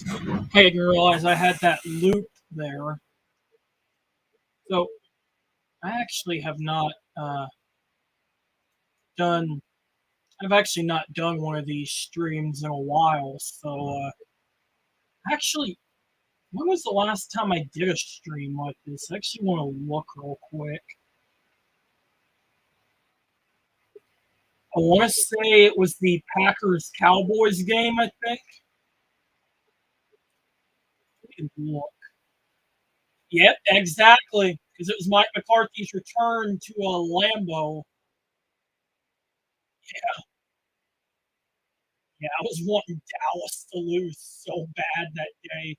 I didn't realize I had that loop there. So I actually have not done. I've actually not done one of these streams in a while. So actually, when was the last time I did a stream like this? I actually want to look real quick. I want to say it was the Packers Cowboys game. I think. We can look. Yep, exactly. Because it was Mike McCarthy's return to a Lambeau. Yeah, yeah, I was wanting Dallas to lose so bad that day.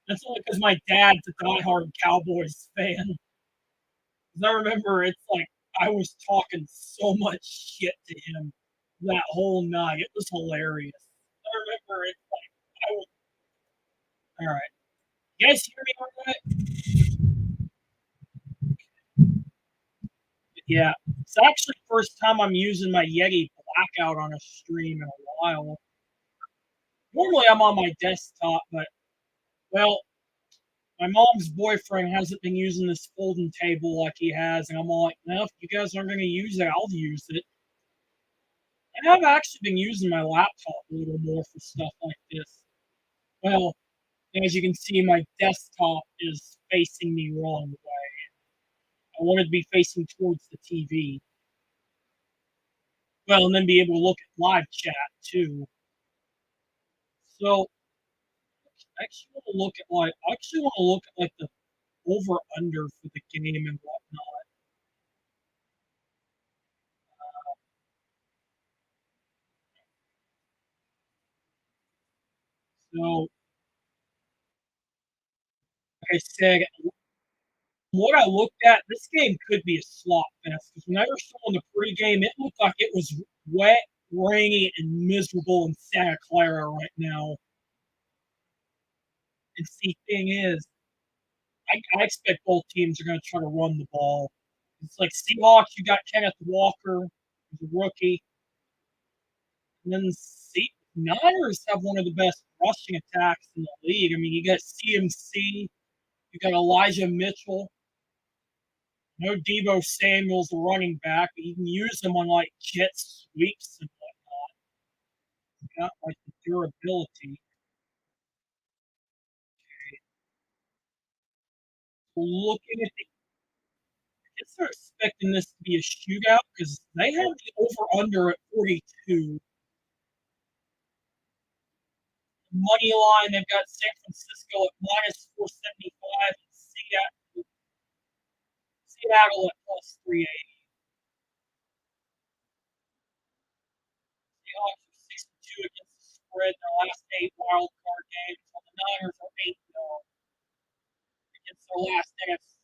That's only because my dad's a diehard Cowboys fan. 'Cause I remember it's like I was talking so much shit to him that whole night. It was hilarious. I remember it's like I was all right. You guys hear me all right? Yeah. It's actually the first time I'm using my Yeti blackout on a stream in a while. Normally I'm on my desktop, but well, my mom's boyfriend hasn't been using this folding table like he has, and I'm all like, well, if you guys aren't going to use it, I'll use it. And I've actually been using my laptop a little more for stuff like this. Well, as you can see, my desktop is facing the wrong way. I wanted to be facing towards the TV. Well, and then be able to look at live chat too. So I actually want to look at like the over under for the game and whatnot. So like I said, what I looked at, this game could be a slot fest because when I saw in the pregame, it looked like it was wet, rainy, and miserable in Santa Clara right now. And see, thing is, I expect both teams are going to try to run the ball. It's like Seahawks, you got Kenneth Walker, who's a rookie, and then Niners have one of the best rushing attacks in the league. I mean, you got CMC, you got Elijah Mitchell, no Debo Samuel's the running back, but you can use them on like jet sweeps and whatnot. You got like the durability. Looking at the, I guess they're expecting this to be a shootout because they have the over under at 42. Money line, they've got San Francisco at minus 475 and Seattle at plus 380. Seahawks are 6-2 against the spread in their last 8 wild card games, while the Niners are 8-0 against their last NFC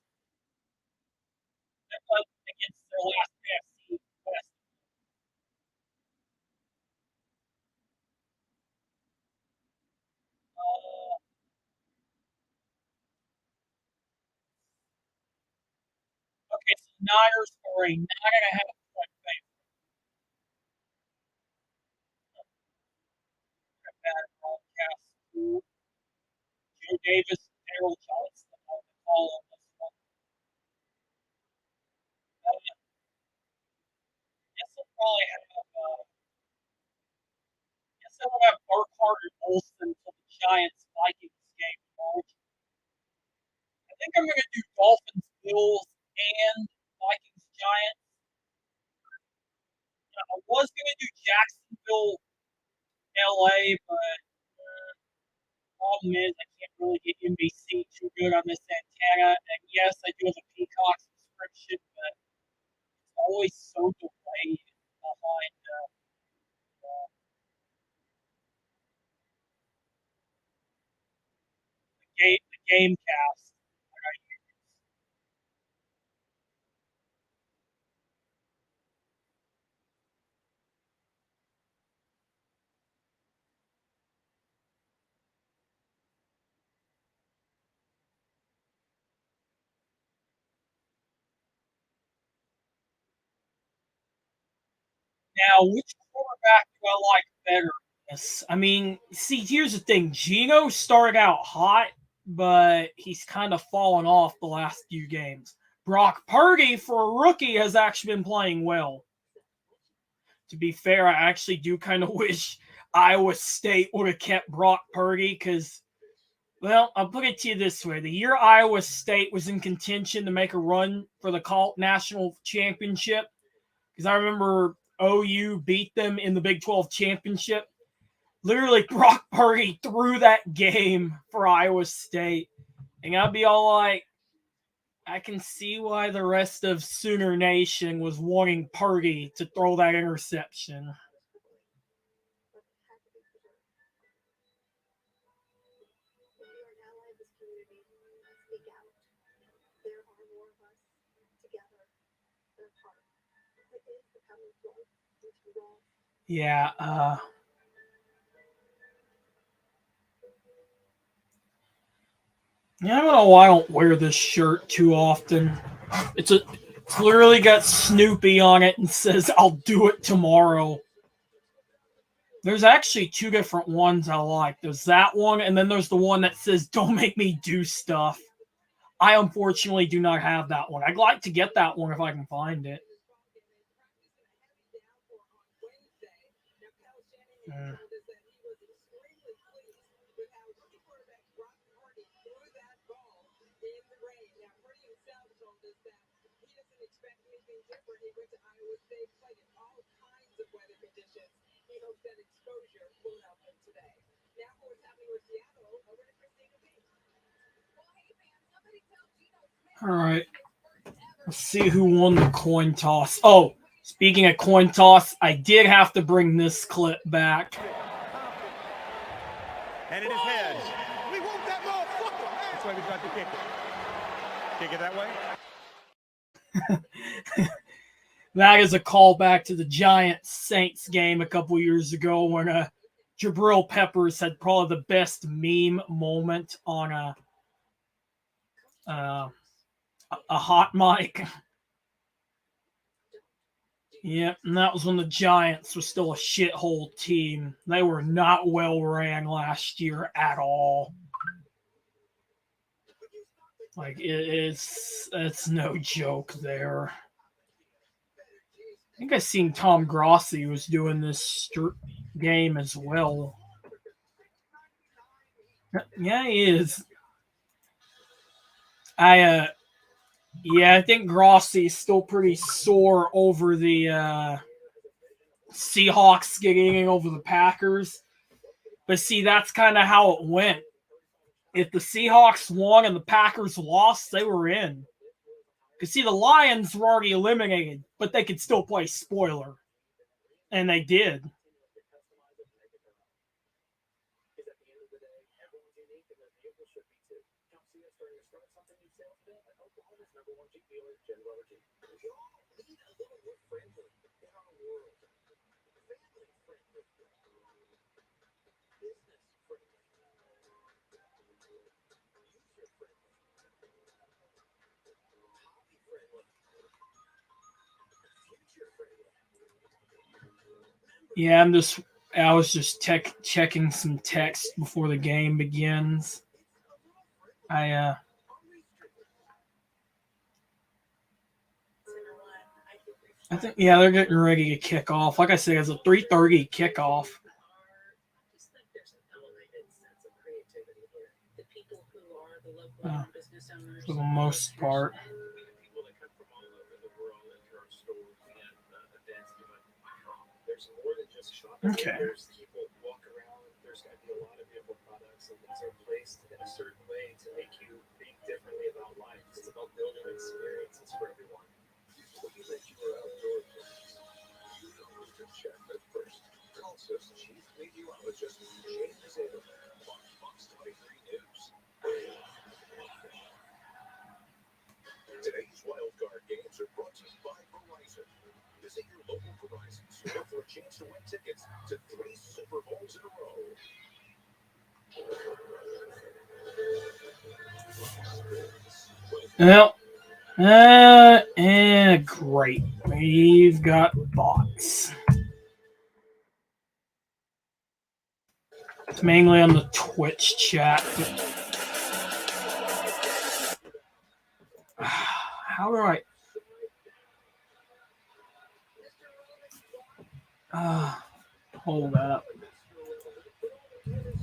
against their last NFC West. Uh, okay, so the Niners are a 9.5 point favorite. Bad broadcast. Joe Davis and Daryl Johnson on the call on this one. Guess they'll probably have guess they'll have Burkhardt and Olsen until the Giants Vikings game. I think I'm going to do Dolphins Bills and Vikings Giants. I was going to do Jacksonville LA, but problem is I can't really get NBC too good on this antenna. And yes, I do have a Peacock subscription, but it's always so delayed behind the game cast. Now, which quarterback do I like better? Yes. I mean, see, here's the thing. Gino started out hot, but he's kind of fallen off the last few games. Brock Purdy, for a rookie, has actually been playing well. To be fair, I actually do kind of wish Iowa State would have kept Brock Purdy because, well, I'll put it to you this way. The year Iowa State was in contention to make a run for the national championship, because I remember OU beat them in the Big 12 championship. Literally, Brock Purdy threw that game for Iowa State. And I'd be all like, I can see why the rest of Sooner Nation was wanting Purdy to throw that interception. Yeah, I don't know why I don't wear this shirt too often. It's literally got Snoopy on it and says, I'll do it tomorrow. There's actually two different ones I like. There's that one, and then there's the one that says, don't make me do stuff. I unfortunately do not have that one. I'd like to get that one if I can find it. All right. Let's see who won the coin toss. Oh, speaking of coin toss, I did have to bring this clip back. And it is heads. We want that ball. That's why we got to kick it. Kick it that way. That is a callback to the Giants Saints game a couple years ago when Jabril Peppers had probably the best meme moment on a hot mic. Yeah, and that was when the Giants were still a shithole team. They were not well ran last year at all. Like, it's no joke there. I think I seen Tom Grossi was doing this game as well. Yeah, he is. I think Grossi's still pretty sore over the Seahawks getting over the Packers. But see, that's kind of how it went. If the Seahawks won and the Packers lost, they were in. Because see, the Lions were already eliminated, but they could still play spoiler. And they did. Yeah, I was just checking some text before the game begins. I think, yeah, they're getting ready to kick off. Like I said, it's a 3:30 kickoff. For the most part. Okay. There's going to be a lot of beautiful products and things are placed in a certain way to make you think differently about life. It's about building experiences for everyone. When you let your outdoor plans, you know to check at first. Princess Chief Meteorologist James Abraham on Fox 23 News. Today's wildcard games are brought to you by Verizon. Visit your local Verizon store for a chance to win tickets to 3 Super Bowls in a row. Well, great. We've got bots. It's mainly on the Twitch chat. How do I... hold up.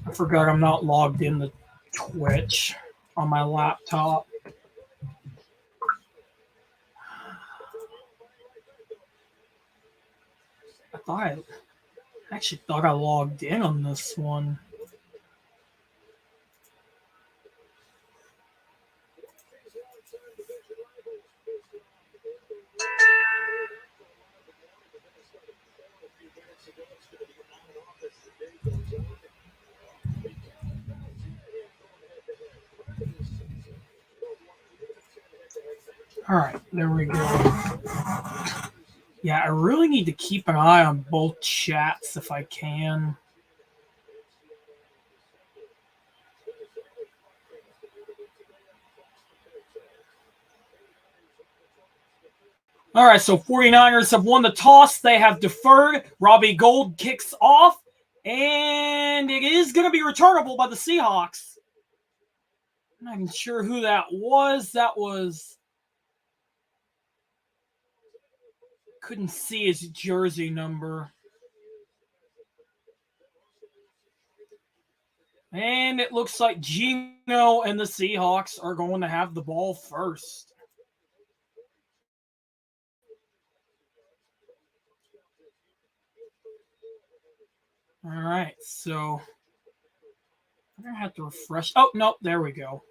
I forgot I'm not logged into Twitch on my laptop. I actually thought I logged in on this one. All right, there we go. Yeah, I really need to keep an eye on both chats if I can. All right, so 49ers have won the toss. They have deferred. Robbie Gould kicks off, and it is going to be returnable by the Seahawks. I'm not even sure who that was. That was... couldn't see his jersey number. And it looks like Gino and the Seahawks are going to have the ball first. All right, so I'm going to have to refresh. Oh, no, there we go.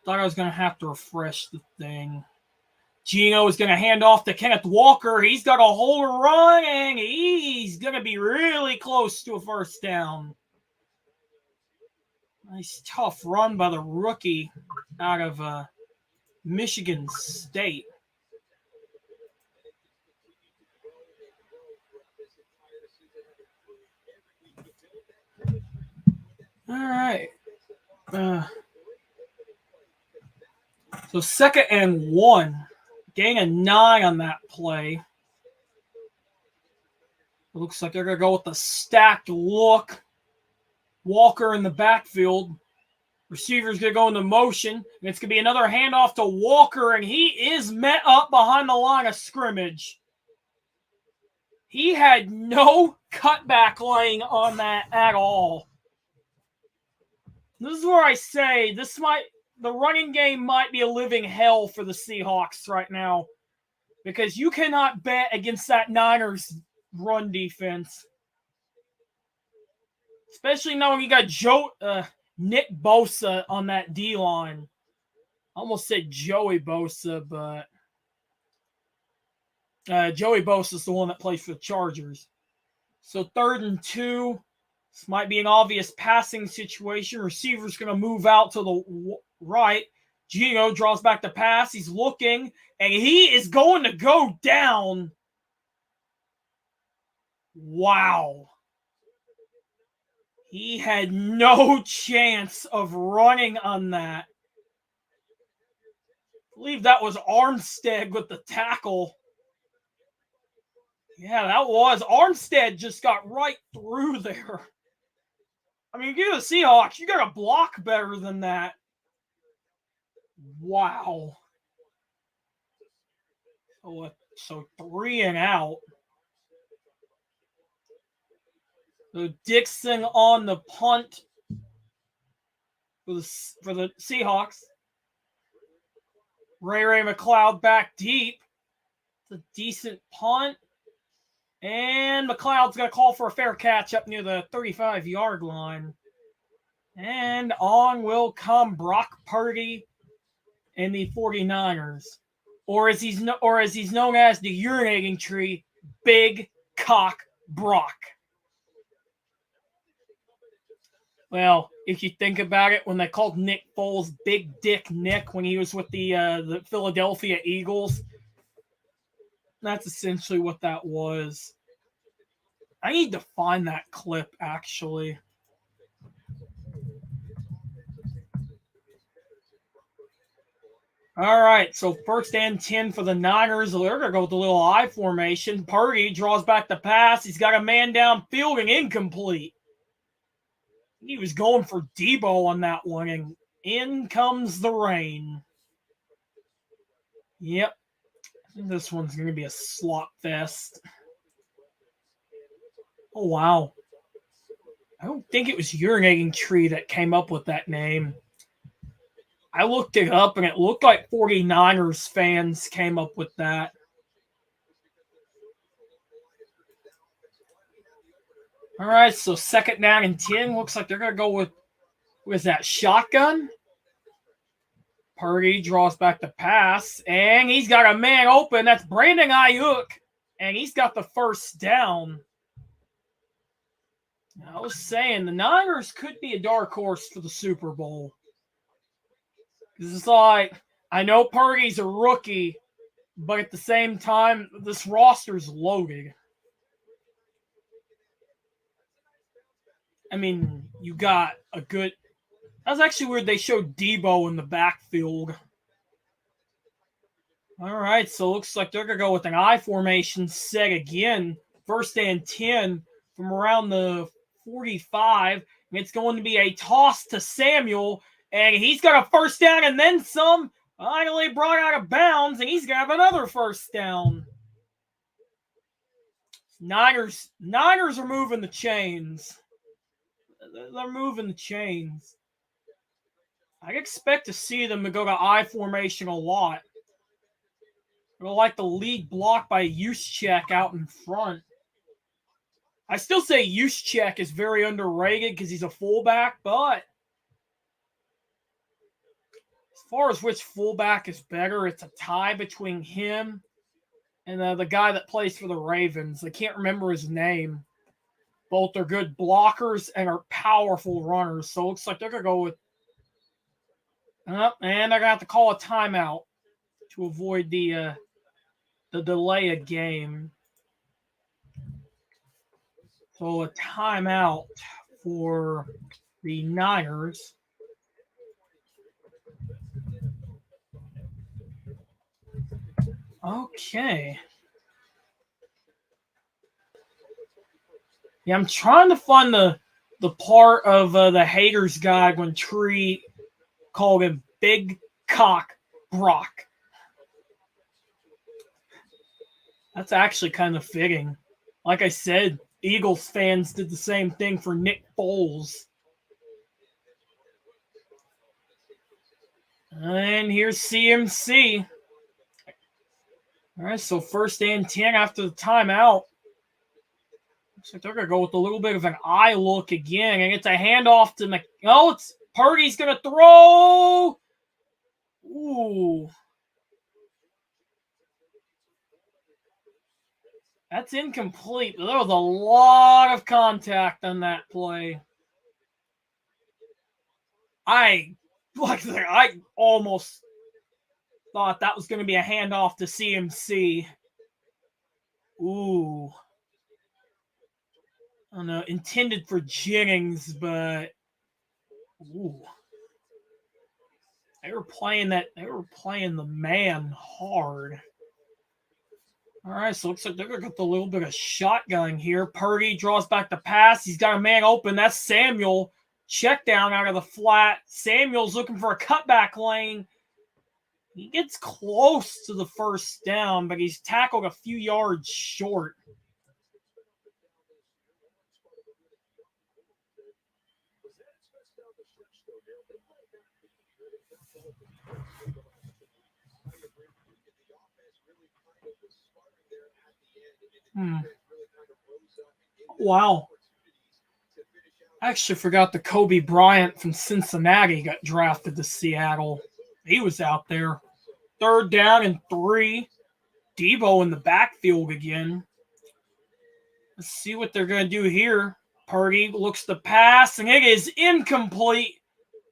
Thought I was going to have to refresh the thing. Gino is going to hand off to Kenneth Walker. He's got a whole run, and he's going to be really close to a first down. Nice tough run by the rookie out of Michigan State. All right. So 2nd and 1. Gain a 9 on that play. It looks like they're going to go with the stacked look. Walker in the backfield. Receiver's going to go into motion. And it's going to be another handoff to Walker, and he is met up behind the line of scrimmage. He had no cutback lane on that at all. This is where I say the running game might be a living hell for the Seahawks right now, because you cannot bet against that Niners run defense, especially knowing you got Nick Bosa on that D line. I almost said Joey Bosa, but Joey Bosa is the one that plays for the Chargers. So 3rd and 2. This might be an obvious passing situation. Receiver's going to move out to the right. Gino draws back the pass. He's looking, and he is going to go down. Wow. He had no chance of running on that. I believe that was Armstead with the tackle. Yeah, that was. Armstead just got right through there. I mean, you give the Seahawks, you got to block better than that. Wow. So 3 and out. So Dixon on the punt for the Seahawks. Ray McLeod back deep. It's a decent punt. And McLeod's going to call for a fair catch up near the 35-yard line. And on will come Brock Purdy and the 49ers. Or as he's known as the urinating tree, Big Cock Brock. Well, if you think about it, when they called Nick Foles Big Dick Nick when he was with the Philadelphia Eagles, that's essentially what that was. I need to find that clip, actually. All right, so 1st and 10 for the Niners. They're going to go with the little I formation. Purdy draws back the pass. He's got a man downfield and incomplete. He was going for Debo on that one, and in comes the rain. Yep, this one's going to be a slop fest. Oh, wow. I don't think it was Urinating Tree that came up with that name. I looked it up, and it looked like 49ers fans came up with that. All right, so 2nd down and 10. Looks like they're going to go with that shotgun. Purdy draws back the pass, and he's got a man open. That's Brandon Ayuk, and he's got the 1st down. I was saying the Niners could be a dark horse for the Super Bowl. Because it's like, I know Purdy's a rookie, but at the same time, this roster's loaded. I mean, you got a good... That was actually weird they showed Debo in the backfield. All right, so it looks like they're going to go with an I formation set again. 1st and 10 from around the 45. And it's going to be a toss to Samuel, and he's got a 1st down and then some. Finally brought out of bounds, and he's going to have another 1st down. Niners are moving the chains. They're moving the chains. I expect to see them to go to I formation a lot. I like the lead block by Juszczyk out in front. I still say Juszczyk is very underrated because he's a fullback, but as far as which fullback is better, it's a tie between him and the guy that plays for the Ravens. I can't remember his name. Both are good blockers and are powerful runners, so it looks like they're going to go with... and they're going to have to call a timeout to avoid the delay of game. So a timeout for the Niners. Okay. Yeah, I'm trying to find the part of the haters guide when Tree called him Big Cock Brock. That's actually kind of fitting. Like I said, Eagles fans did the same thing for Nick Foles. And here's CMC. All right, so 1st and 10 after the timeout. Looks like they're going to go with a little bit of an eye look again. And it's a handoff to it's Purdy's going to throw. Ooh. That's incomplete. There was a lot of contact on that play. I almost thought that was going to be a handoff to CMC. Ooh. I don't know, intended for Jennings, but ooh. They were playing the man hard. All right, so it looks like they're going to get a little bit of shotgun here. Purdy draws back the pass. He's got a man open. That's Samuel. Check down out of the flat. Samuel's looking for a cutback lane. He gets close to the 1st down, but he's tackled a few yards short. Wow. I actually forgot the Kobe Bryant from Cincinnati got drafted to Seattle. He was out there. 3rd down and 3. Debo in the backfield again. Let's see what they're going to do here. Purdy looks to pass, and it is incomplete.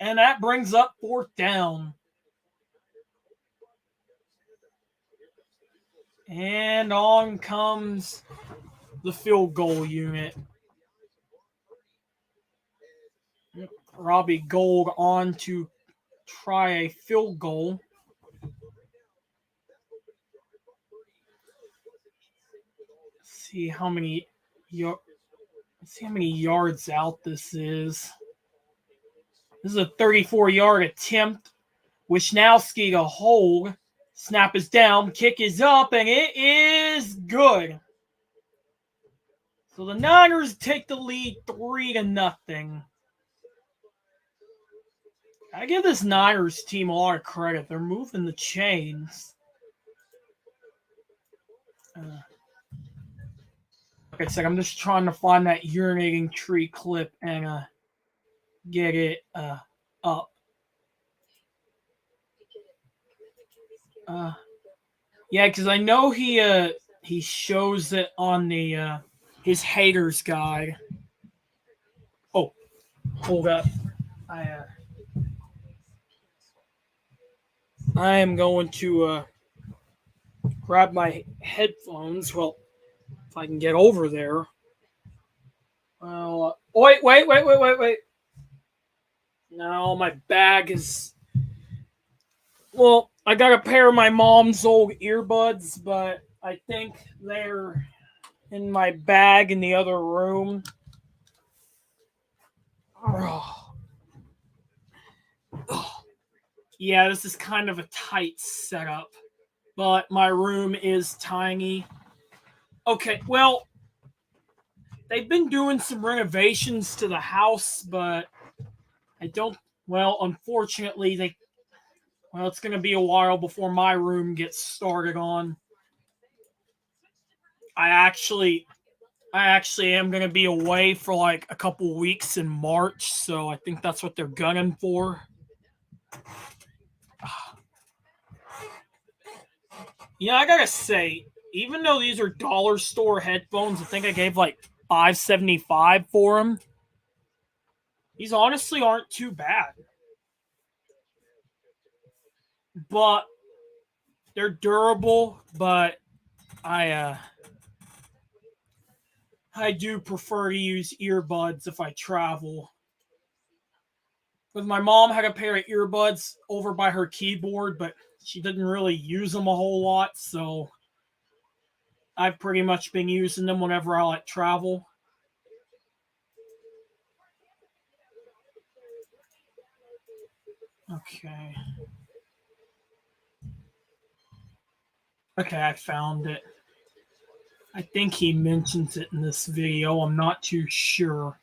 And that brings up 4th down. And on comes the field goal unit. Robbie Gould on to try a field goal. see how many yards out this is. This is a 34-yard attempt. Wisnowski to hold. Snap is down. Kick is up, and it is good. So the Niners take the lead 3-0. I give this Niners team a lot of credit. They're moving the chains. Like I said, I'm just trying to find that urinating tree clip and get it up. Yeah, because I know he shows it on the his haters guide. Oh, hold up. I am going to grab my headphones. Well, if I can get over there. Well, wait. No, my bag is... Well, I got a pair of my mom's old earbuds, but I think they're in my bag in the other room. Yeah, this is kind of a tight setup, but my room is tiny. Okay, well, they've been doing some renovations to the house, but I don't... Well, unfortunately, well, it's going to be a while before my room gets started on. I actually am going to be away for like a couple weeks in March, so I think that's what they're gunning for. Yeah, I gotta say, even though these are dollar store headphones, I think I gave like $5.75 for them. These honestly aren't too bad. But they're durable, but I do prefer to use earbuds if I travel. Because my mom had a pair of earbuds over by her keyboard, but she didn't really use them a whole lot, so I've pretty much been using them whenever I travel. Okay. Okay, I found it. I think he mentions it in this video. I'm not too sure.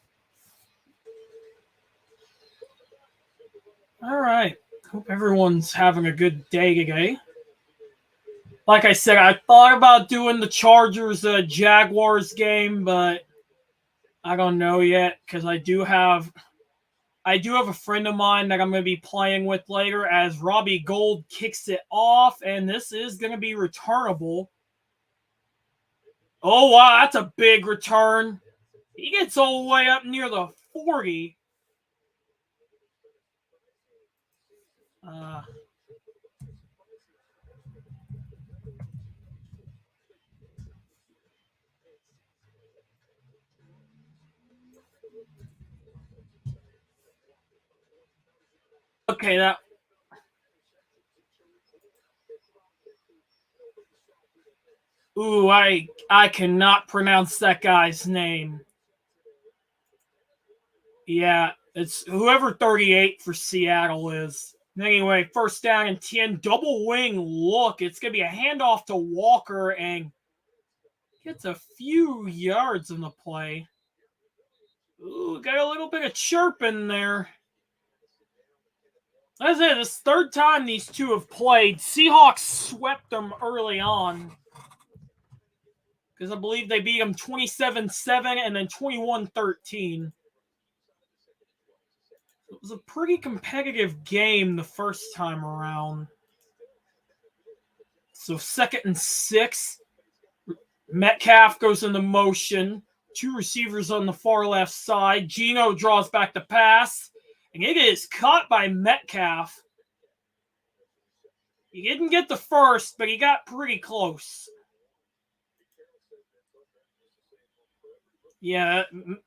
All right. Hope everyone's having a good day today. Like I said, I thought about doing the Chargers Jaguars game, but I don't know yet because I do have a friend of mine that I'm going to be playing with later as Robbie Gould kicks it off, and this is going to be returnable. Oh, wow, that's a big return. He gets all the way up near the 40. Okay, that... Ooh, I cannot pronounce that guy's name. Yeah, it's whoever 38 for Seattle is. Anyway, first down and 10, double wing look. It's going to be a handoff to Walker and gets a few yards in the play. Ooh, got a little bit of chirping there. That's it. This third time these two have played. Seahawks swept them early on. Because I believe they beat them 27-7 and then 21-13. It was a pretty competitive game the first time around. So 2nd and 6. Metcalf goes into motion. Two receivers on the far left side. Geno draws back the pass. And it is caught by Metcalf. He didn't get the first, but he got pretty close. Yeah, if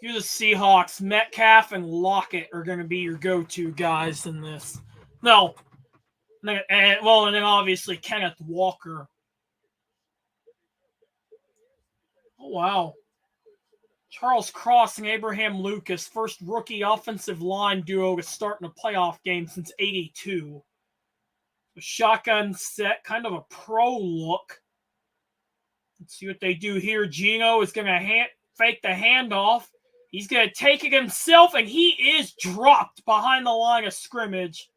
you're the Seahawks, Metcalf and Lockett are going to be your go-to guys in this. No. And then obviously Kenneth Walker. Oh, wow. Charles Cross and Abraham Lucas, first rookie offensive line duo to start in a playoff game since '82. A shotgun set, kind of a pro look. Let's see what they do here. Gino is going to fake the handoff. He's going to take it himself, and he is dropped behind the line of scrimmage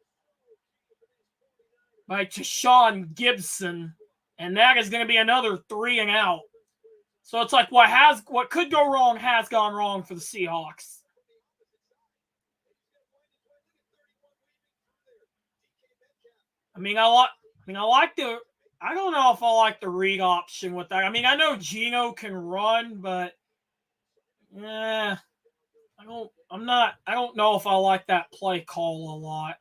by Tashawn Gibson. And that is going to be another 3 and out. So it's like what could go wrong has gone wrong for the Seahawks. I don't know if I like the read option with that. I mean, I know Gino can run, but I don't know if I like that play call a lot.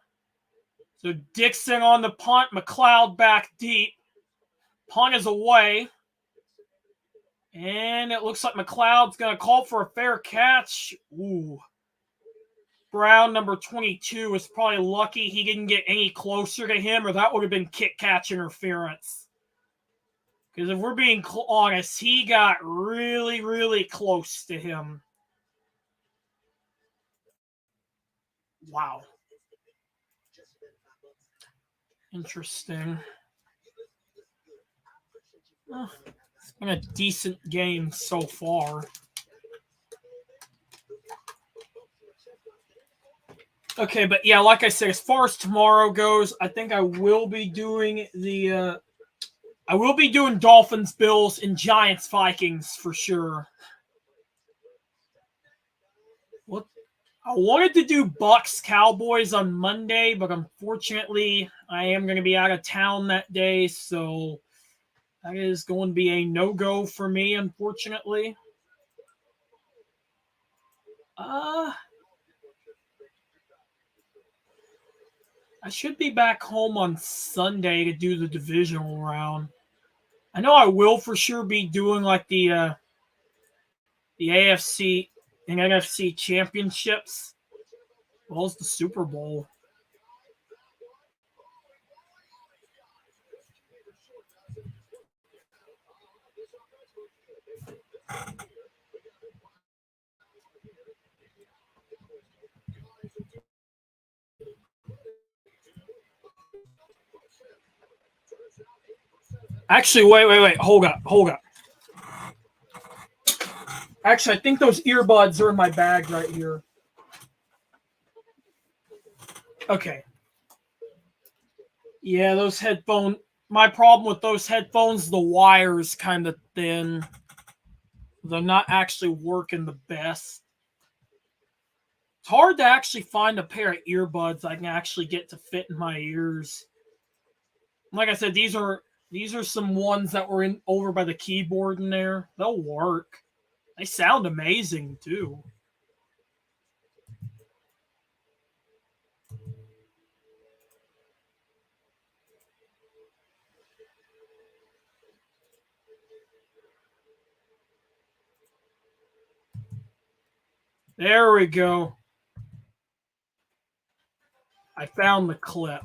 So Dixon on the punt, McLeod back deep. Punt is away. And it looks like McLeod's going to call for a fair catch. Ooh. Brown, number 22, is probably lucky he didn't get any closer to him, or that would have been kick-catch interference. Because if we're being honest, he got really, really close to him. Wow. Interesting. It's been a decent game so far. Okay, but yeah, like I said, as far as tomorrow goes, I think I will be doing Dolphins, Bills, and Giants, Vikings for sure. What? I wanted to do Bucks, Cowboys on Monday, but unfortunately, I am going to be out of town that day, so that is going to be a no-go for me, unfortunately. I should be back home on Sunday to do the divisional round. I know I will for sure be doing like the AFC and NFC championships, as well as the Super Bowl. Actually, wait. Hold up. Actually, I think those earbuds are in my bag right here. Okay. Yeah, those headphones. My problem with those headphones, the wire's kind of thin. They're not actually working the best. It's hard to actually find a pair of earbuds I can actually get to fit in my ears. Like I said, these are some ones that were over by the keyboard in there. They'll work. They sound amazing too. There we go. I found the clip.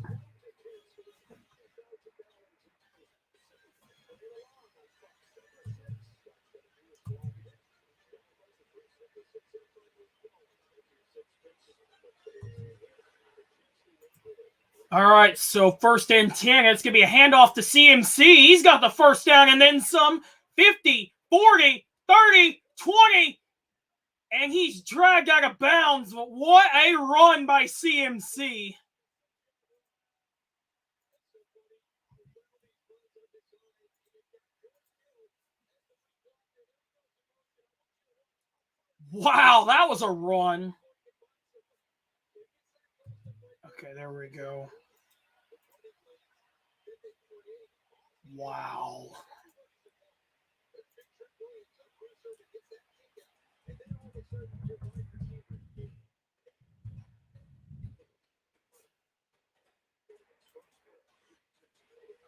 All right, so first and 10. It's going to be a handoff to CMC. He's got the first down and then some. 50, 40, 30, 20. And he's dragged out of bounds. But what a run by CMC. Wow, that was a run. Okay, there we go. Wow.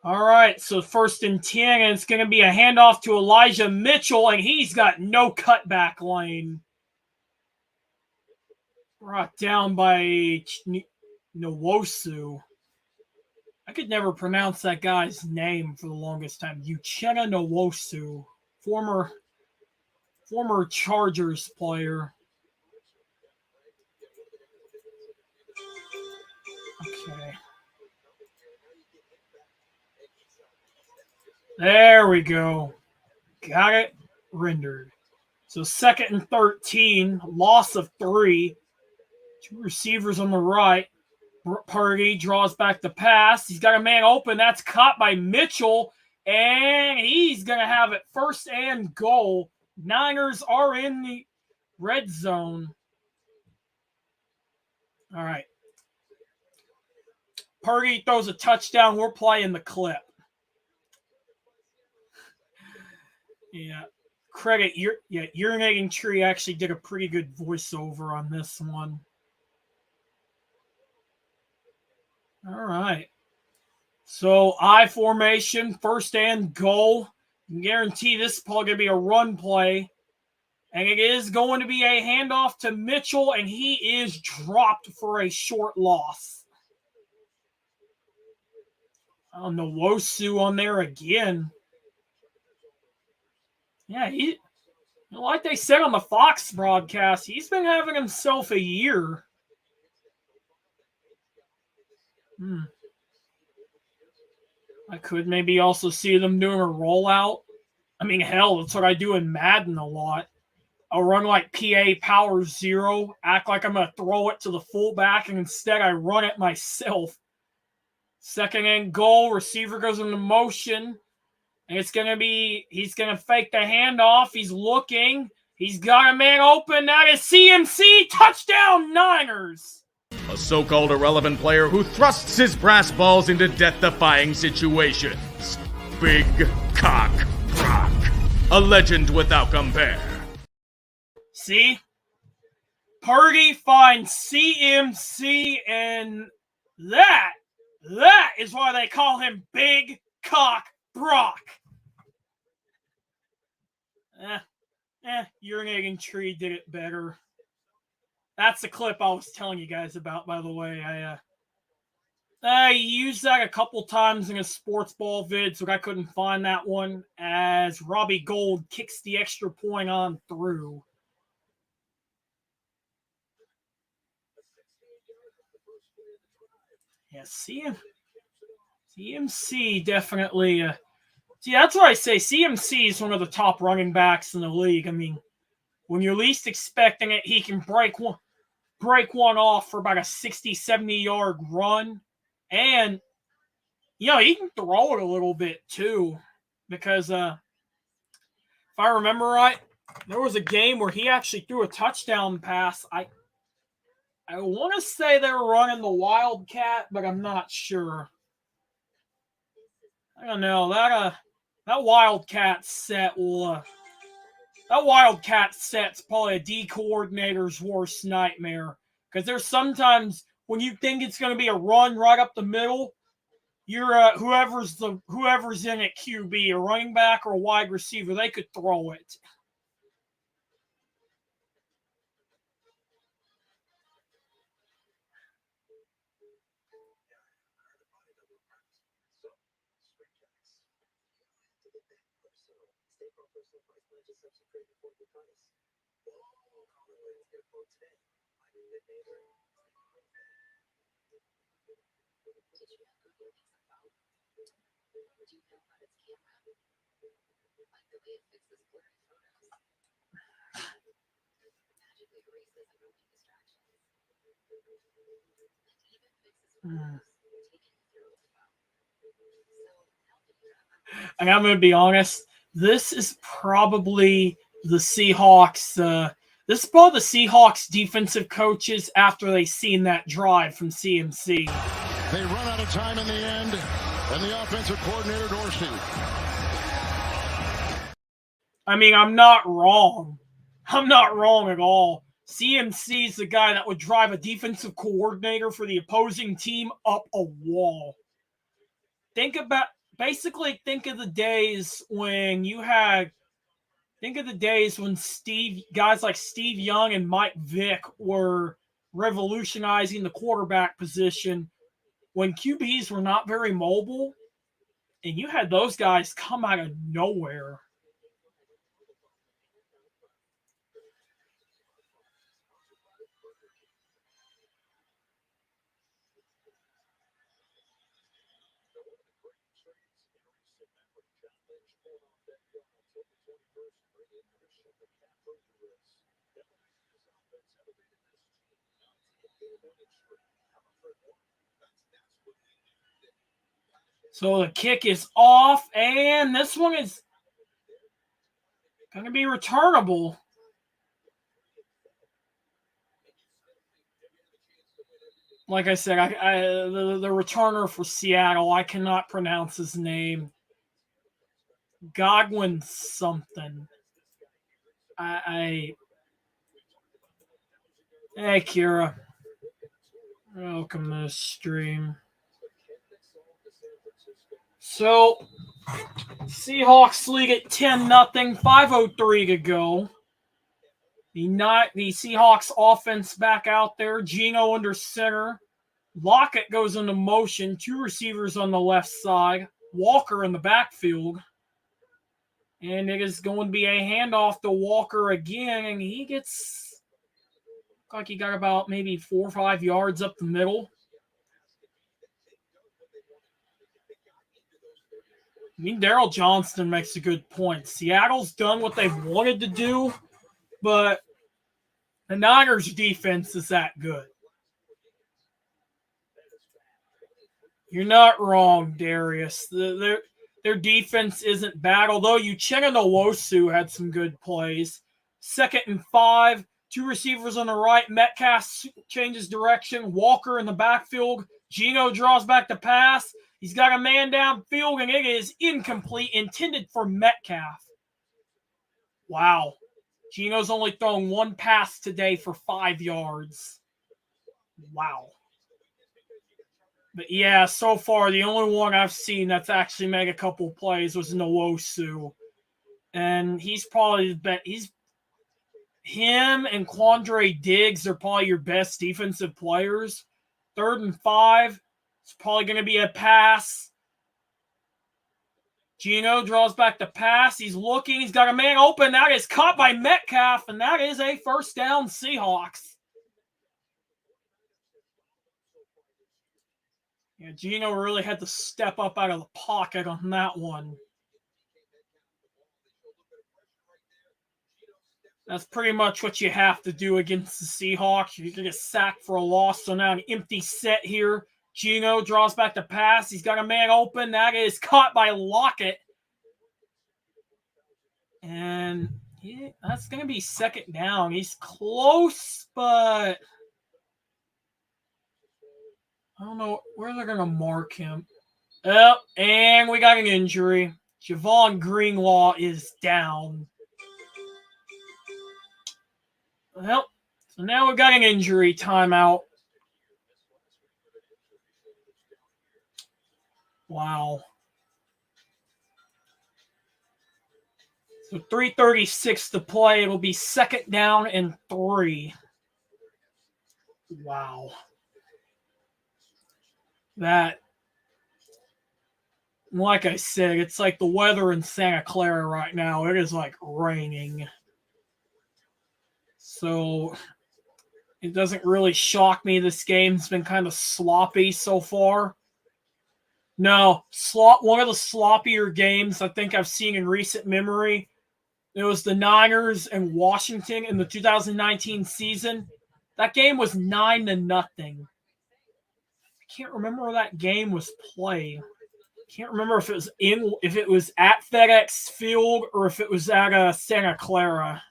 All right, so first and 10, and it's going to be a handoff to Elijah Mitchell, and he's got no cutback lane. Brought down by Nwosu. I could never pronounce that guy's name for the longest time. Uchenna Nwosu, former Former Chargers player. Okay. There we go. Got it rendered. So 2nd and 13, loss of 3. 2 receivers on the right. Purdy draws back the pass. He's got a man open. That's caught by Mitchell. And he's going to have it 1st and goal. Niners are in the red zone. All right. Purdy throws a touchdown. We're playing the clip. Yeah. Credit. Urinating Tree actually did a pretty good voiceover on this one. All right. So I formation, 1st and goal. I can guarantee this is probably going to be a run play. And it is going to be a handoff to Mitchell, and he is dropped for a short loss. Oh, Nwosu on there again. Yeah, like they said on the Fox broadcast, he's been having himself a year. I could maybe also see them doing a rollout. I mean, hell, that's what I do in Madden a lot. I'll run like PA Power 0, act like I'm going to throw it to the fullback, and instead I run it myself. 2nd and goal, receiver goes into motion, and it's going to be, he's going to fake the handoff. He's looking. He's got a man open. That is CMC. Touchdown, Niners. A so-called irrelevant player who thrusts his brass balls into death-defying situations. Big Cock Brock. A legend without compare. See? Purdy finds CMC, and that is why they call him Big Cock Brock. Urinating Tree did it better. That's the clip I was telling you guys about, by the way. I used that a couple times in a sports ball vid, so I couldn't find that one, as Robbie Gould kicks the extra point on through. Yeah, CMC definitely. See, that's what I say. CMC is one of the top running backs in the league. I mean, when you're least expecting it, he can break one off for about a 60, 70-yard run. And, he can throw it a little bit, too. Because, if I remember right, there was a game where he actually threw a touchdown pass. I want to say they were running the Wildcat, but I'm not sure. I don't know. That Wildcat set will... that Wildcat set's probably a D coordinator's worst nightmare. Because there's sometimes when you think it's going to be a run right up the middle, you're whoever's in at QB, a running back or a wide receiver, they could throw it. And I'm going to be honest, this is probably the Seahawks. This is probably the Seahawks defensive coaches after they seen that drive from CMC. They run out of time in the end, and the offensive coordinator, Dorsey. I mean, I'm not wrong. I'm not wrong at all. CMC is the guy that would drive a defensive coordinator for the opposing team up a wall. Think of the days when guys like Steve Young and Mike Vick were revolutionizing the quarterback position when QBs were not very mobile, and you had those guys come out of nowhere. So the kick is off, and this one is going to be returnable. Like I said, the returner for Seattle, I cannot pronounce his name. Godwin something. Hey, Kira. Welcome to the stream. So, Seahawks lead at 10-0, 5:03 to go. The Seahawks offense back out there. Geno under center. Lockett goes into motion. 2 receivers on the left side. Walker in the backfield. And it is going to be a handoff to Walker again. And he gets, like he got about maybe 4 or 5 yards up the middle. I mean, Daryl Johnston makes a good point. Seattle's done what they've wanted to do, but the Niners' defense is that good. You're not wrong, Darius. Their defense isn't bad, although Uchenna Nwosu had some good plays. 2nd and 5, 2 receivers on the right. Metcalf changes direction. Walker in the backfield. Geno draws back the pass. He's got a man downfield, and it is incomplete, intended for Metcalf. Wow. Geno's only thrown 1 pass today for 5 yards. Wow. But yeah, so far, the only one I've seen that's actually made a couple plays was Nwosu. And he's probably him and Quandre Diggs are probably your best defensive players. 3rd and 5. It's probably going to be a pass. Geno draws back the pass. He's looking. He's got a man open. That is caught by Metcalf, and that is a 1st down Seahawks. Yeah, Geno really had to step up out of the pocket on that one. That's pretty much what you have to do against the Seahawks. You're going to get sacked for a loss. So now an empty set here. Geno draws back the pass. He's got a man open. That is caught by Lockett. And that's going to be 2nd down. He's close, but I don't know where they're going to mark him. Oh, and we got an injury. Javon Greenlaw is down. Well, so now we've got an injury timeout. Wow. So 3:36 to play. It'll be 2nd down and 3. Wow. That, like I said, it's like the weather in Santa Clara right now. It is like raining. So it doesn't really shock me. This game's been kind of sloppy so far. No, one of the sloppier games I think I've seen in recent memory. It was the Niners and Washington in the 2019 season. That game was 9-0. I can't remember where that game was played. I can't remember if it was at FedEx Field or if it was at Santa Clara.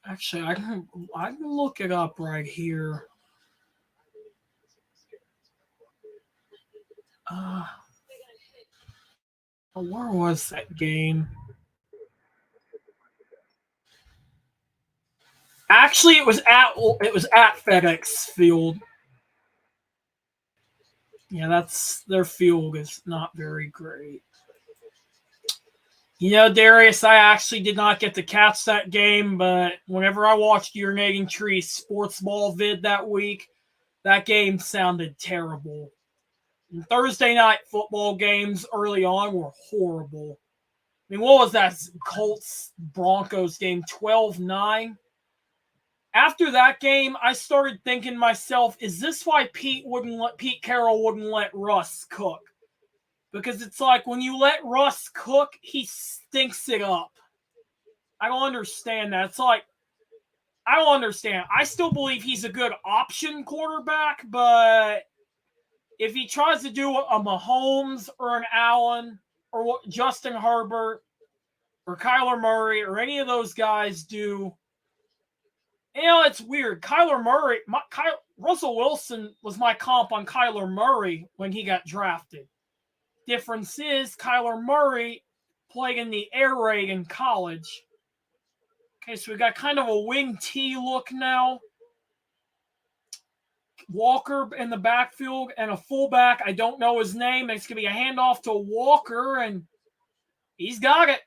Actually, I can look it up right here. Where was that game? Actually, it was at FedEx Field. Yeah, their field is not very great. You know, Darius, I actually did not get to catch that game, but whenever I watched Urinating Tree Sports Ball vid that week, that game sounded terrible. And Thursday night football games early on were horrible. I mean, what was that Colts-Broncos game, 12-9? After that game, I started thinking to myself, is this why Pete Carroll wouldn't let Russ cook? Because it's like when you let Russ cook, he stinks it up. I don't understand that. It's like, I don't understand. I still believe he's a good option quarterback, but if he tries to do a Mahomes or an Allen or what Justin Herbert or Kyler Murray or any of those guys do, it's weird. Russell Wilson was my comp on Kyler Murray when he got drafted. Difference is Kyler Murray played in the air raid in college. Okay, so we got kind of a wing T look now. Walker in the backfield and a fullback. I don't know his name. It's going to be a handoff to Walker, and he's got it.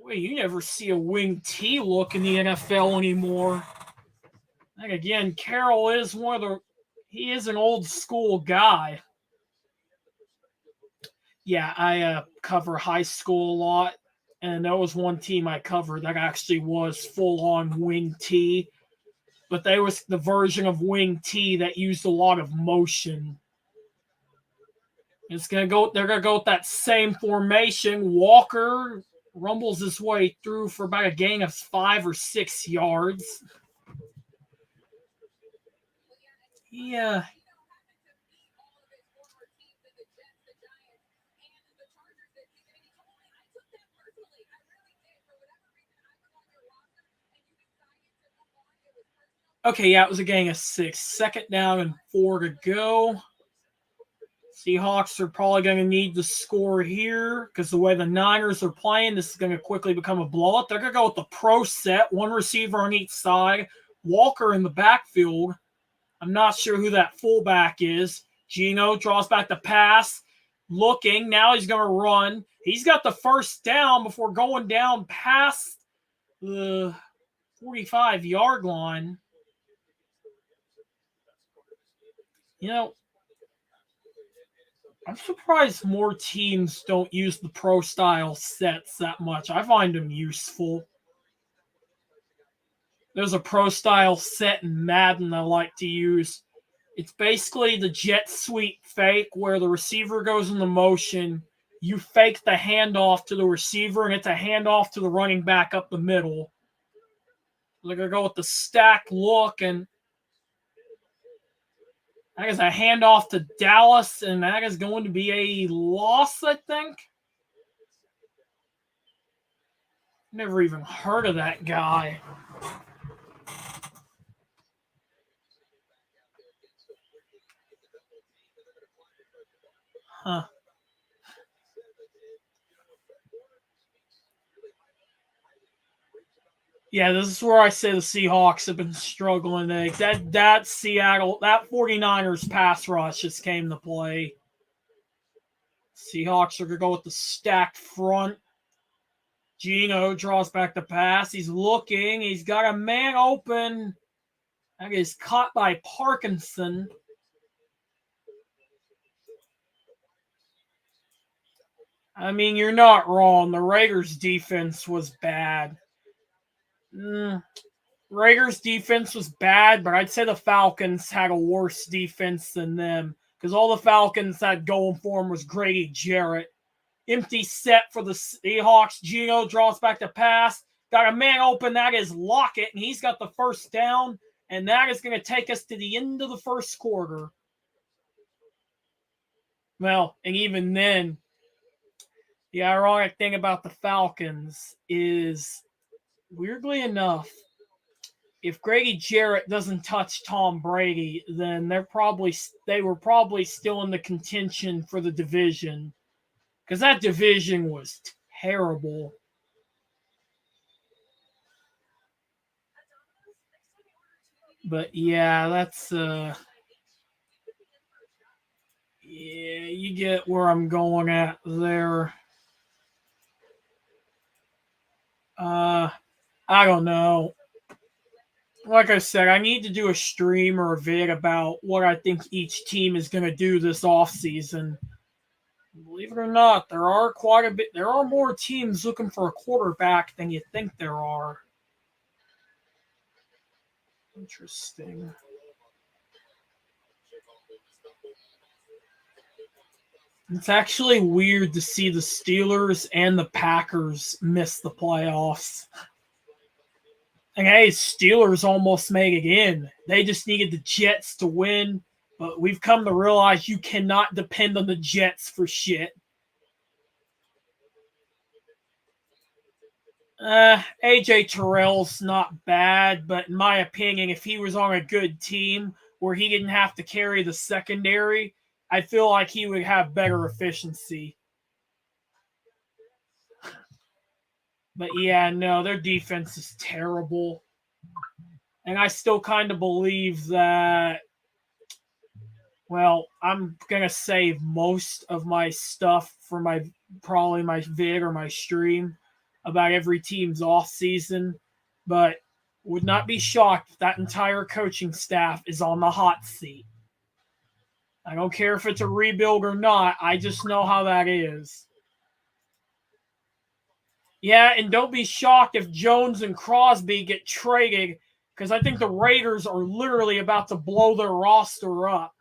Boy, you never see a wing T look in the NFL anymore. And again, Carroll is he is an old school guy. Yeah, I cover high school a lot, and there was one team I covered that actually was full-on wing T, but they was the version of wing T that used a lot of motion. They're gonna go with that same formation. Walker rumbles his way through for about a gain of 5 or 6 yards. Yeah. Okay, yeah, it was a gain of 6. 2nd down and 4 to go. Seahawks are probably going to need to score here because the way the Niners are playing, this is going to quickly become a blowout. They're going to go with the pro set, one receiver on each side. Walker in the backfield. I'm not sure who that fullback is. Gino draws back the pass. Looking. Now he's going to run. He's got the 1st down before going down past the 45-yard line. I'm surprised more teams don't use the pro-style sets that much. I find them useful. There's a pro-style set in Madden I like to use. It's basically the jet sweep fake where the receiver goes into motion. You fake the handoff to the receiver, and it's a handoff to the running back up the middle. They're going to go with the stack look, and that is a handoff to Dallas, and that is going to be a loss, I think. Never even heard of that guy. Huh. Yeah, this is where I say the Seahawks have been struggling. That Seattle, that 49ers pass rush just came to play. Seahawks are going to go with the stacked front. Gino draws back the pass. He's looking. He's got a man open. That is caught by Parkinson. I mean, you're not wrong. The Raiders' defense was bad. Raiders' defense was bad, but I'd say the Falcons had a worse defense than them because all the Falcons had going for them was Grady Jarrett. Empty set for the Seahawks. Gino draws back the pass. Got a man open. That is Lockett, and he's got the 1st down, and that is going to take us to the end of the 1st quarter. Well, and even then, the ironic thing about the Falcons is, weirdly enough, if Grady Jarrett doesn't touch Tom Brady, then they were probably still in the contention for the division because that division was terrible. But yeah, that's yeah, you get where I'm going at there. I don't know. like I said, I need to do a stream or a vid about what I think each team is going to do this offseason. Believe it or not, there are more teams looking for a quarterback than you think there are. Interesting. It's actually weird to see the Steelers and the Packers miss the playoffs. And hey, Steelers almost made it in. They just needed the Jets to win, but we've come to realize you cannot depend on the Jets for shit. AJ Terrell's not bad, but in my opinion, if he was on a good team where he didn't have to carry the secondary, I feel like he would have better efficiency. But yeah, no, their defense is terrible. And I still kind of believe that, well, I'm going to save most of my stuff for probably my vid or my stream about every team's off season, but would not be shocked if that entire coaching staff is on the hot seat. I don't care if it's a rebuild or not. I just know how that is. Yeah, and don't be shocked if Jones and Crosby get traded, because I think the Raiders are literally about to blow their roster up.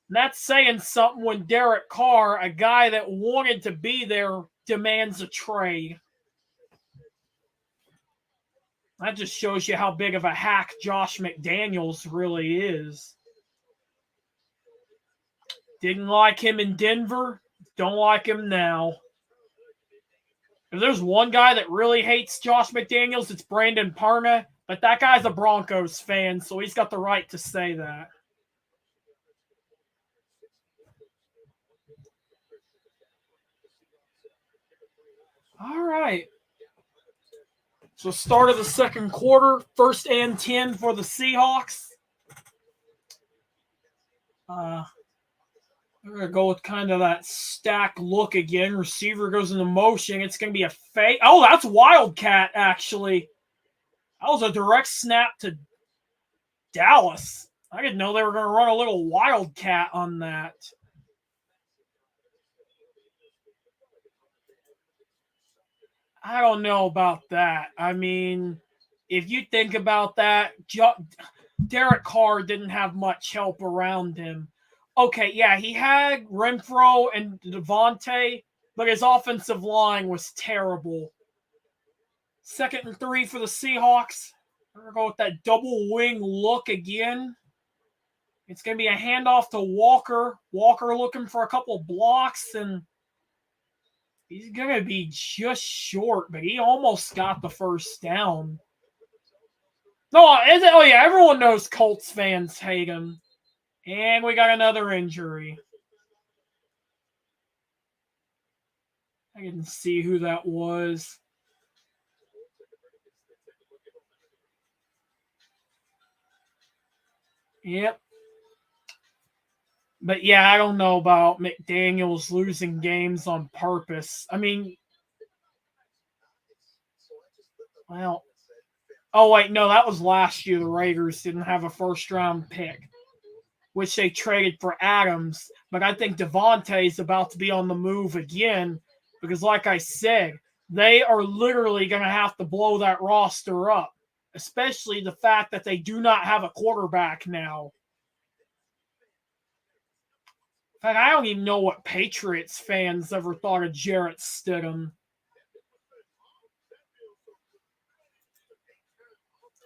And that's saying something when Derek Carr, a guy that wanted to be there, demands a trade. That just shows you how big of a hack Josh McDaniels really is. Didn't like him in Denver. Don't like him now. If there's one guy that really hates Josh McDaniels, it's Brandon Parna. But that guy's a Broncos fan, so he's got the right to say that. All right. So start of the second quarter, 1st and 10 for the Seahawks. We're going to go with kind of that stack look again. Receiver goes into motion. It's going to be a fake. Oh, that's Wildcat, actually. That was a direct snap to Dallas. I didn't know they were going to run a little Wildcat on that. I don't know about that. I mean, if you think about that, Derek Carr didn't have much help around him. Okay, yeah, he had Renfro and Devontae, but his offensive line was terrible. 2nd and 3 for the Seahawks. We're going to go with that double wing look again. It's going to be a handoff to Walker. Walker looking for a couple blocks, and he's going to be just short, but he almost got the first down. No, oh yeah, everyone knows Colts fans hate him. And we got another injury. I didn't see who that was. Yep. But yeah, I don't know about McDaniels losing games on purpose. I mean, well, oh wait, no, that was last year. The Raiders didn't have a 1st-round pick, which they traded for Adams. But I think Devontae's about to be on the move again because, like I said, they are literally going to have to blow that roster up, especially the fact that they do not have a quarterback now. In fact, I don't even know what Patriots fans ever thought of Jarrett Stidham.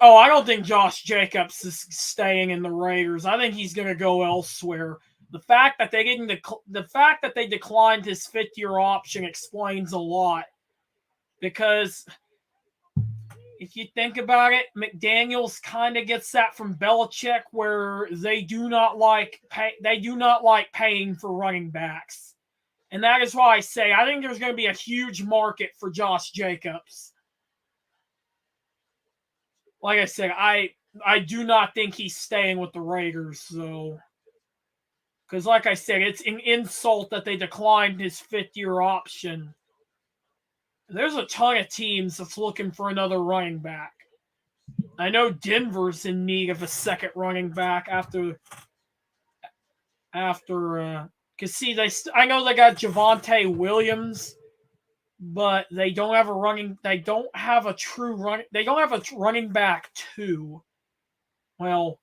Oh, I don't think Josh Jacobs is staying in the Raiders. I think he's going to go elsewhere. The fact that they declined his 5th-year option explains a lot. Because if you think about it, McDaniels kind of gets that from Belichick, where they do not like paying for running backs, and that is why I say I think there's going to be a huge market for Josh Jacobs. Like I said, I do not think he's staying with the Raiders, so because like I said, it's an insult that they declined his 5th-year option. There's a ton of teams that's looking for another running back. I know Denver's in need of a second running back after because see I know they got Javonte Williams, but they don't have a true running. They don't have a running back too. Well,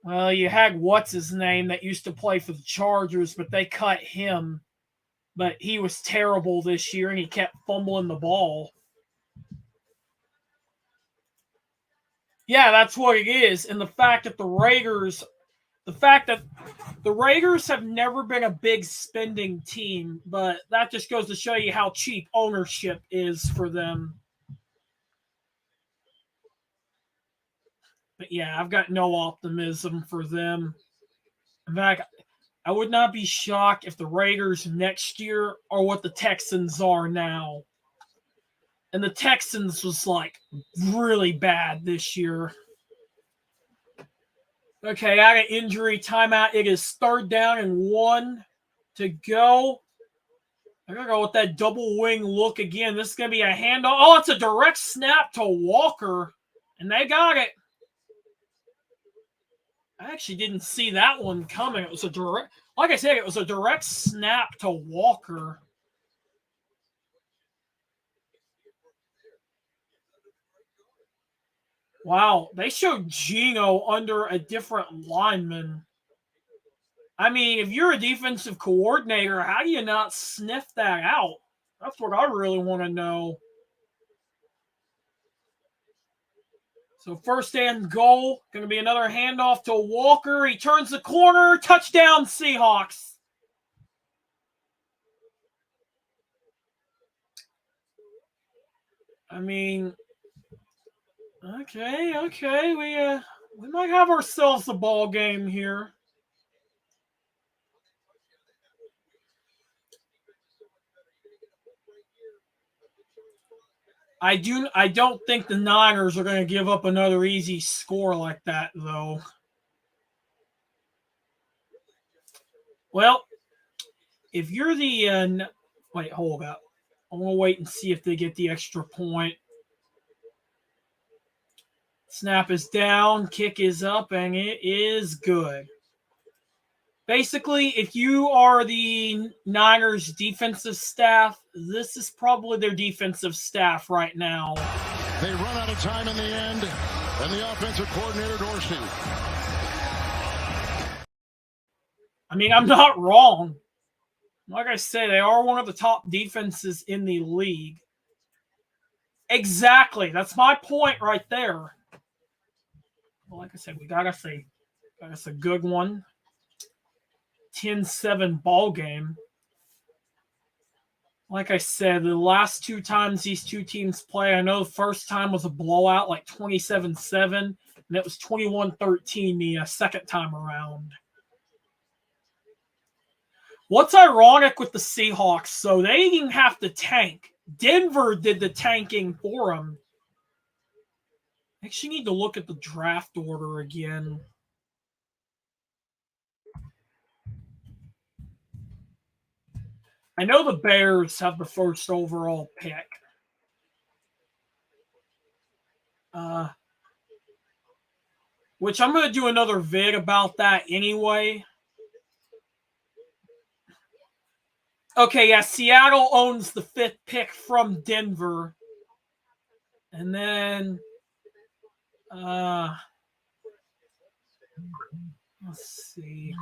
you had what's his name that used to play for the Chargers, but they cut him. But he was terrible this year, and he kept fumbling the ball. Yeah, that's what it is. And the fact that the Raiders have never been a big spending team, but that just goes to show you how cheap ownership is for them. But yeah, I've got no optimism for them. In fact, I would not be shocked if the Raiders next year are what the Texans are now. And the Texans was like really bad this year. Okay, out of injury timeout. It is 3rd down and 1 to go. I'm going to go with that double wing look again. This is going to be a handoff. Oh, it's a direct snap to Walker. And they got it. I actually didn't see that one coming. It was a direct, like I said, it was a direct snap to Walker. Wow, they showed Geno under a different lineman. I mean, if you're a defensive coordinator, how do you not sniff that out? That's what I really want to know. So 1st and goal, going to be another handoff to Walker. He turns the corner, touchdown Seahawks. I mean, okay, we might have ourselves a ball game here. I don't think the Niners are going to give up another easy score like that, though. Well, if you're the wait, hold up. I'm going to wait and see if they get the extra point. Snap is down, kick is up, and it is good. Basically, if you are the Niners defensive staff, this is probably their defensive staff right now. They run out of time in the end, and the offensive coordinator, Dorsey. I mean, I'm not wrong. Like I say, they are one of the top defenses in the league. Exactly. That's my point right there. Well, like I said, we gotta say that's a good one. 10-7 ball game. Like I said, the last 2 times these two teams play, I know the first time was a blowout, like 27-7, and it was 21-13 the second time around. What's ironic with the Seahawks, so they didn't have to tank. Denver did the tanking for them. I actually need to look at the draft order again. I know the Bears have the 1st overall pick. Which I'm going to do another vid about that anyway. Okay, yeah, Seattle owns the 5th pick from Denver. And then, let's see.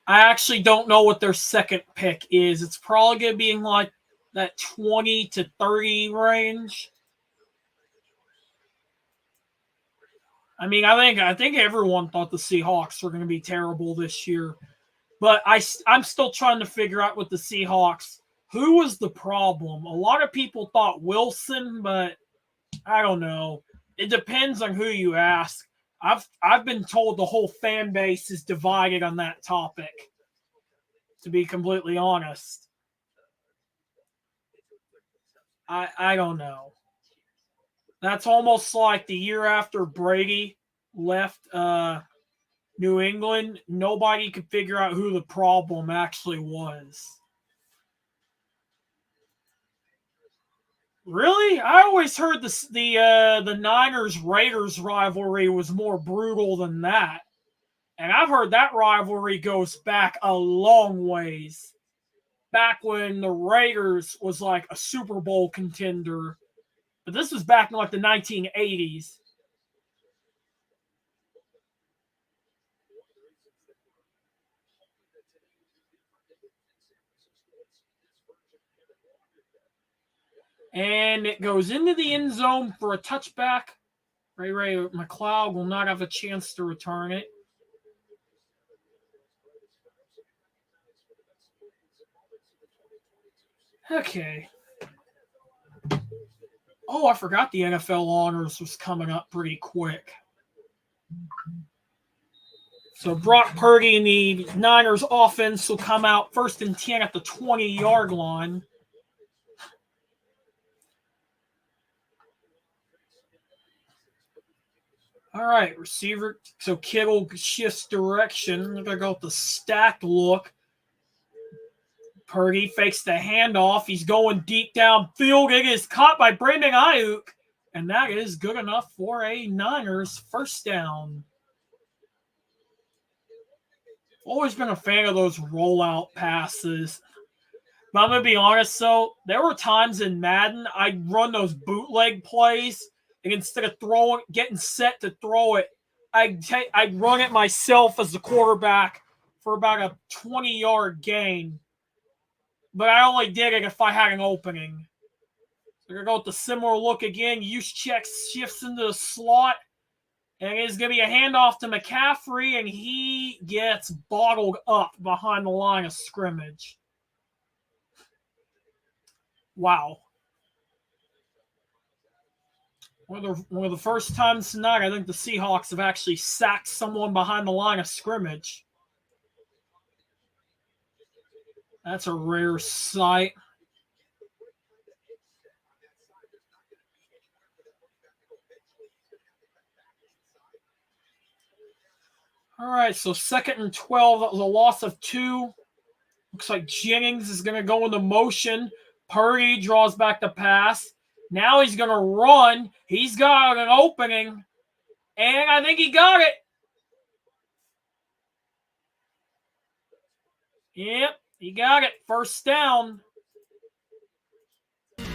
I actually don't know what their 2nd pick is. It's probably going to be in like that 20 to 30 range. I mean, I think everyone thought the Seahawks were going to be terrible this year. But I'm still trying to figure out with the Seahawks, who was the problem? A lot of people thought Wilson, but I don't know. It depends on who you ask. I've been told the whole fan base is divided on that topic, to be completely honest. I don't know. That's almost like the year after Brady left New England. Nobody could figure out who the problem actually was. Really? I always heard the Niners Raiders rivalry was more brutal than that. And I've heard that rivalry goes back a long ways. Back when the Raiders was like a Super Bowl contender. But this was back in like the 1980s. And it goes into the end zone for a touchback. Ray McLeod will not have a chance to return it. Okay. Oh, I forgot the NFL honors was coming up pretty quick. So Brock Purdy and the Niners offense will come out 1st and 10 at the 20-yard line. All right, receiver. So Kittle shifts direction. They're going to go with the stacked look. Purdy fakes the handoff. He's going deep downfield. It is caught by Brandon Ayuk. And that is good enough for a Niners first down. Always been a fan of those rollout passes. But I'm going to be honest, though, there were times in Madden I'd run those bootleg plays, and instead of getting set to throw it, I'd run it myself as the quarterback for about a 20-yard gain. But I only did it if I had an opening. So we're going to go with the similar look again. Juszczyk shifts into the slot. And it's going to be a handoff to McCaffrey, and he gets bottled up behind the line of scrimmage. Wow. One of the first times tonight, I think the Seahawks have actually sacked someone behind the line of scrimmage. That's a rare sight. All right, so 2nd and 12. That was a loss of 2. Looks like Jennings is going to go into motion. Purdy draws back the pass. Now he's going to run. He's got an opening. And I think he got it. Yep, he got it. First down.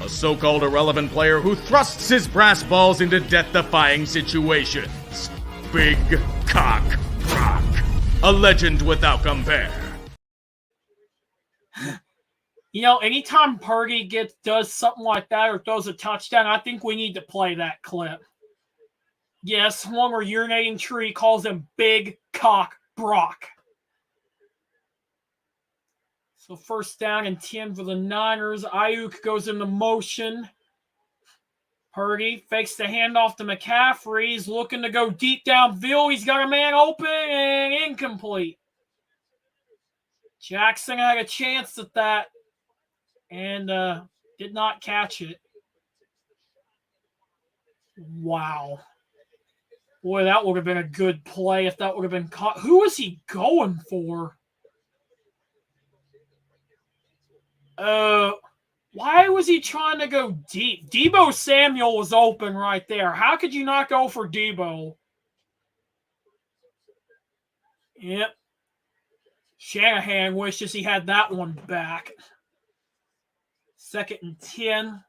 A so-called irrelevant player who thrusts his brass balls into death-defying situations. Big Cock Brock. A legend without compare. You know, anytime Purdy does something like that or throws a touchdown, I think we need to play that clip. Yes, one where urinating tree calls him Big Cock Brock. So 1st down and 10 for the Niners. Ayuk goes into motion. Purdy fakes the handoff to McCaffrey. He's looking to go deep downfield. He's got a man open and incomplete. Jackson had a chance at that and did not catch it. Wow. Boy, that would have been a good play if that would have been caught. Who was he going for? Why was he trying to go deep? Deebo Samuel was open right there. How could you not go for Deebo? Yep. Shanahan wishes he had that one back. 2nd and 10.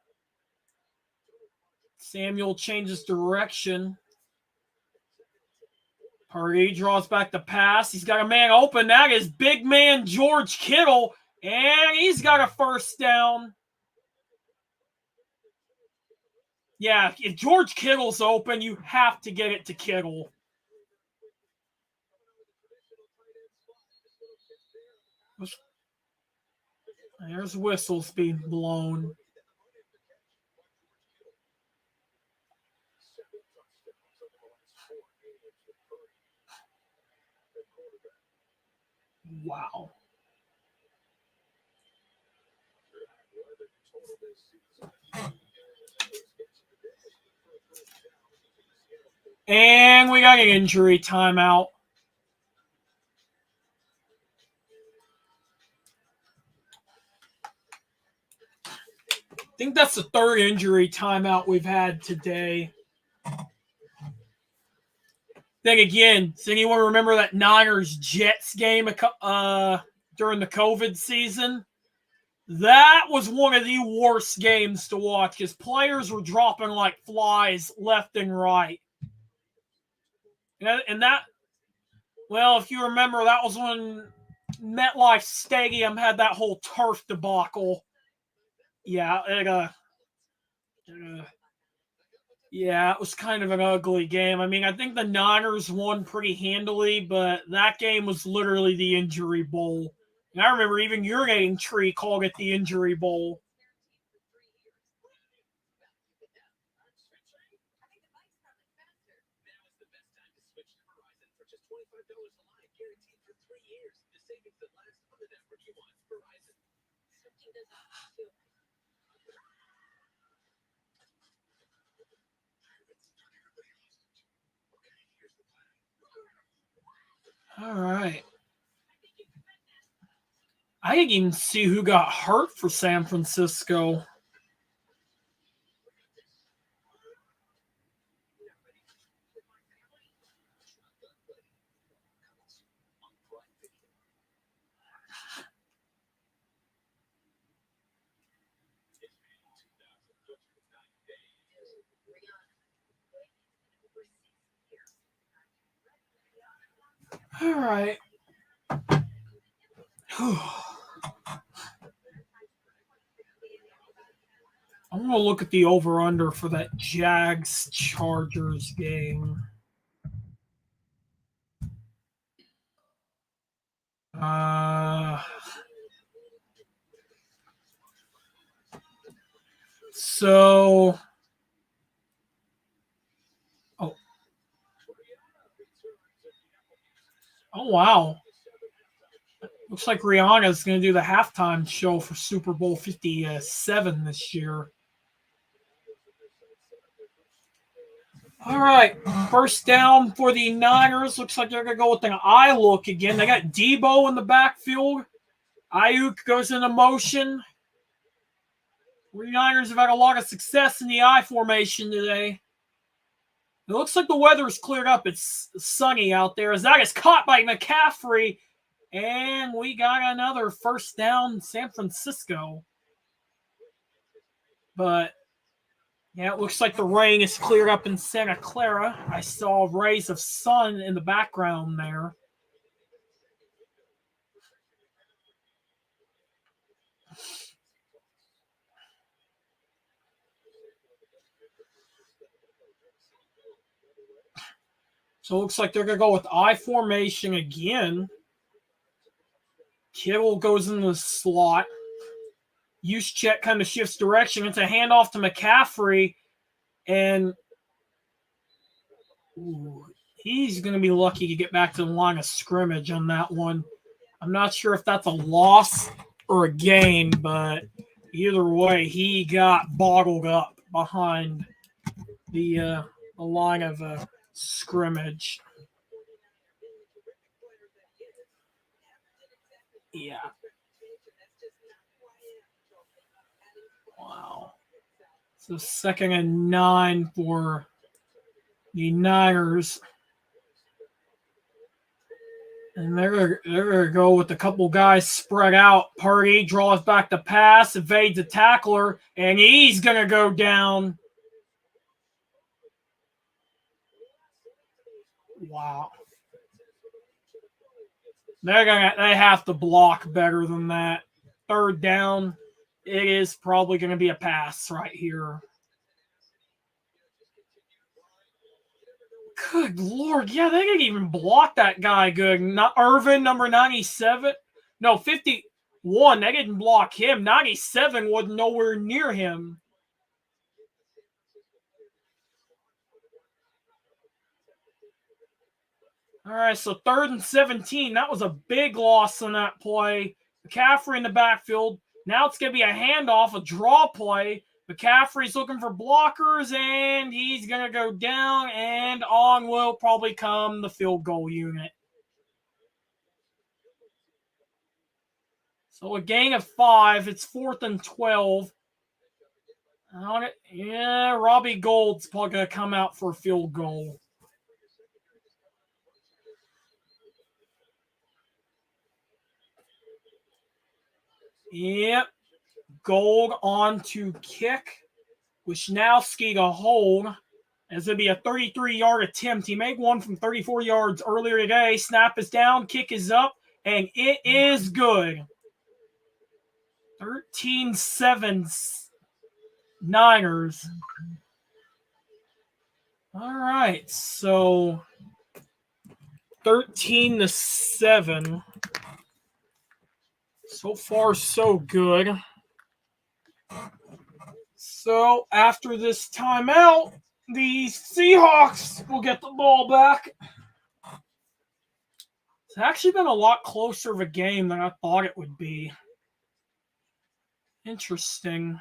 Samuel changes direction. Purdy draws back the pass. He's got a man open. That is big man George Kittle. And he's got a first down. Yeah, if George Kittle's open, you have to get it to Kittle. There's whistles being blown. Wow. And we got an injury timeout. think that's the third injury timeout we've had today. Then again, does anyone remember that Niners-Jets game during the COVID season? That was one of the worst games to watch because players were dropping like flies left and right. And that, well, if you remember, that was when MetLife Stadium had that whole turf debacle. Yeah, yeah, it was kind of an ugly game. I mean, I think the Niners won pretty handily, but that game was literally the injury bowl. And I remember even Urinating Tree called it the injury bowl. All right. I didn't even see who got hurt for San Francisco. All right. I'm going to look at the over-under for that Jags-Chargers game. So, oh wow. Looks like Rihanna's going to do the halftime show for Super Bowl 57 this year. All right, first down for the Niners. Looks like they're going to go with an eye look again. They got Debo in the backfield. Ayuk goes into motion. 49ers have had a lot of success in the I formation today. It looks like the weather is cleared up. It's sunny out there as that is caught by McCaffrey. And we got another first down, San Francisco. But, yeah, it looks like the rain is cleared up in Santa Clara. I saw rays of sun in the background there. So it looks like they're going to go with I formation again. Kittle goes in the slot. Juszczyk kind of shifts direction. It's a handoff to McCaffrey. And he's going to be lucky to get back to the line of scrimmage on that one. I'm not sure if that's a loss or a gain, but either way, he got bottled up behind the line of scrimmage. Yeah. Wow. So 2nd and 9 for the Niners. And they're going to go with a couple guys spread out. Purdy draws back the pass, evades the tackler, and he's going to go down. Wow. They have to block better than that. 3rd down, it is probably going to be a pass right here. Good Lord. Yeah, they didn't even block that guy good. Not Irvin, number 97. No, 51. They didn't block him. 97 was nowhere near him. All right, so 3rd and 17. That was a big loss on that play. McCaffrey in the backfield. Now it's going to be a handoff, a draw play. McCaffrey's looking for blockers, and he's going to go down, and on will probably come the field goal unit. So a gain of 5. It's 4th and 12. On it. Yeah, Robbie Gold's probably going to come out for a field goal. Yep. Gold on to kick. Wisnowski to hold. As it'll be a 33-yard attempt. He made one from 34 yards earlier today. Snap is down. Kick is up. And it is good. 13-7 Niners. All right. So 13-7. So far, so good. So after this timeout, the Seahawks will get the ball back. It's actually been a lot closer of a game than I thought it would be. Interesting.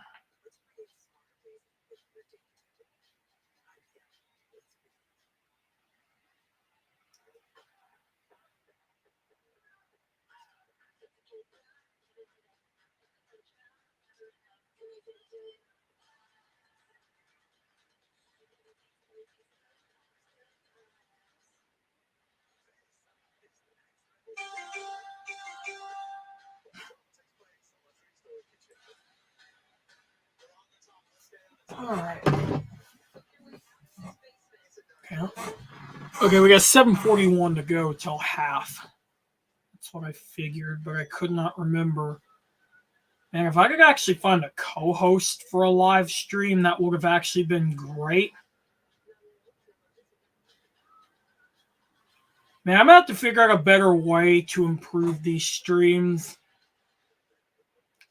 All right. Okay, we got 7:41 to go till half. That's what I figured, but I could not remember. And if I could actually find a co-host for a live stream, that would have actually been great. Man, I'm going to have to figure out a better way to improve these streams.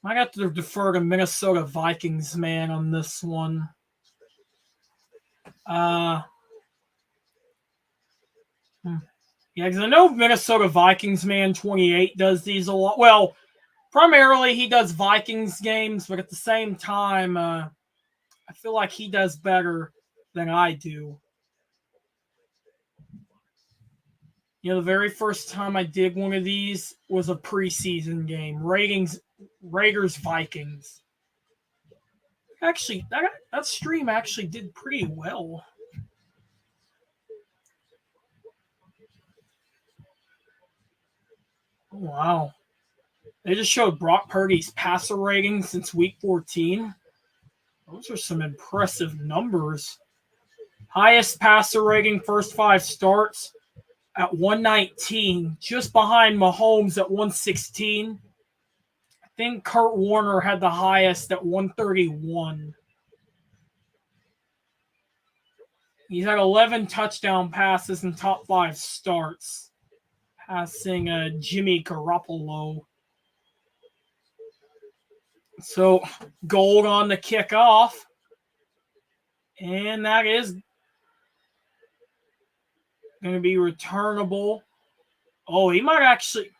I got to defer to Minnesota Vikings, man, on this one. Yeah, because I know Minnesota Vikings, man, 28 does these a lot. Well, primarily he does Vikings games, but at the same time, I feel like he does better than I do. You know, the very first time I did one of these was a preseason game. Raiders Vikings. Actually, that stream actually did pretty well. Oh, wow. They just showed Brock Purdy's passer rating since week 14. Those are some impressive numbers. Highest passer rating, first 5 starts at 119, just behind Mahomes at 116. I think Kurt Warner had the highest at 131. He's had 11 touchdown passes in top 5 starts, passing Jimmy Garoppolo. So, Gold on the kickoff. And that is going to be returnable. Oh, he might actually...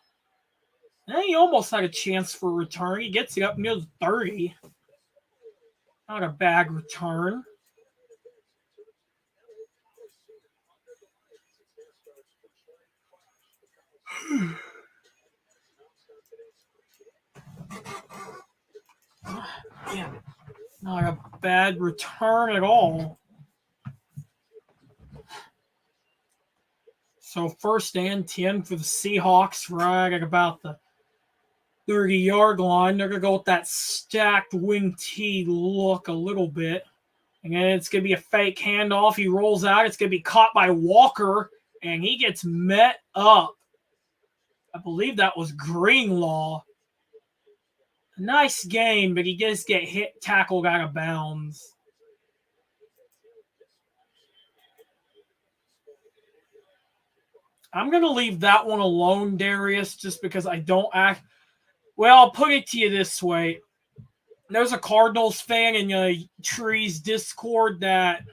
He almost had a chance for a return. He gets it up near the 30. Not a bad return. Yeah, not a bad return at all. So 1st and 10 for the Seahawks, right at about the 30-yard line. They're going to go with that stacked wing T look a little bit. And then it's going to be a fake handoff. He rolls out. It's going to be caught by Walker, and he gets met up. I believe that was Greenlaw. Nice game, but he does get tackled out of bounds. I'm going to leave that one alone, Darius, just because I don't act... Well, I'll put it to you this way. There's a Cardinals fan in Tree's Discord that...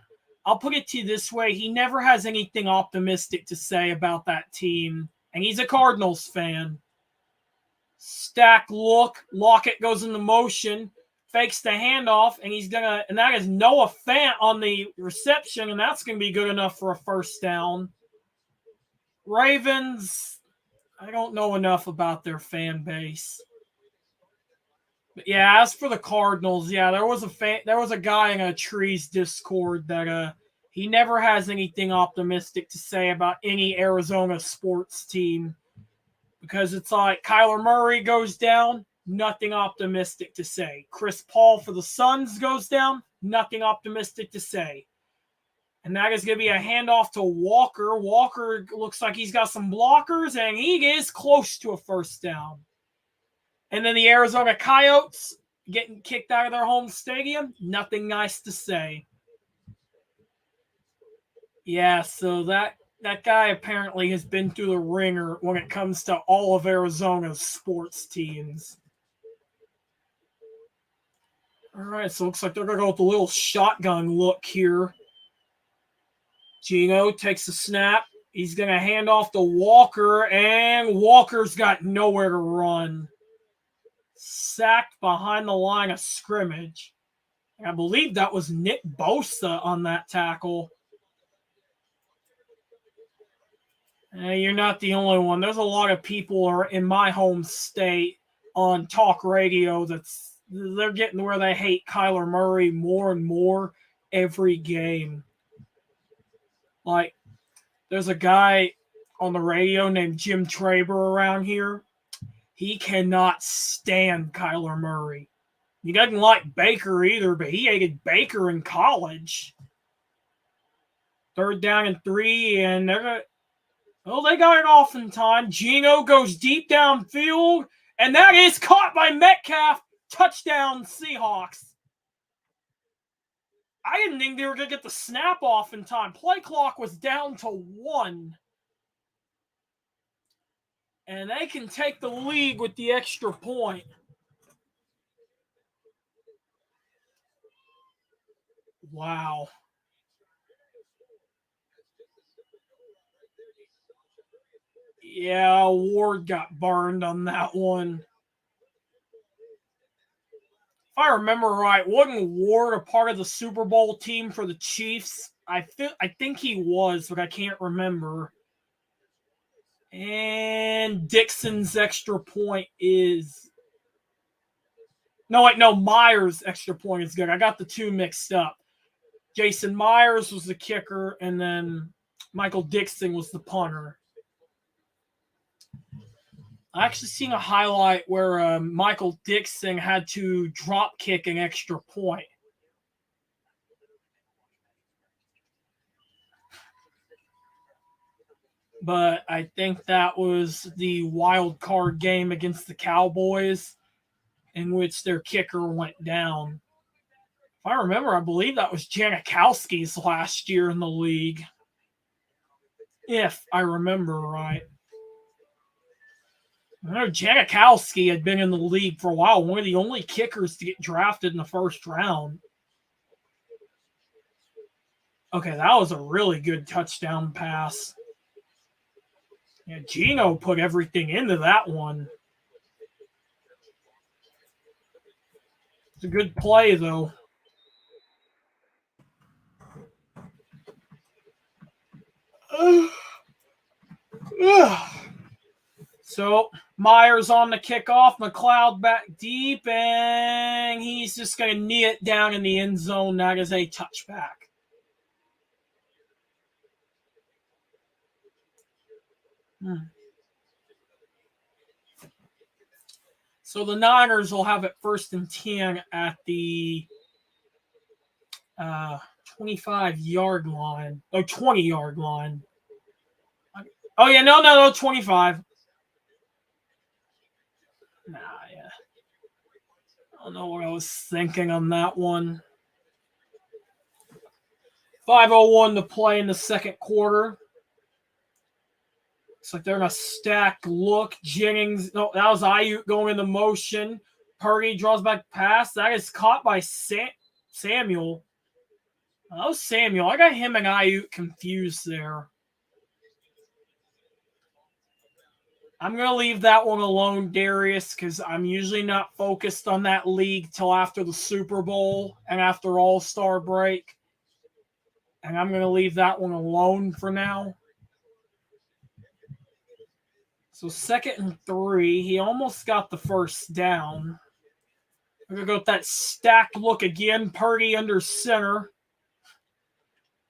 I'll put it to you this way. He never has anything optimistic to say about that team. And he's a Cardinals fan. Stack look. Lockett goes into motion. Fakes the handoff. And that is Noah Fant on the reception. And that's going to be good enough for a first down. Ravens, I don't know enough about their fan base. But yeah, as for the Cardinals, yeah, there was a guy in a Trees Discord that he never has anything optimistic to say about any Arizona sports team because it's like Kyler Murray goes down, nothing optimistic to say. Chris Paul for the Suns goes down, nothing optimistic to say. And that is going to be a handoff to Walker. Walker looks like he's got some blockers, and he is close to a first down. And then the Arizona Coyotes getting kicked out of their home stadium. Nothing nice to say. Yeah, so that guy apparently has been through the ringer when it comes to all of Arizona's sports teams. All right, so it looks like they're going to go with a little shotgun look here. Gino takes a snap. He's going to hand off to Walker, and Walker's got nowhere to run. Sacked behind the line of scrimmage. I believe that was Nick Bosa on that tackle. You're not the only one. There's a lot of people in my home state on talk radio they're getting where they hate Kyler Murray more and more every game. Like, there's a guy on the radio named Jim Traber around here. He cannot stand Kyler Murray. He doesn't like Baker either, but he hated Baker in college. 3rd down and 3, and they got it off in time. Gino goes deep downfield, and that is caught by Metcalf. Touchdown, Seahawks. I didn't think they were going to get the snap off in time. Play clock was down to 1. And they can take the lead with the extra point. Wow. Yeah, Ward got burned on that one. If I remember right, wasn't Ward a part of the Super Bowl team for the Chiefs? I think he was, but I can't remember. And Dixon's extra point is... No, Myers' extra point is good. I got the two mixed up. Jason Myers was the kicker, and then Michael Dixon was the punter. I actually seen a highlight where Michael Dixon had to drop kick an extra point. But I think that was the wild card game against the Cowboys in which their kicker went down. If I remember, I believe that was Janikowski's last year in the league. If I remember right. I know Janikowski had been in the league for a while, one of the only kickers to get drafted in the first round. Okay, that was a really good touchdown pass. Yeah, Gino put everything into that one. It's a good play, though. So Myers on the kickoff, McLeod back deep, and he's just going to knee it down in the end zone. That is a touchback. So the Niners will have it 1st and 10 at the 25-yard line. Oh, 20-yard line. Oh, yeah, no, 25. Nah, yeah. I don't know what I was thinking on that one. 5:01 to play in the second quarter. Looks like they're in a stacked look. Jennings, no, that was Ayuk going into motion. Purdy draws back pass. That is caught by Samuel. That was Samuel. I got him and Ayuk confused there. I'm going to leave that one alone, Darius, because I'm usually not focused on that league till after the Super Bowl and after All-Star break. And I'm going to leave that one alone for now. So 2nd and 3. He almost got the first down. We're going to go with that stacked look again. Purdy under center.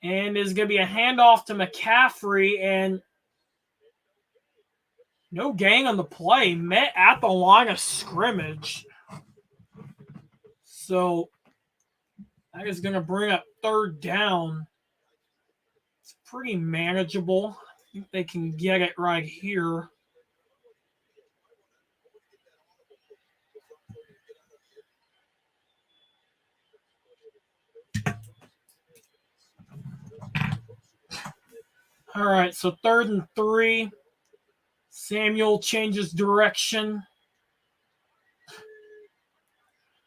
And there's going to be a handoff to McCaffrey. And no gang on the play. Met at the line of scrimmage. So that is going to bring up third down. It's pretty manageable. I think they can get it right here. All right, so 3rd and 3. Samuel changes direction.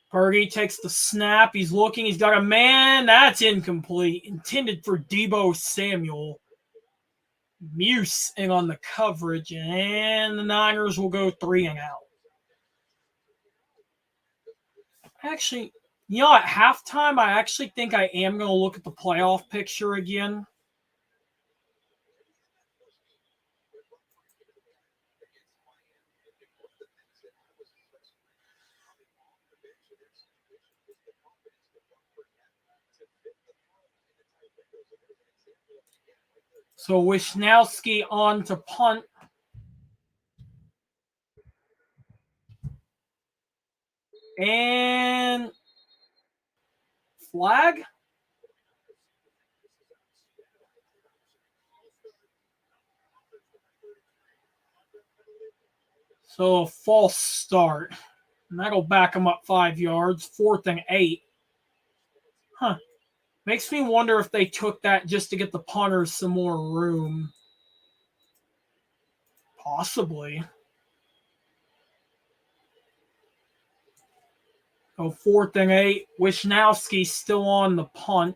Purdy takes the snap. He's looking. He's got a man. That's incomplete. Intended for Deebo Samuel. Muse in on the coverage. And the Niners will go 3 and out. Actually, at halftime, I actually think I am going to look at the playoff picture again. So Wisnowski on to punt. And flag? So a false start. And that'll back them up 5 yards. 4th and 8. Huh. Makes me wonder if they took that just to get the punters some more room. Possibly. So 4th and 8. Wisnowski still on the punt.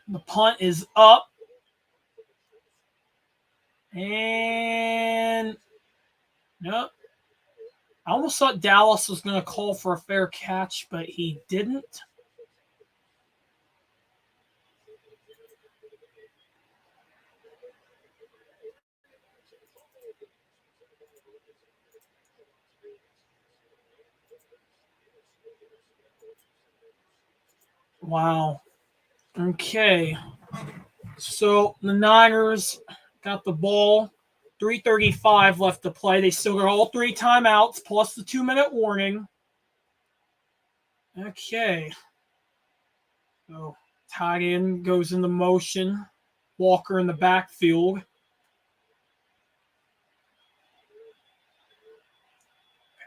The punt is up. And no. I almost thought Dallas was going to call for a fair catch, but he didn't. Wow. Okay. So the Niners got the ball. 3:35 left to play. They still got all 3 timeouts plus the 2-minute warning. Okay. So tight end goes into motion. Walker in the backfield.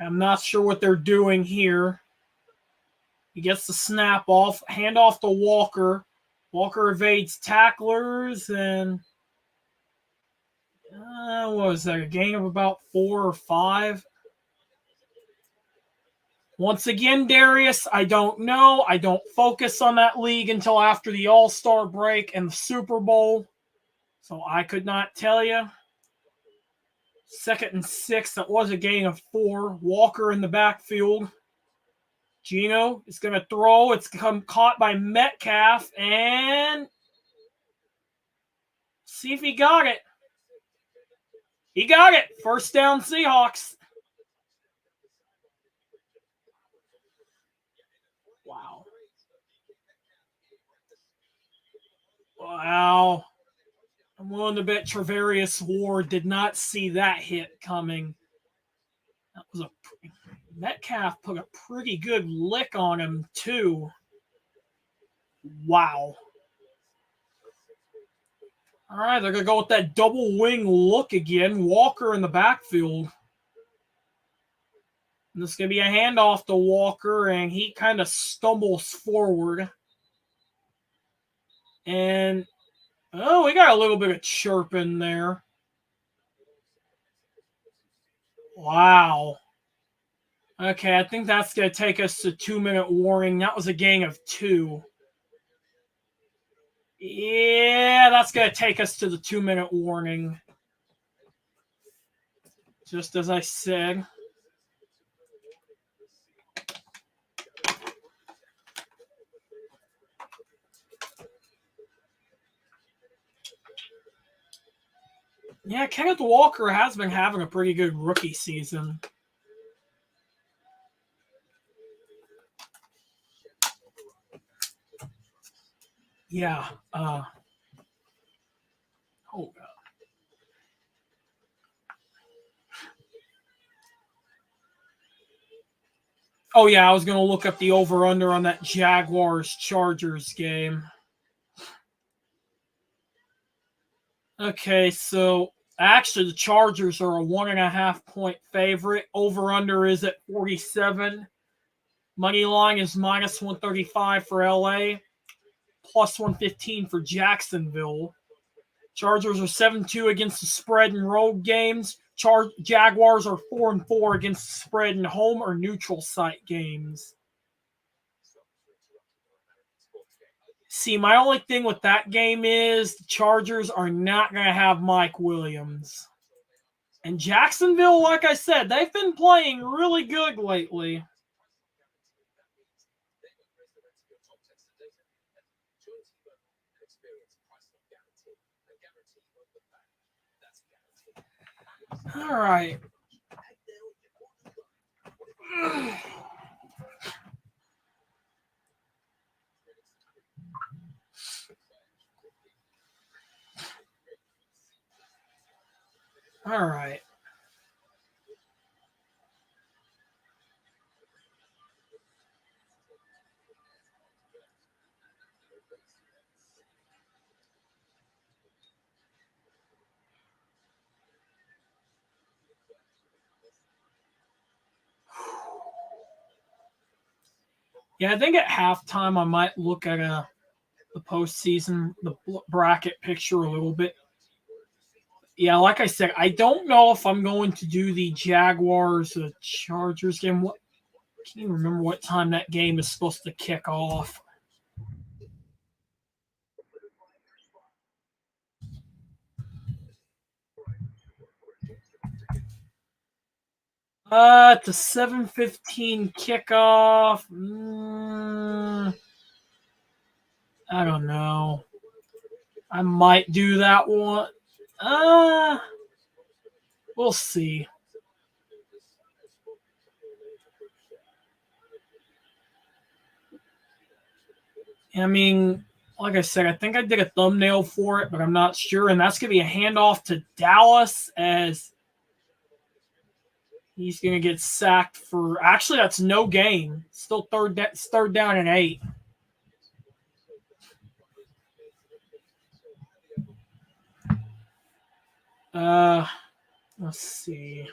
I'm not sure what they're doing here. He gets the snap off. Hand off to Walker. Walker evades tacklers and what was that? A gain of about 4 or 5. Once again, Darius, I don't know. I don't focus on that league until after the All-Star break and the Super Bowl. So I could not tell you. 2nd and 6. That was a gain of 4. Walker in the backfield. Gino is going to throw. It's caught by Metcalf. And see if he got it. He got it. 1st down, Seahawks. Wow. Wow. I'm willing to bet Travarius Ward did not see that hit coming. That was Metcalf put a pretty good lick on him, too. Wow. All right, they're going to go with that double wing look again. Walker in the backfield. And this is going to be a handoff to Walker, and he kind of stumbles forward. And, we got a little bit of chirp in there. Wow. Okay, I think that's going to take us to 2-minute warning. That was a gain of 2. Yeah, that's going to take us to the 2-minute warning. Just as I said. Yeah, Kenneth Walker has been having a pretty good rookie season. Yeah. Oh, God. Oh, yeah, I was going to look up the over-under on that Jaguars-Chargers game. Okay, so actually the Chargers are a 1.5-point favorite. Over-under is at 47. Money line is minus 135 for LA, plus 115 for Jacksonville. Chargers are 7-2 against the spread in road games. Jaguars are 4-4 against the spread in home or neutral site games. See, my only thing with that game is the Chargers are not going to have Mike Williams. And Jacksonville, like I said, they've been playing really good lately. All right. All right. Yeah, I think at halftime I might look at the postseason, the bracket picture a little bit. Yeah, like I said, I don't know if I'm going to do the Jaguars Chargers game. What, I can't even remember what time that game is supposed to kick off. It's a 7:15 kickoff. I don't know. I might do that one. We'll see. I mean, like I said, I think I did a thumbnail for it, but I'm not sure. And that's going to be a handoff to Dallas as he's going to get sacked for. Actually, that's no gain. Still third down and 8. Let's see.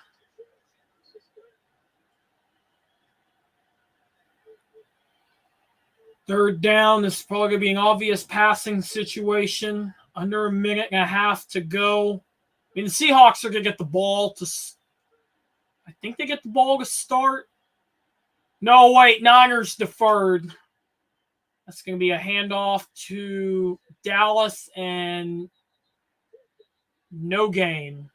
Third down. This is probably going to be an obvious passing situation. Under a minute and a half to go. I mean, the Seahawks are going to get the ball to. I think they get the ball to start. No, wait. Niners deferred. That's going to be a handoff to Dallas and no gain.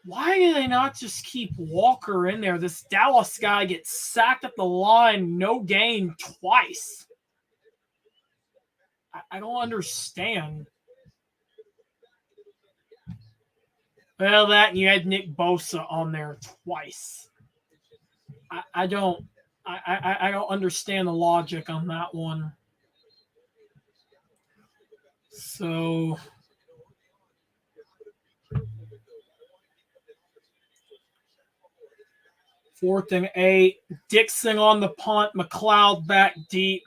Why do they not just keep Walker in there? This Dallas guy gets sacked at the line, no gain twice. I don't understand. Well, that and you had Nick Bosa on there twice. I don't understand the logic on that one. So 4th and 8. Dixon on the punt. McLeod back deep.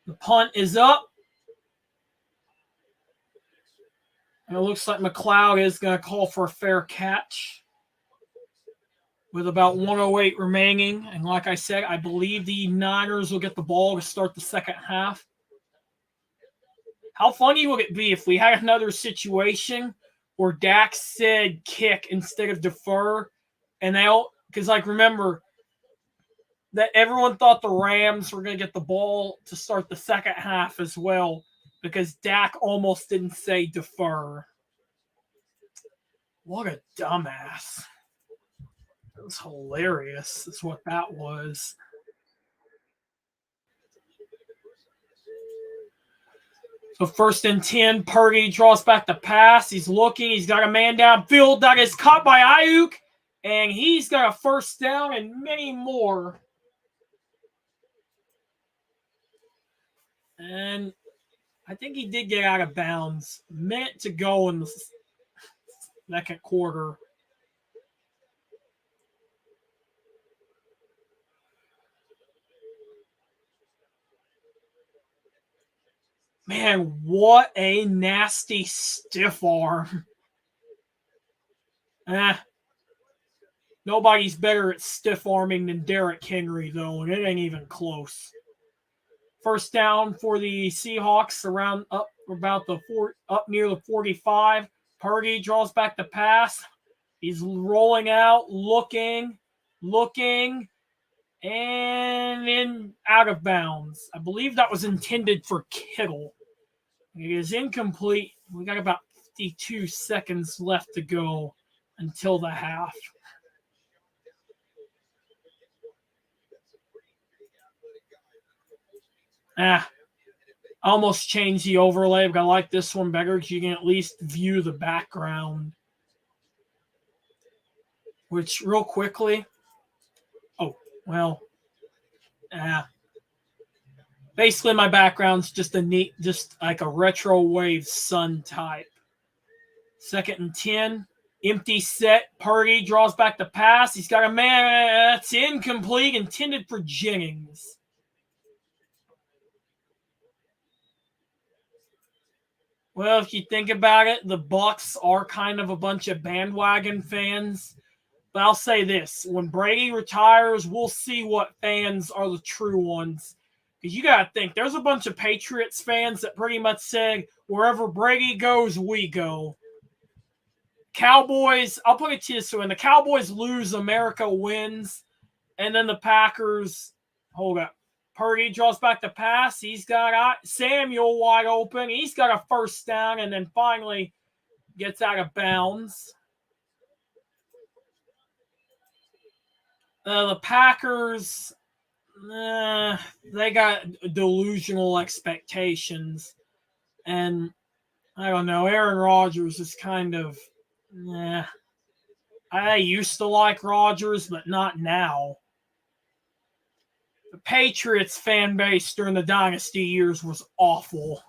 The punt is up. And it looks like McLeod is going to call for a fair catch with about 1:08 remaining. And like I said, I believe the Niners will get the ball to start the second half. How funny would it be if we had another situation where Dak said kick instead of defer? And they all, because like remember that everyone thought the Rams were going to get the ball to start the second half as well because Dak almost didn't say defer. What a dumbass. That was hilarious. That's what that was. So 1st and 10, Purdy draws back the pass. He's looking. He's got a man downfield that is caught by Ayuk. And he's got a 1st down and many more. And I think he did get out of bounds. A minute to go in the 2nd quarter. Man, what a nasty stiff arm. Nobody's better at stiff arming than Derrick Henry, though, and it ain't even close. 1st down for the Seahawks around up near the 45. Purdy draws back the pass. He's rolling out, looking, and then out of bounds. I believe that was intended for Kittle. It is incomplete. We got about 52 seconds left to go until the half. I almost changed the overlay, but I like this one better because you can at least view the background. Which, real quickly, basically my background's just like a retro wave sun type. 2nd and 10, empty set. Purdy draws back the pass. He's got a man that's incomplete, intended for Jennings. Well, if you think about it, the Bucs are kind of a bunch of bandwagon fans. But I'll say this. When Brady retires, we'll see what fans are the true ones. Because you got to think, there's a bunch of Patriots fans that pretty much said, wherever Brady goes, we go. Cowboys, I'll put it to you this way. When the Cowboys lose, America wins. And then the Packers, hold up. Purdy draws back the pass. He's got Samuel wide open. He's got a 1st down and then finally gets out of bounds. The Packers, they got delusional expectations. And I don't know, Aaron Rodgers is kind of, I used to like Rodgers, but not now. The Patriots fan base during the dynasty years was awful.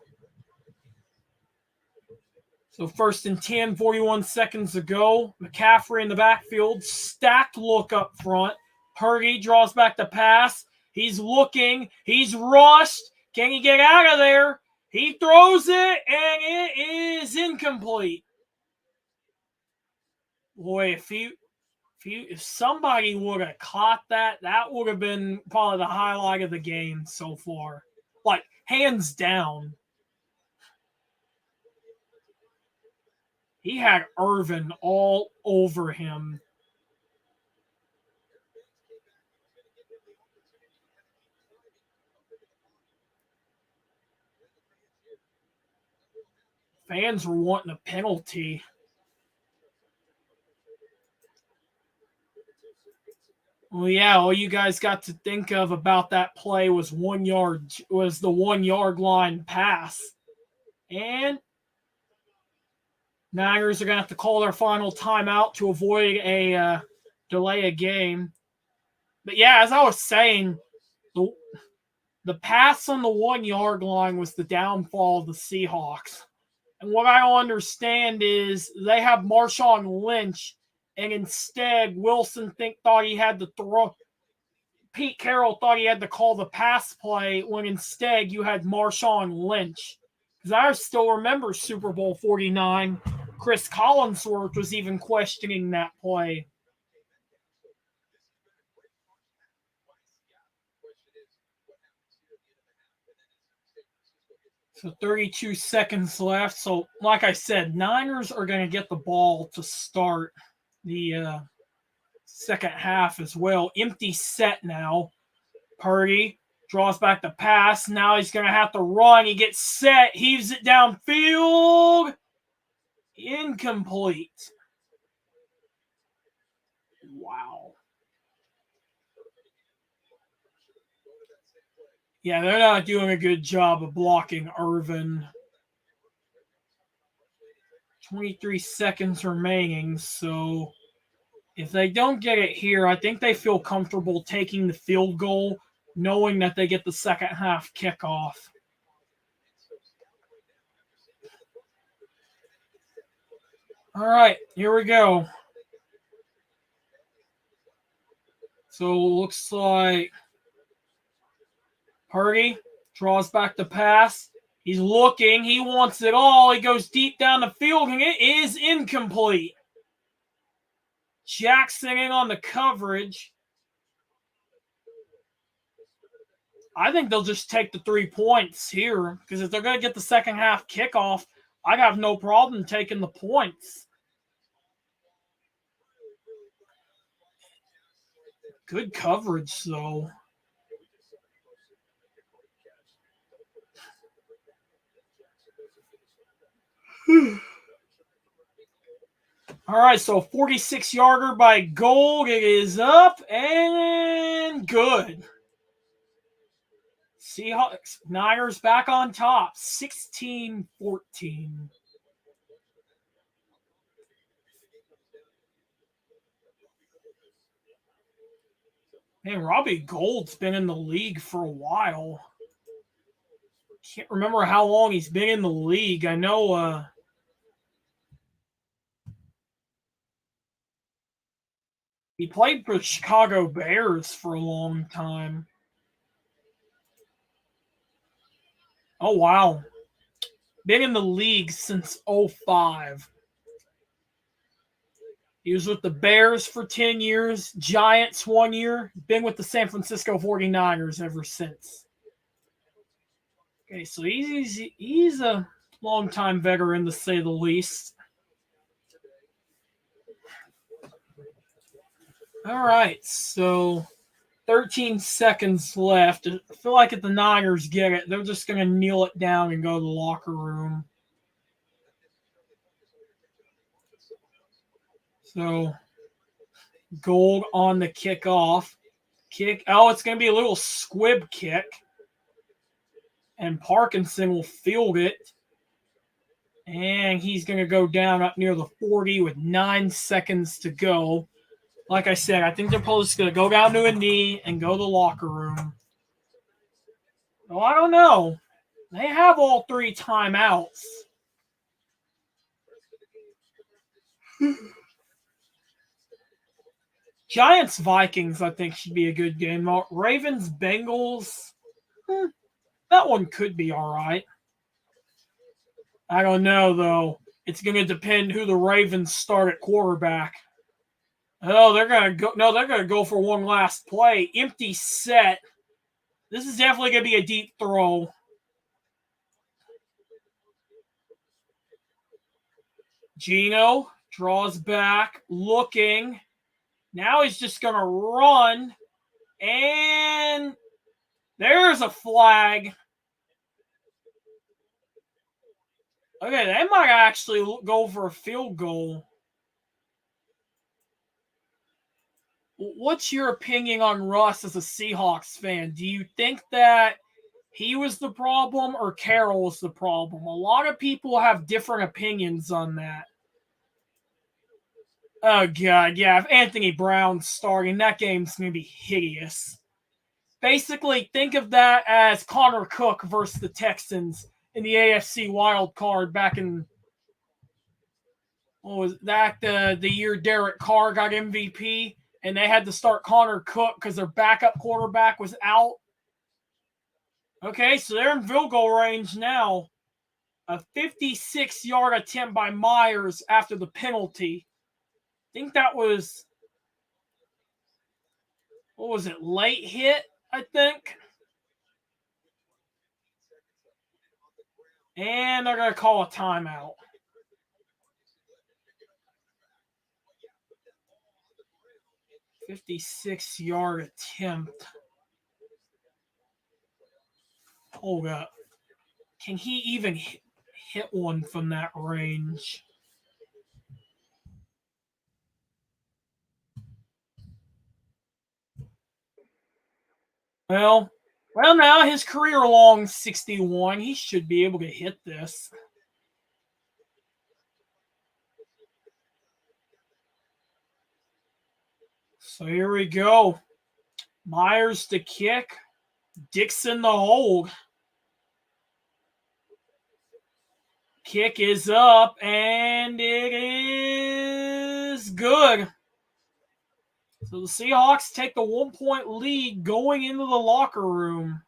So 1st and 10, 41 seconds to go. McCaffrey in the backfield, stacked look up front. Purdy draws back the pass. He's looking. He's rushed. Can he get out of there? He throws it, and it is incomplete. Boy, if somebody would have caught that, that would have been probably the highlight of the game so far. Like, hands down. He had Irvin all over him. Fans were wanting a penalty. Well, yeah, all you guys got to think of about that play was the 1 yard line pass. And Niners are going to have to call their final timeout to avoid a delay a game. But yeah, as I was saying, the pass on the 1 yard line was the downfall of the Seahawks. And what I don't understand is they have Marshawn Lynch, and instead Wilson thought he had to throw. Pete Carroll thought he had to call the pass play when instead you had Marshawn Lynch. Because I still remember Super Bowl 49. Chris Collinsworth was even questioning that play. So 32 seconds left. So like I said, Niners are going to get the ball to start the second half as well. Empty set now. Purdy draws back the pass. Now he's going to have to run. He gets set. Heaves it downfield. Incomplete. Wow. Yeah, they're not doing a good job of blocking Irvin. 23 seconds remaining, so if they don't get it here, I think they feel comfortable taking the field goal, knowing that they get the second half kickoff. All right, here we go. So looks like Purdy draws back the pass. He's looking. He wants it all. He goes deep down the field, and it is incomplete. Jackson in on the coverage. I think they'll just take the 3 points here, because if they're going to get the second half kickoff, I have no problem taking the points. Good coverage, though. All right, so 46-yarder by Gold. It is up and good. Seahawks, Niners back on top, 16-14. Man, Robbie Gold's been in the league for a while. Can't remember how long he's been in the league. I know he played for the Chicago Bears for a long time. Oh, wow. Been in the league since 2005. He was with the Bears for 10 years, Giants 1 year, been with the San Francisco 49ers ever since. Okay, so he's a longtime veteran, to say the least. All right, so 13 seconds left. I feel like if the Niners get it, they're just going to kneel it down and go to the locker room. So, Gold on the kickoff. Oh, it's going to be a little squib kick. And Parkinson will field it. And he's going to go down up near the 40 with 9 seconds to go. Like I said, I think they're just going to go down to a knee and go to the locker room. Well, I don't know. They have all 3 timeouts. Giants-Vikings, I think, should be a good game. Ravens-Bengals, that one could be all right. I don't know, though. It's going to depend who the Ravens start at quarterback. Oh, they're going to go. No, they're going to go for one last play. Empty set. This is definitely going to be a deep throw. Gino draws back, looking. Now he's just going to run. And there's a flag. Okay, they might actually go for a field goal. What's your opinion on Russ as a Seahawks fan? Do you think that he was the problem or Carroll was the problem? A lot of people have different opinions on that. Oh, God, yeah. If Anthony Brown's starting, that game's going to be hideous. Basically, think of that as Connor Cook versus the Texans in the AFC wild card back in, what was that, the year Derek Carr got MVP, and they had to start Connor Cook because their backup quarterback was out. Okay, so they're in field goal range now. A 56-yard attempt by Myers after the penalty. I think that was, what was it, late hit, I think. And they're going to call a timeout. $56-yard attempt. Hold up. Can he even hit one from that range? Well, now his career-long 61. He should be able to hit this. So here we go. Myers to kick. Dixon the hold. Kick is up, and it is good. So the Seahawks take the 1-point lead going into the locker room.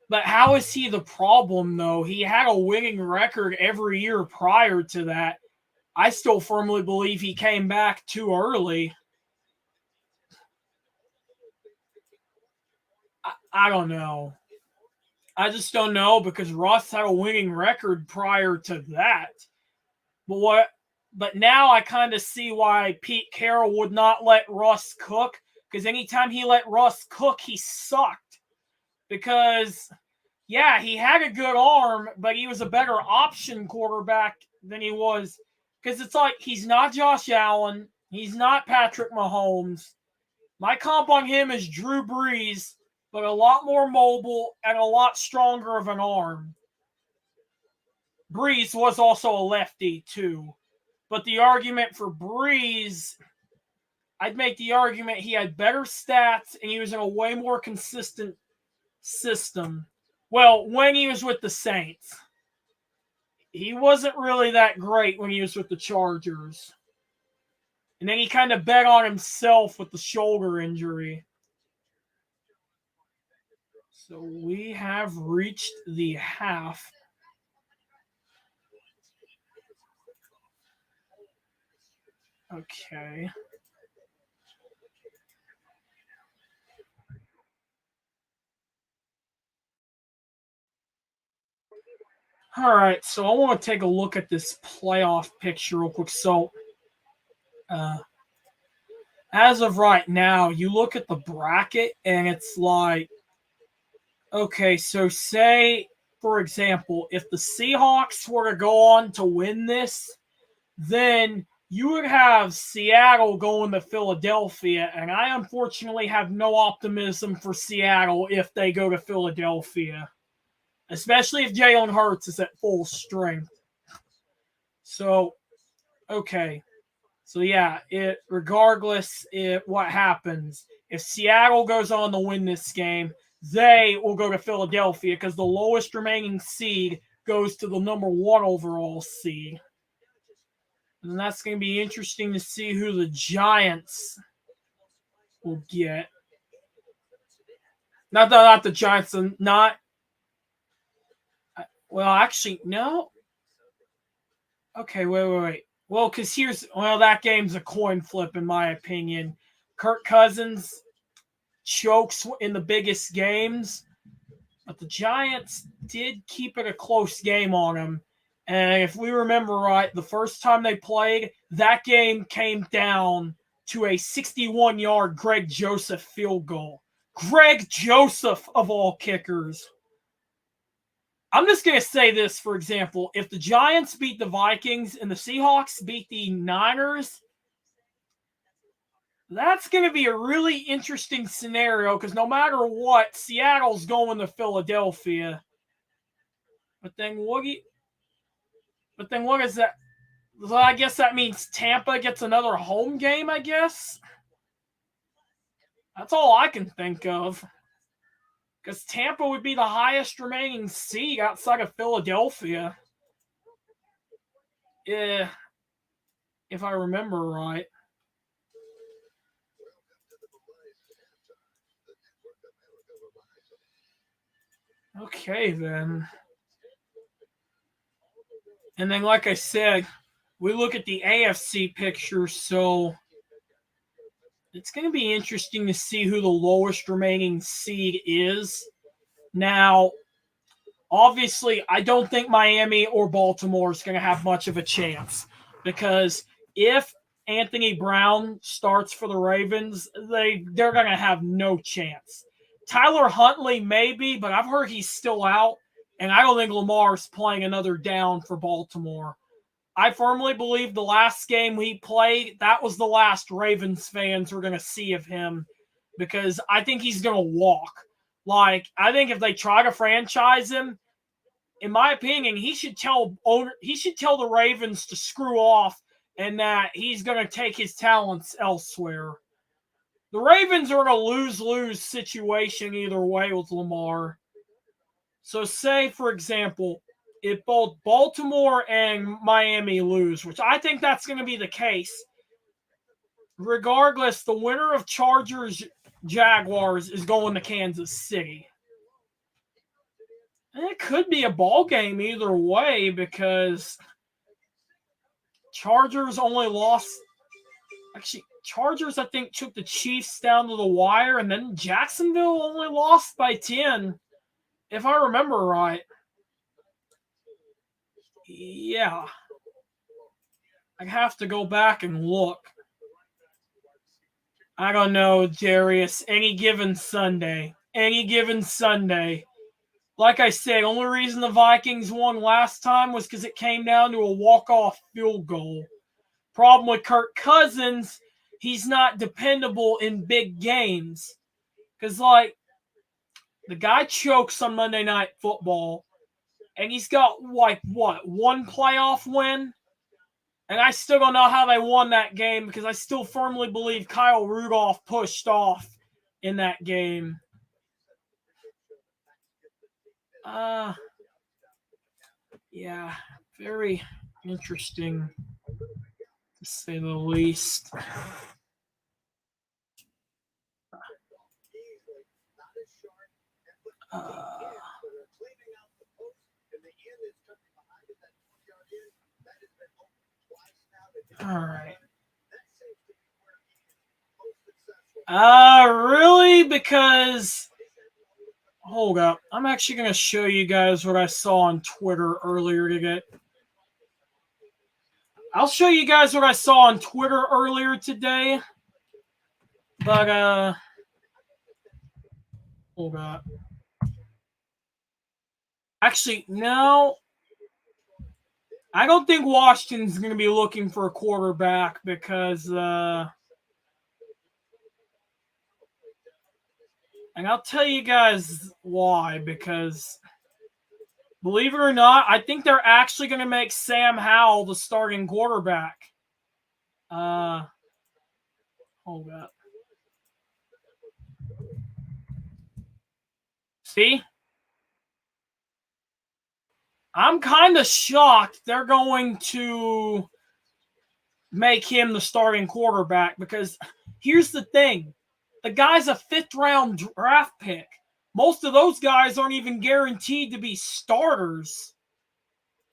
But how is he the problem, though? He had a winning record every year prior to that. I still firmly believe he came back too early. I don't know. I just don't know because Russ had a winning record prior to that. But now I kind of see why Pete Carroll would not let Russ cook, because anytime he let Russ cook, he sucked. Because, yeah, he had a good arm, but he was a better option quarterback than he was. Because it's like, he's not Josh Allen. He's not Patrick Mahomes. My comp on him is Drew Brees, but a lot more mobile and a lot stronger of an arm. Brees was also a lefty, too. But the argument for Brees, I'd make the argument he had better stats and he was in a way more consistent system. Well, when he was with the Saints. He wasn't really that great when he was with the Chargers. And then he kind of bet on himself with the shoulder injury. So we have reached the half. Okay. All right, so I want to take a look at this playoff picture real quick. So, as of right now, you look at the bracket and it's like, okay, so say, for example, if the Seahawks were to go on to win this, then you would have Seattle going to Philadelphia, and I unfortunately have no optimism for Seattle if they go to Philadelphia, especially if Jalen Hurts is at full strength. So, okay. So, yeah, regardless what happens, if Seattle goes on to win this game, they will go to Philadelphia because the lowest remaining seed goes to the number 1 overall seed. And that's going to be interesting to see who the Giants will get. Not the Giants. Not. Well, actually, no. Okay, wait. Well, because that game's a coin flip, in my opinion. Kirk Cousins chokes in the biggest games, but the Giants did keep it a close game on him. And if we remember right, the first time they played, that game came down to a 61-yard Greg Joseph field goal. Greg Joseph, of all kickers. I'm just going to say this, for example. If the Giants beat the Vikings and the Seahawks beat the Niners, that's going to be a really interesting scenario because no matter what, Seattle's going to Philadelphia. But then what is that? Well, I guess that means Tampa gets another home game, I guess. That's all I can think of. Because Tampa would be the highest remaining seed outside of Philadelphia. Yeah, if I remember right. Okay, then. And then, like I said, we look at the AFC picture, so it's going to be interesting to see who the lowest remaining seed is. Now, obviously, I don't think Miami or Baltimore is going to have much of a chance because if Anthony Brown starts for the Ravens, they're going to have no chance. Tyler Huntley maybe, but I've heard he's still out, and I don't think Lamar's playing another down for Baltimore. I firmly believe the last game he played, that was the last Ravens fans were going to see of him because I think he's going to walk. Like, I think if they try to franchise him, in my opinion, he should tell the Ravens to screw off and that he's going to take his talents elsewhere. The Ravens are in a lose-lose situation either way with Lamar. So say, for example, if both Baltimore and Miami lose, which I think that's going to be the case, regardless, the winner of Chargers-Jaguars is going to Kansas City. And it could be a ball game either way because Chargers only lost. Actually, Chargers, I think, took the Chiefs down to the wire, and then Jacksonville only lost by 10, if I remember right. Yeah. I have to go back and look. I don't know, Jarius. Any given Sunday. Like I said, only reason the Vikings won last time was because it came down to a walk-off field goal. Problem with Kirk Cousins, he's not dependable in big games. Because, like, the guy chokes on Monday Night Football, and he's got, like, what, one playoff win? And I still don't know how they won that game because I still firmly believe Kyle Rudolph pushed off in that game. Yeah, very interesting, to say the least. All right. Really? Because, hold up. I'm actually going to show you guys what I saw on Twitter earlier today. I'll show you guys what I saw on Twitter earlier today. But, hold up. Actually, no. I don't think Washington's going to be looking for a quarterback because, and I'll tell you guys why, because believe it or not, I think they're actually going to make Sam Howell the starting quarterback. Hold up. See? I'm kind of shocked they're going to make him the starting quarterback because here's the thing. The guy's a 5th-round draft pick. Most of those guys aren't even guaranteed to be starters.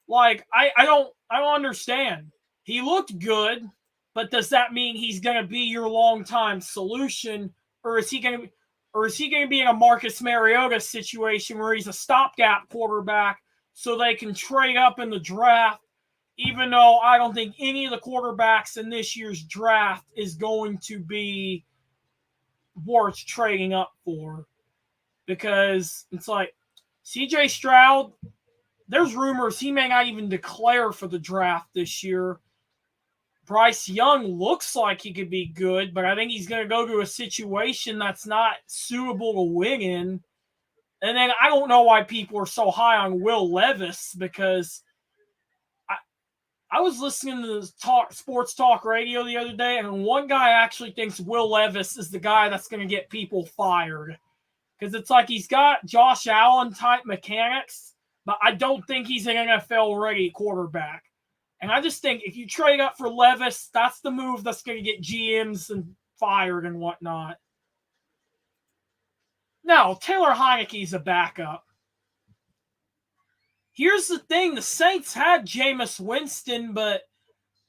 Like, I don't understand. He looked good, but does that mean he's going to be your long-time solution, or is he going to be in a Marcus Mariota situation where he's a stopgap quarterback so they can trade up in the draft, even though I don't think any of the quarterbacks in this year's draft is going to be worth trading up for? Because it's like CJ Stroud, there's rumors he may not even declare for the draft this year. Bryce Young looks like he could be good, but I think he's going to go to a situation that's not suitable to win in. And then I don't know why people are so high on Will Levis, because I was listening to sports talk radio the other day, and one guy actually thinks Will Levis is the guy that's going to get people fired. Because it's like he's got Josh Allen-type mechanics, but I don't think he's an NFL-ready quarterback. And I just think if you trade up for Levis, that's the move that's going to get GMs and fired and whatnot. No, Taylor Heineke's a backup. Here's the thing. The Saints had Jameis Winston, but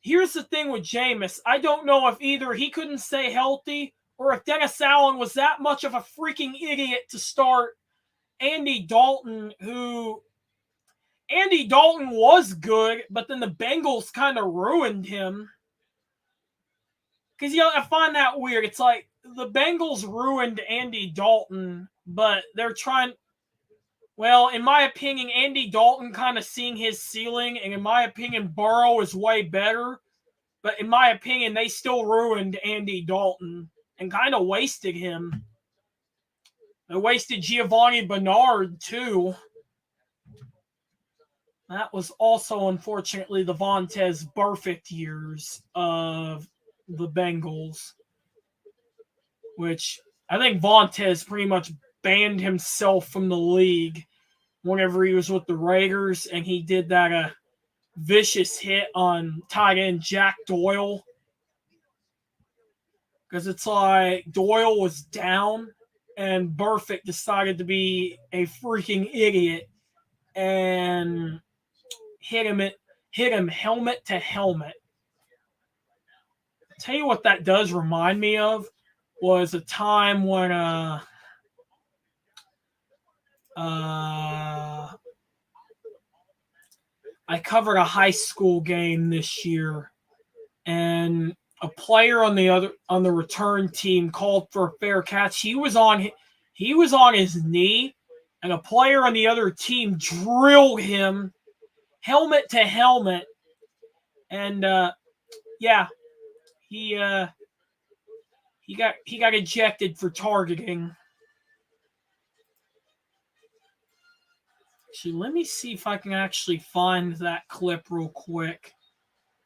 here's the thing with Jameis. I don't know if either he couldn't stay healthy or if Dennis Allen was that much of a freaking idiot to start Andy Dalton, who Andy Dalton was good, but then the Bengals kind of ruined him. Because, I find that weird. It's like the Bengals ruined Andy Dalton, but they're trying. Well, in my opinion, Andy Dalton kind of seeing his ceiling, and in my opinion, Burrow is way better. But in my opinion, they still ruined Andy Dalton. and kind of wasted him. They wasted Giovanni Bernard, too. That was also, unfortunately, the Vontaze Burfict years of the Bengals, which I think Vontaze pretty much banned himself from the league whenever he was with the Raiders, and he did that vicious hit on tight end Jack Doyle. Because it's like Doyle was down, and Burfict decided to be a freaking idiot and hit him helmet to helmet. I'll tell you what that does remind me of was a time when I covered a high school game this year, and a player on the return team called for a fair catch. He was on his knee, and a player on the other team drilled him helmet to helmet, and he got ejected for targeting. Actually, let me see if I can actually find that clip real quick.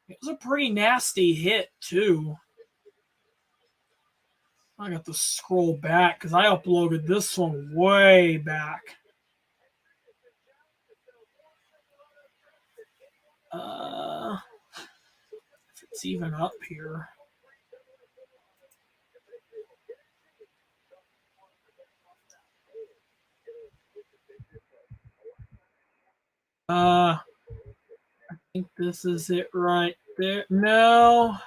It was a pretty nasty hit, too. I got to scroll back because I uploaded this one way back. If it's even up here. I think this is it right there. No.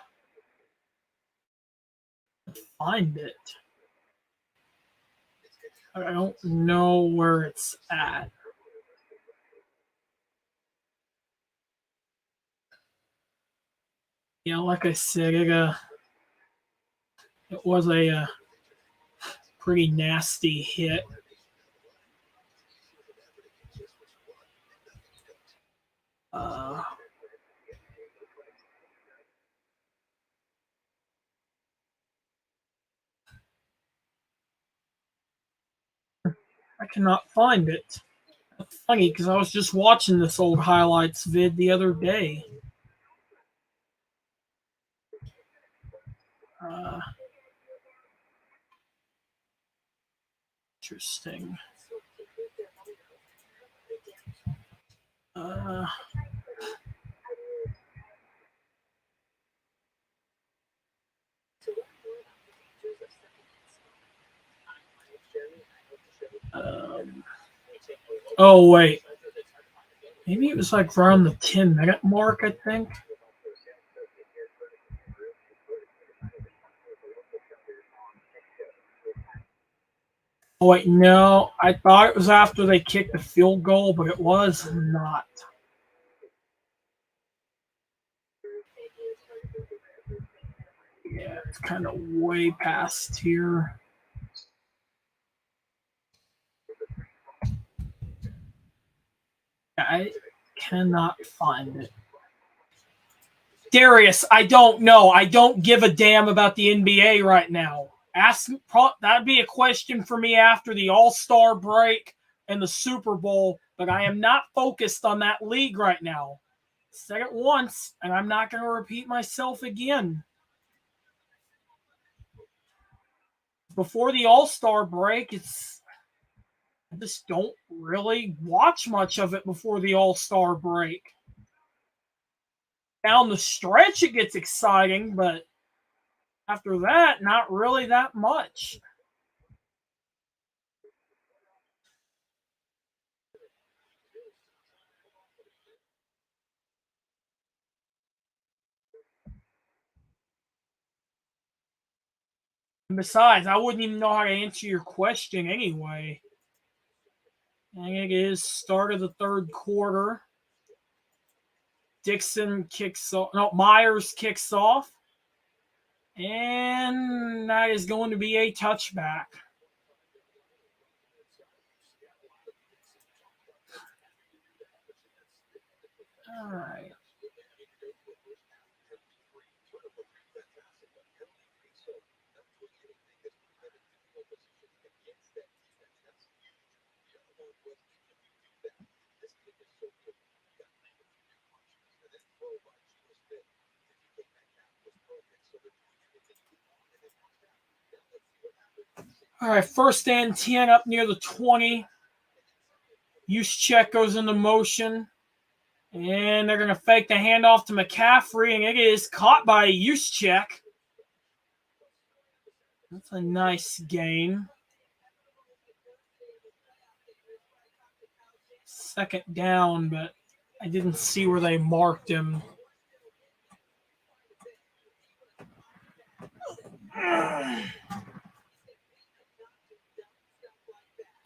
Find it. I don't know where it's at. Yeah, like I said, it was a pretty nasty hit. I cannot find it. That's funny because I was just watching this old highlights vid the other day. Interesting. Oh, wait. Maybe it was like around the 10-minute mark, I think. Oh, wait, no. I thought it was after they kicked the field goal, but it was not. Yeah, it's kind of way past here. I cannot find it. Darius, I don't know. I don't give a damn about the NBA right now. That'd be a question for me after the All-Star break and the Super Bowl, but I am not focused on that league right now. Said it once, and I'm not going to repeat myself again. Before the All-Star break, I just don't really watch much of it before the All-Star break. Down the stretch, it gets exciting, but after that, not really that much. And besides, I wouldn't even know how to answer your question anyway. And it is start of the third quarter. Myers kicks off. And that is going to be a touchback. All right. All right, first and 10 up near the 20. Use check goes into motion. And they're going to fake the handoff to McCaffrey, and it is caught by use check. That's a nice gain. Second down, but I didn't see where they marked him.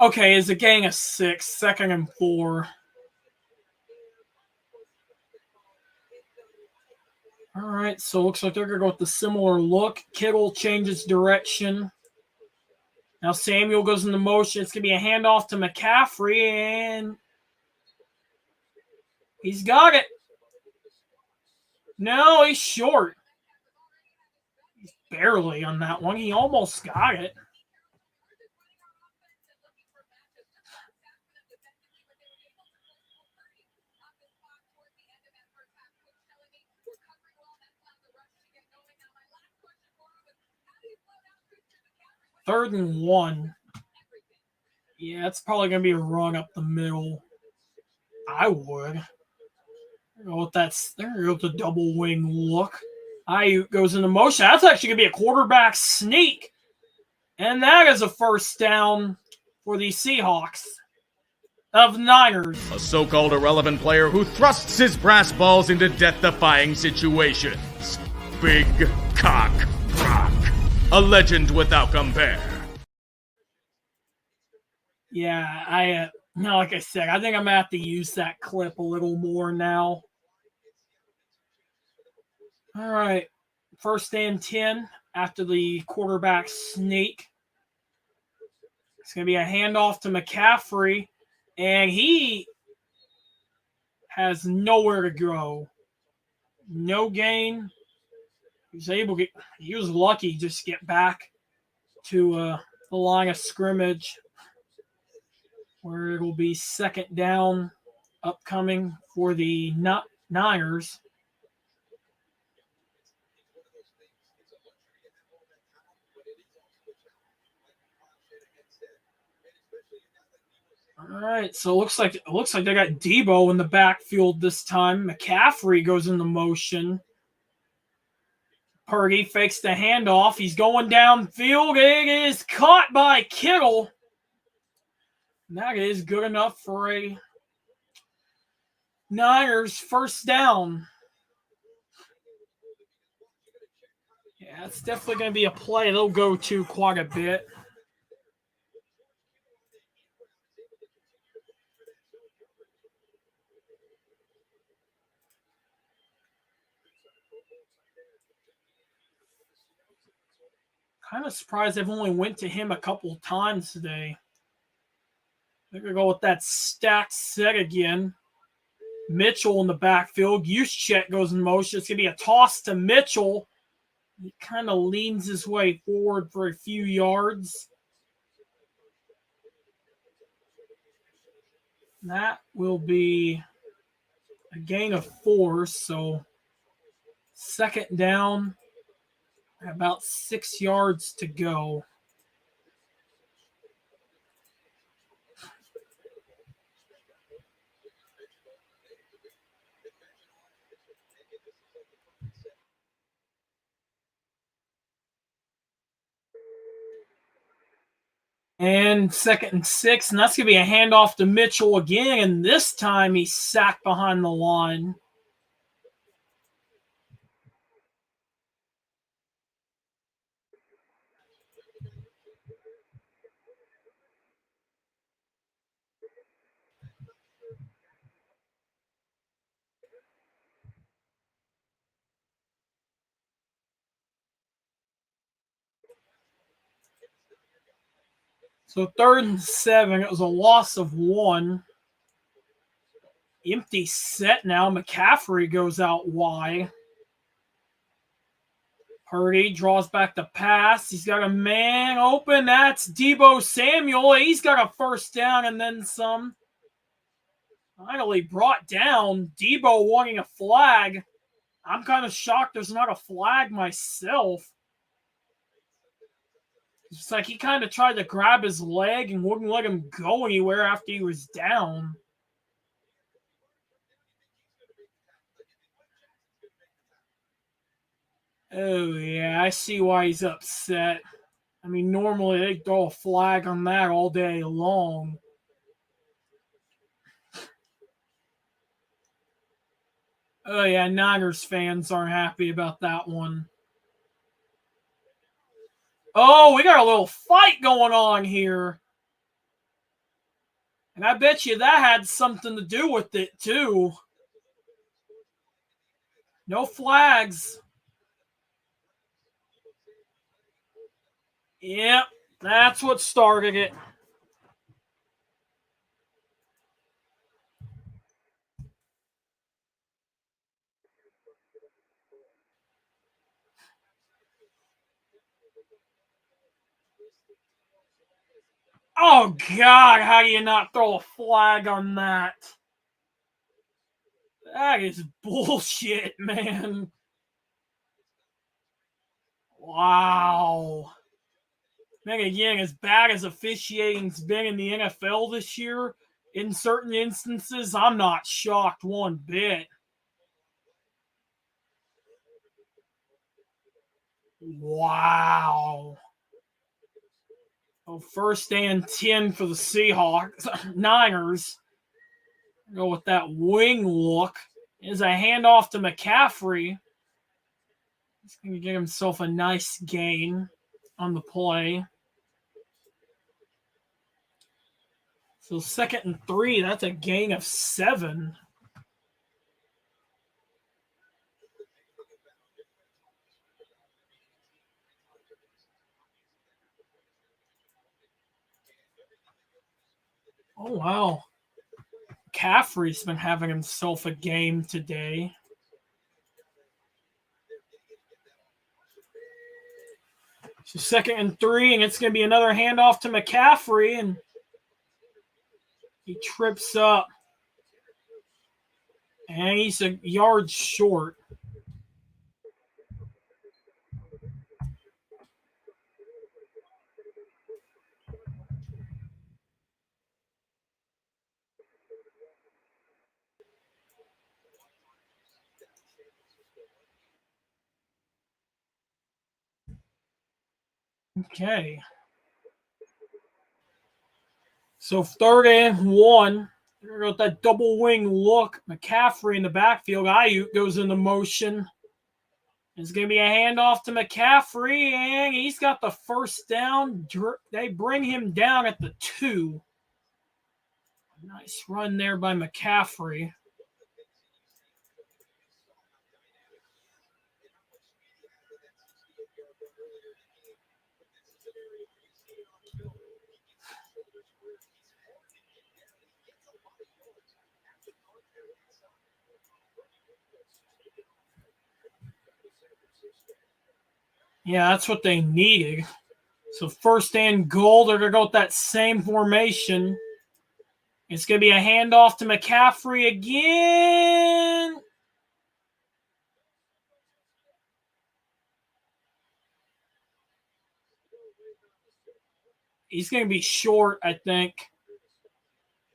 Okay, it's a gain of 6, 2nd and 4. All right, so it looks like they're going to go with the similar look. Kittle changes direction. Now Samuel goes into motion. It's going to be a handoff to McCaffrey, and he's got it. No, he's short. He's barely on that one. He almost got it. Third and 1. Yeah, it's probably going to be a run up the middle. I would. Go with that. There goes the double wing look. Ayuk goes into motion. That's actually going to be a quarterback sneak. And that is a first down for the Seahawks of Niners. A so-called irrelevant player who thrusts his brass balls into death-defying situations. Big Cock Brock. A legend without compare. Yeah, like I said, I think I'm going to have to use that clip a little more now. All right, first and 10 after the quarterback sneak. It's going to be a handoff to McCaffrey, and he has nowhere to go. No gain. He was lucky just to get back to the line of scrimmage, where it will be second down upcoming for the Niners. All right, so it looks like they got Debo in the backfield this time. McCaffrey goes into motion. Purdy fakes the handoff. He's going downfield. It is caught by Kittle. And that is good enough for a Niners first down. Yeah, it's definitely going to be a play they'll go to quite a bit. Kind of surprised they've only went to him a couple times today. They're going to go with that stacked set again. Mitchell in the backfield. Juszczyk goes in motion. It's going to be a toss to Mitchell. He kind of leans his way forward for a few yards. That will be a gain of 4. So second down. About 6 yards to go. And 2nd and 6, and that's going to be a handoff to Mitchell again, and this time he's sacked behind the line. So 3rd and 7, it was a loss of 1. Empty set now. McCaffrey goes out wide. Purdy draws back the pass. He's got a man open. That's Debo Samuel. He's got a first down and then some. Finally brought down. Debo wanting a flag. I'm kind of shocked there's not a flag myself. It's like he kind of tried to grab his leg and wouldn't let him go anywhere after he was down. Oh, yeah, I see why he's upset. I mean, normally they throw a flag on that all day long. Oh, yeah, Niners fans aren't happy about that one. Oh, we got a little fight going on here. And I bet you that had something to do with it, too. No flags. Yep, that's what started it. Oh, God, how do you not throw a flag on that? That is bullshit, man. Wow. Man, again, as bad as officiating's been in the NFL this year, in certain instances, I'm not shocked one bit. Wow. Oh, 1st and 10 for the Seahawks. Niners. Go with that wing look. Is a handoff to McCaffrey. He's going to get himself a nice gain on the play. So 2nd and 3, that's a gain of 7. Oh, wow. McCaffrey's been having himself a game today. So 2nd and 3, and it's going to be another handoff to McCaffrey, and he trips up. And he's a yard short. Okay. So 3rd and 1. They're going to go with that double wing look. McCaffrey in the backfield. Ayuk goes into motion. It's going to be a handoff to McCaffrey, and he's got the 1st down. They bring him down at the 2. Nice run there by McCaffrey. Yeah, that's what they needed. So 1st and goal, they're going to go with that same formation. It's going to be a handoff to McCaffrey again. He's going to be short, I think.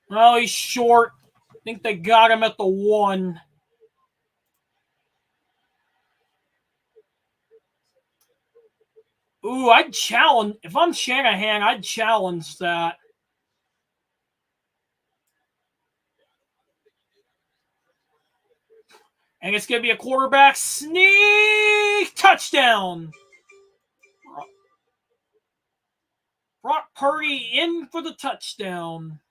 Well, he's short. I think they got him at the 1. Ooh, I'd challenge. If I'm Shanahan, I'd challenge that. And it's going to be a quarterback sneak touchdown. Brock Purdy in for the touchdown.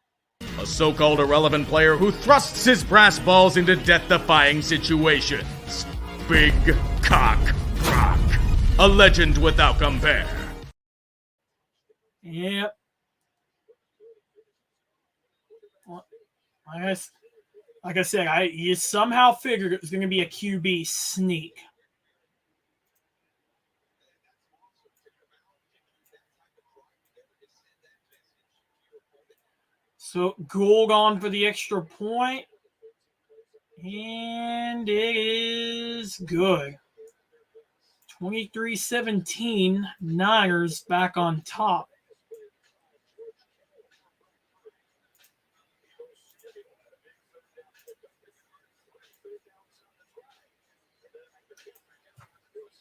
A so-called irrelevant player who thrusts his brass balls into death-defying situations. Big Cock Brock. A legend without compare. Yep. Like I said, you somehow figured it was going to be a QB sneak. So Gould on for the extra point. And it is good. 23-17, Niners back on top.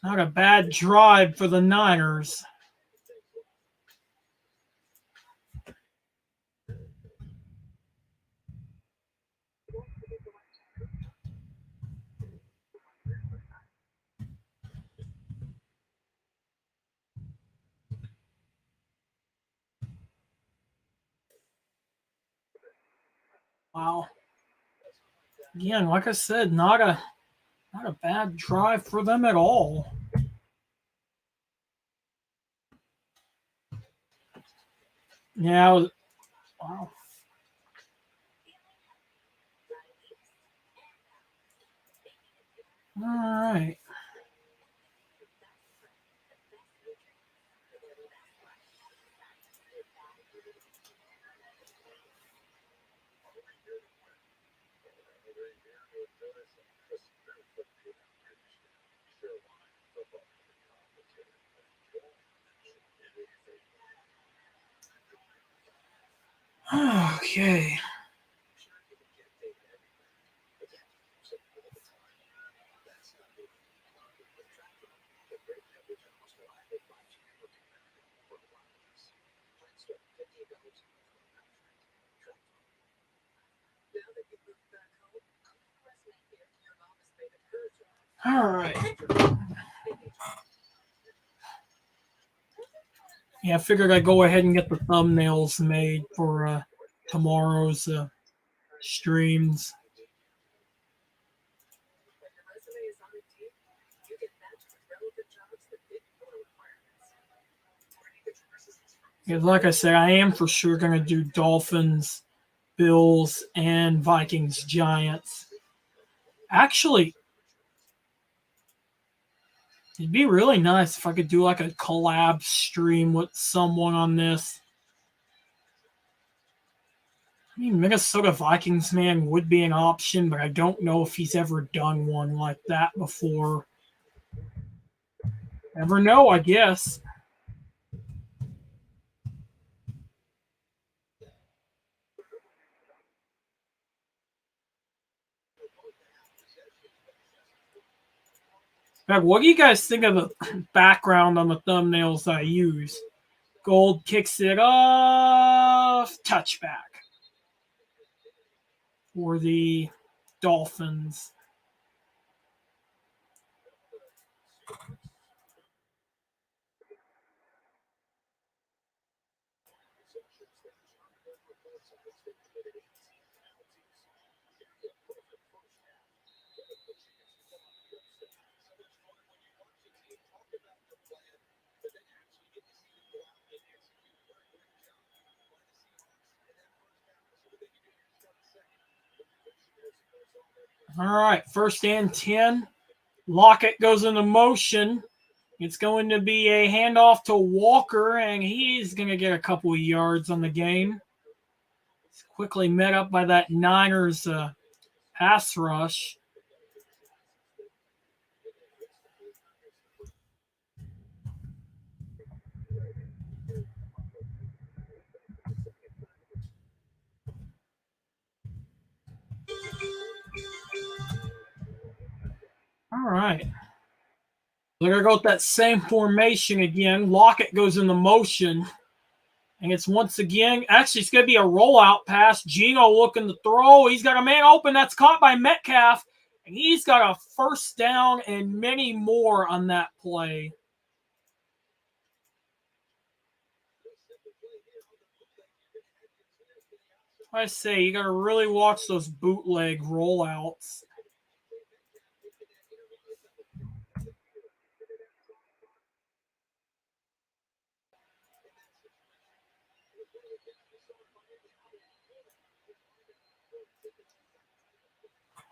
Not a bad drive for the Niners. Wow. Again, like I said, not a bad drive for them at all. Yeah, wow. All right. Okay. All right. Yeah, I figured I'd go ahead and get the thumbnails made for tomorrow's streams. Yeah, like I said, I am for sure going to do Dolphins, Bills, and Vikings, Giants. Actually, it'd be really nice if I could do like a collab stream with someone on this. I mean, Minnesota Vikings man would be an option, but I don't know if he's ever done one like that before. Never know, I guess. In fact, what do you guys think of the background on the thumbnails I use? Gold kicks it off, touchback for the Dolphins. All right, 1st and 10. Lockett goes into motion. It's going to be a handoff to Walker, and he's going to get a couple of yards on the game. It's quickly met up by that Niners pass rush. All right. They're going to go with that same formation again. Lockett goes into motion. And it's once again, actually, it's going to be a rollout pass. Geno looking to throw. He's got a man open. That's caught by Metcalf. And he's got a 1st down and many more on that play. I say, you got to really watch those bootleg rollouts.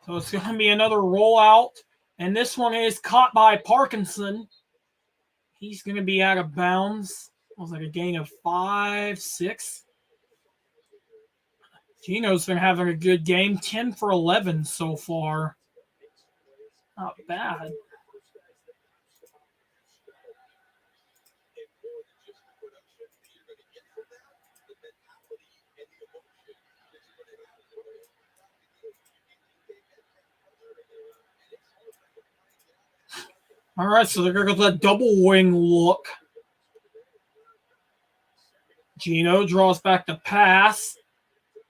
So it's going to be another rollout. And this one is caught by Parkinson. He's going to be out of bounds. It was like a gain of 5, 6. Geno's been having a good game. 10 for 11 so far. Not bad. All right, so they're going to go that double wing look. Gino draws back the pass.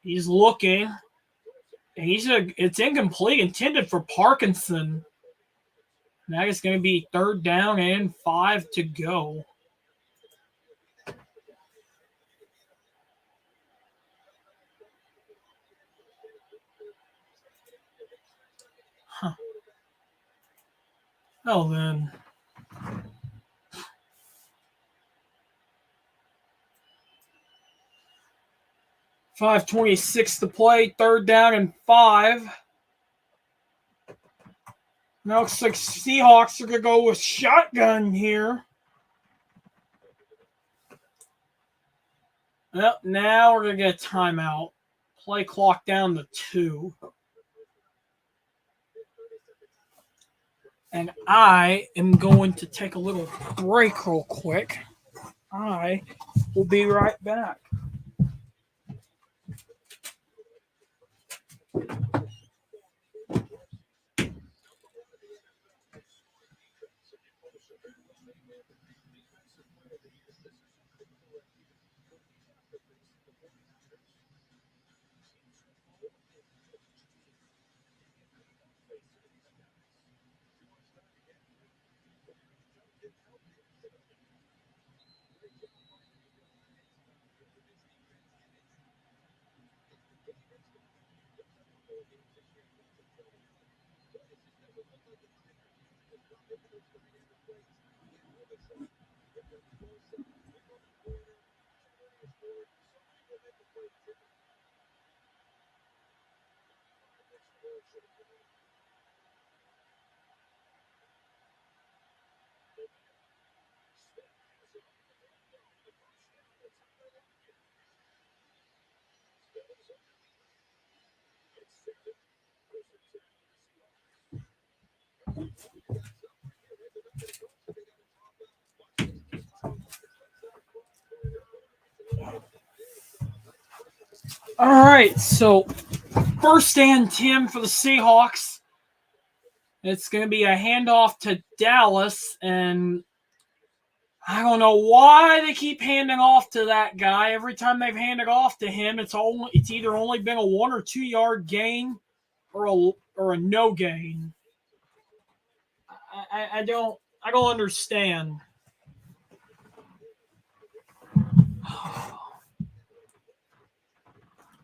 He's looking. And it's incomplete, intended for Parkinson. That is going to be 3rd down and 5 to go. Huh. Oh, then. .526 to play, 3rd down and 5. Now it looks like Seahawks are going to go with shotgun here. Well, now we're going to get a timeout. Play clock down to 2. And I am going to take a little break real quick. I will be right back. All right, so 1st and 10 for the Seahawks. It's going to be a handoff to Dallas, and I don't know why they keep handing off to that guy. Every time they've handed off to him, it's either only been a 1 or 2 yard gain or a no gain. I don't understand.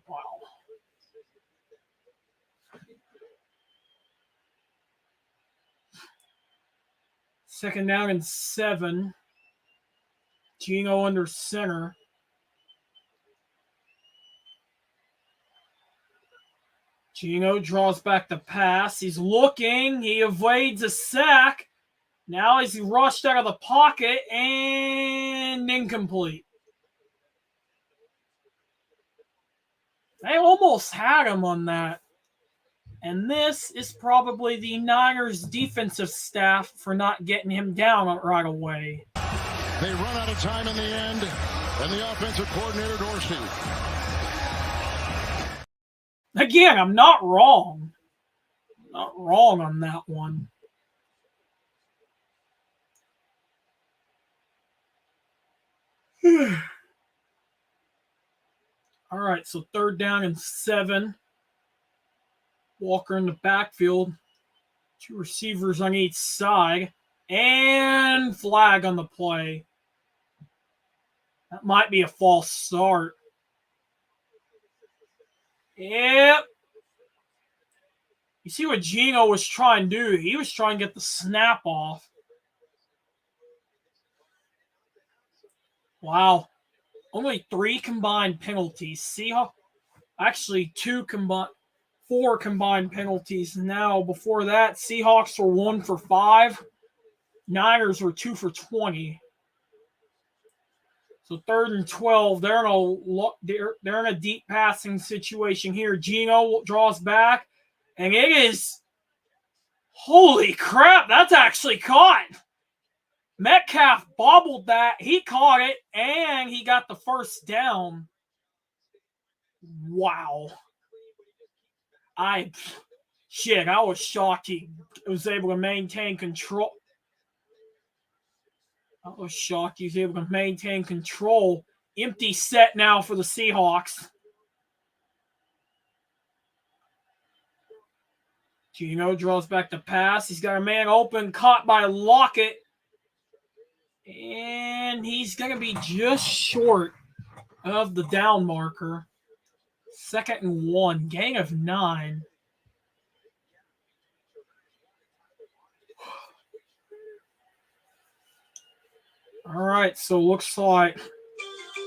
Wow. Second down and 7. Gino under center. Gino draws back the pass. He's looking. He evades a sack. Now he's rushed out of the pocket and incomplete. They almost had him on that. And this is probably the Niners defensive staff for not getting him down right away. They run out of time in the end, and the offensive coordinator, Dorsey. Again, I'm not wrong. Not wrong on that one. All right, so 3rd down and 7. Walker in the backfield. 2 receivers on each side. And flag on the play. That might be a false start. Yep. You see what Gino was trying to do? He was trying to get the snap off. Wow. Only 3 combined penalties. Seahawks, actually 4 combined penalties. Now, before that, Seahawks were 1 for 5. Niners were 2 for 20. So 3rd and 12. They're in a deep passing situation here. Gino draws back, and it is, holy crap, that's actually caught. Metcalf bobbled that. He caught it, and he got the 1st down. Wow. I was shocked he was able to maintain control. I was shocked he's able to maintain control. Empty set now for the Seahawks. Gino draws back the pass. He's got a man open, caught by Lockett. And he's going to be just short of the down marker. 2nd and 1, gain of 9. All right, so looks like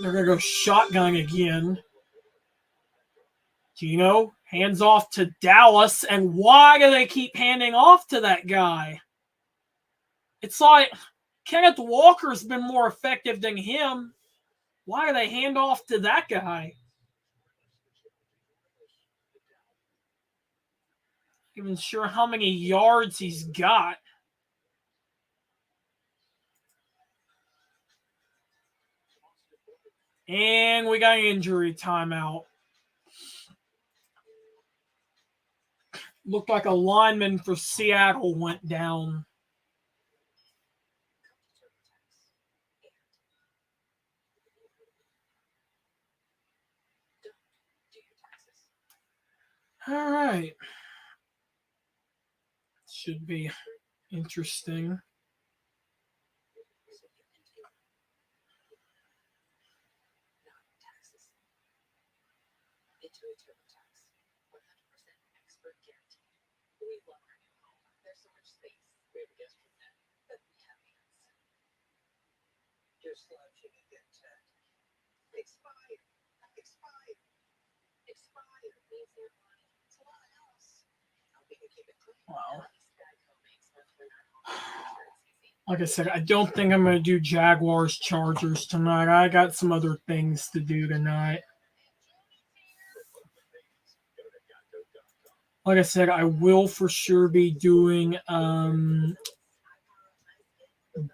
they're going to go shotgun again. Gino hands off to Dallas, and why do they keep handing off to that guy? It's like Kenneth Walker's been more effective than him. Why do they hand off to that guy? Not even sure how many yards he's got. And we got an injury timeout. Looked like a lineman for Seattle went down. All right. Should be interesting. Wow. Like I said, I don't think I'm going to do Jaguars Chargers tonight. I got some other things to do tonight. Like I said, I will for sure be doing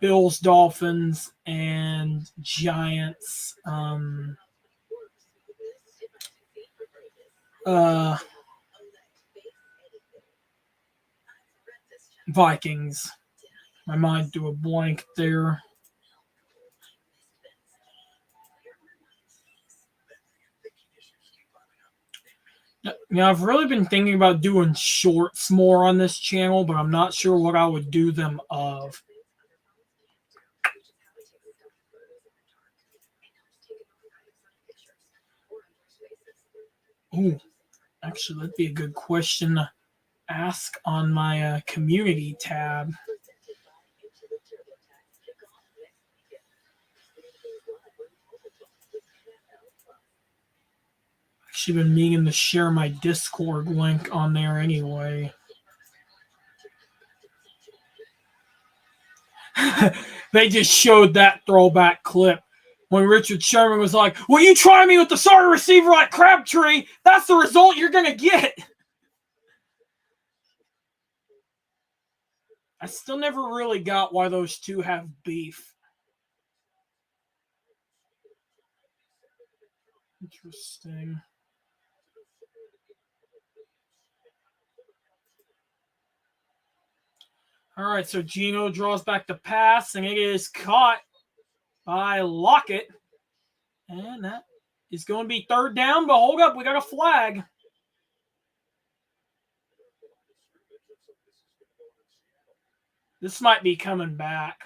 Bills, Dolphins, and Giants. Vikings. My mind drew a blank there. I've really been thinking about doing shorts more on this channel, but I'm not sure what I would do them of. Ooh, actually, that'd be a good question to ask on my community tab. Actually been meaning to share my Discord link on there anyway. They just showed that throwback clip when Richard Sherman was like, "Well, you try me with the starter receiver like Crabtree, that's the result you're going to get." I still never really got why those two have beef. Interesting. All right, so Gino draws back the pass, and it is caught by Lockett. And that is going to be 3rd down, but hold up, we got a flag. This might be coming back.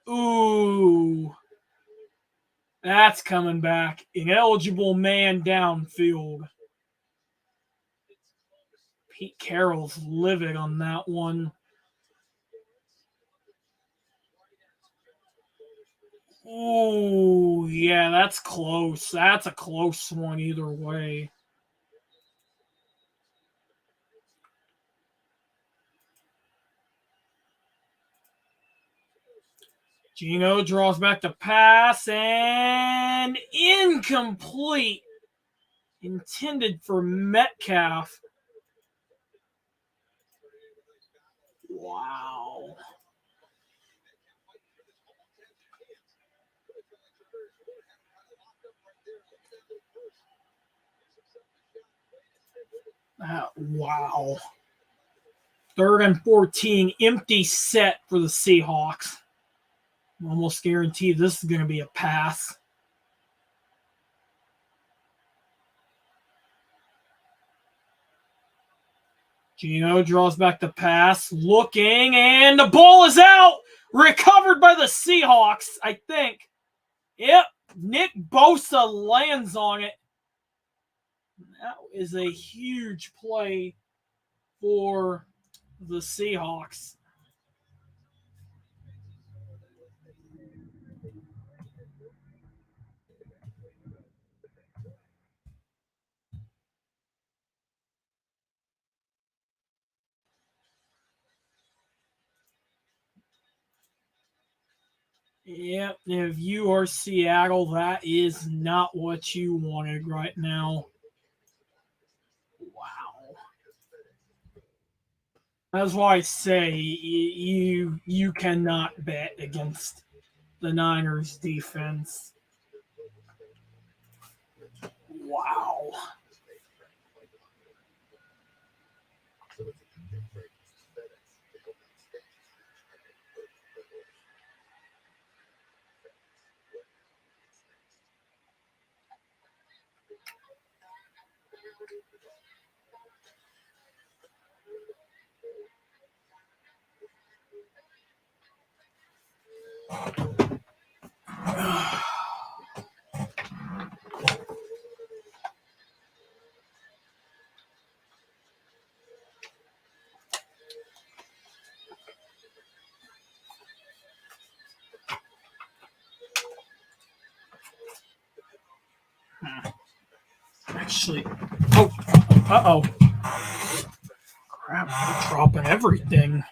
Ooh. That's coming back. Ineligible man downfield. Pete Carroll's livid on that one. Ooh, yeah, that's close. That's a close one either way. Gino draws back the pass, and incomplete. Intended for Metcalf. Wow. Wow. 3rd and 14, empty set for the Seahawks. Almost guaranteed this is going to be a pass. Gino draws back the pass, looking, and the ball is out. Recovered by the Seahawks, I think. Yep, Nick Bosa lands on it. That is a huge play for the Seahawks. Yep, if you are Seattle, that is not what you wanted right now. Wow. That's why I say you cannot bet against the Niners defense. Wow. Actually, uh-oh. Crap, I'm dropping everything.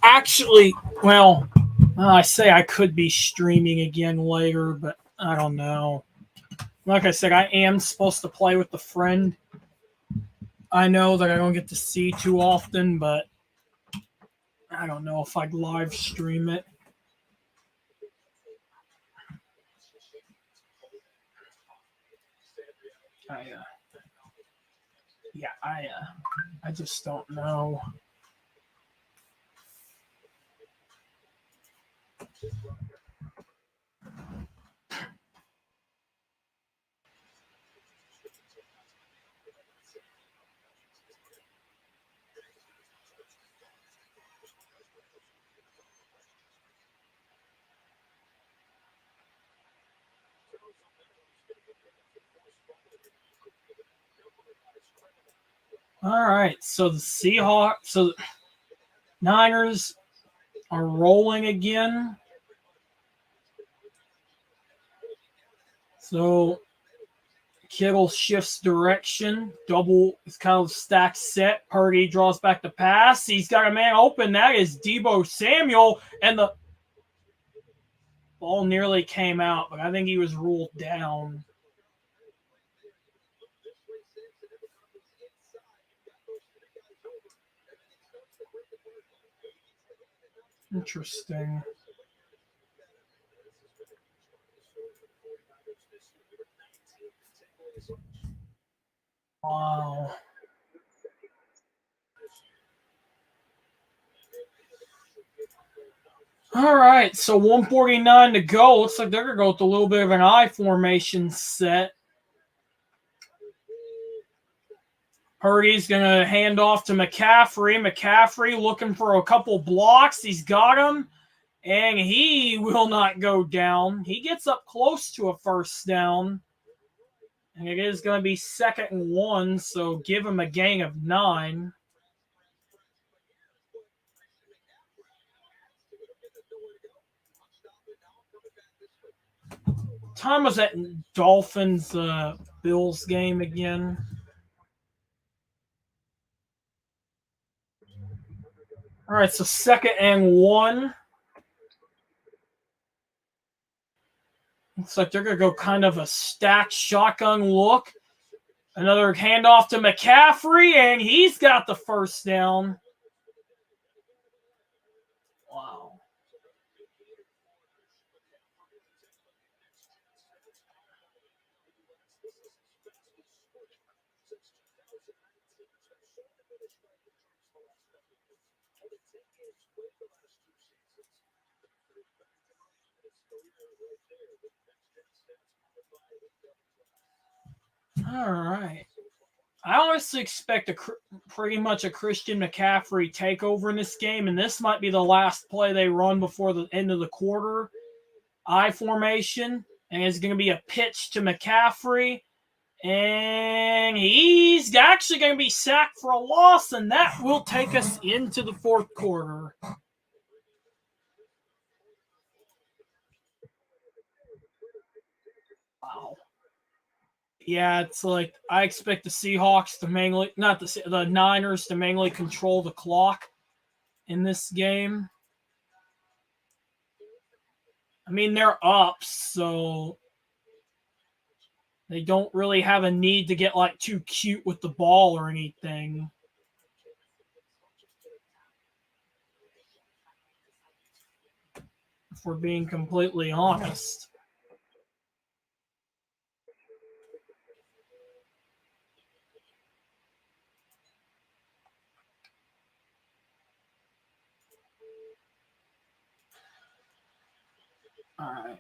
Actually, well, I say I could be streaming again later, but I don't know. Like I said, I am supposed to play with a friend. I know that I don't get to see too often, but I don't know if I'd live stream it. I just don't know. All right, so the Seahawks, Niners are rolling again. So Kittle shifts direction. Double is kind of stacked set. Purdy draws back the pass. He's got a man open. That is Deebo Samuel. And the ball nearly came out, but I think he was ruled down. Interesting. Wow. All right, so 149 to go. Looks like they're going to go with a little bit of an I formation set. Purdy's going to hand off to McCaffrey. McCaffrey looking for a couple blocks. He's got him, and he will not go down. He gets up close to a first down, and it is going to be 2nd and 1, so give him a gain of 9. Time was that Dolphins Bills game again? All right, so 2nd and 1. Looks like they're going to go kind of a stacked shotgun look. Another handoff to McCaffrey, and he's got the first down. Wow. All right. I honestly expect pretty much a Christian McCaffrey takeover in this game, and this might be the last play they run before the end of the quarter. I formation, and it's going to be a pitch to McCaffrey, and he's actually going to be sacked for a loss, and that will take us into the fourth quarter. Wow. Yeah, it's like I expect the Seahawks to mainly, not the Niners to mainly control the clock in this game. I mean, they're up, so they don't really have a need to get like too cute with the ball or anything. If we're being completely honest. All right.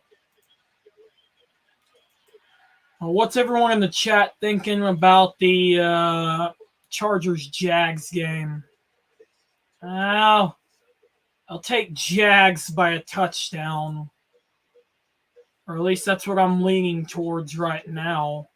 Well, what's everyone in the chat thinking about the Chargers-Jags game? I'll take Jags by a touchdown. Or at least that's what I'm leaning towards right now.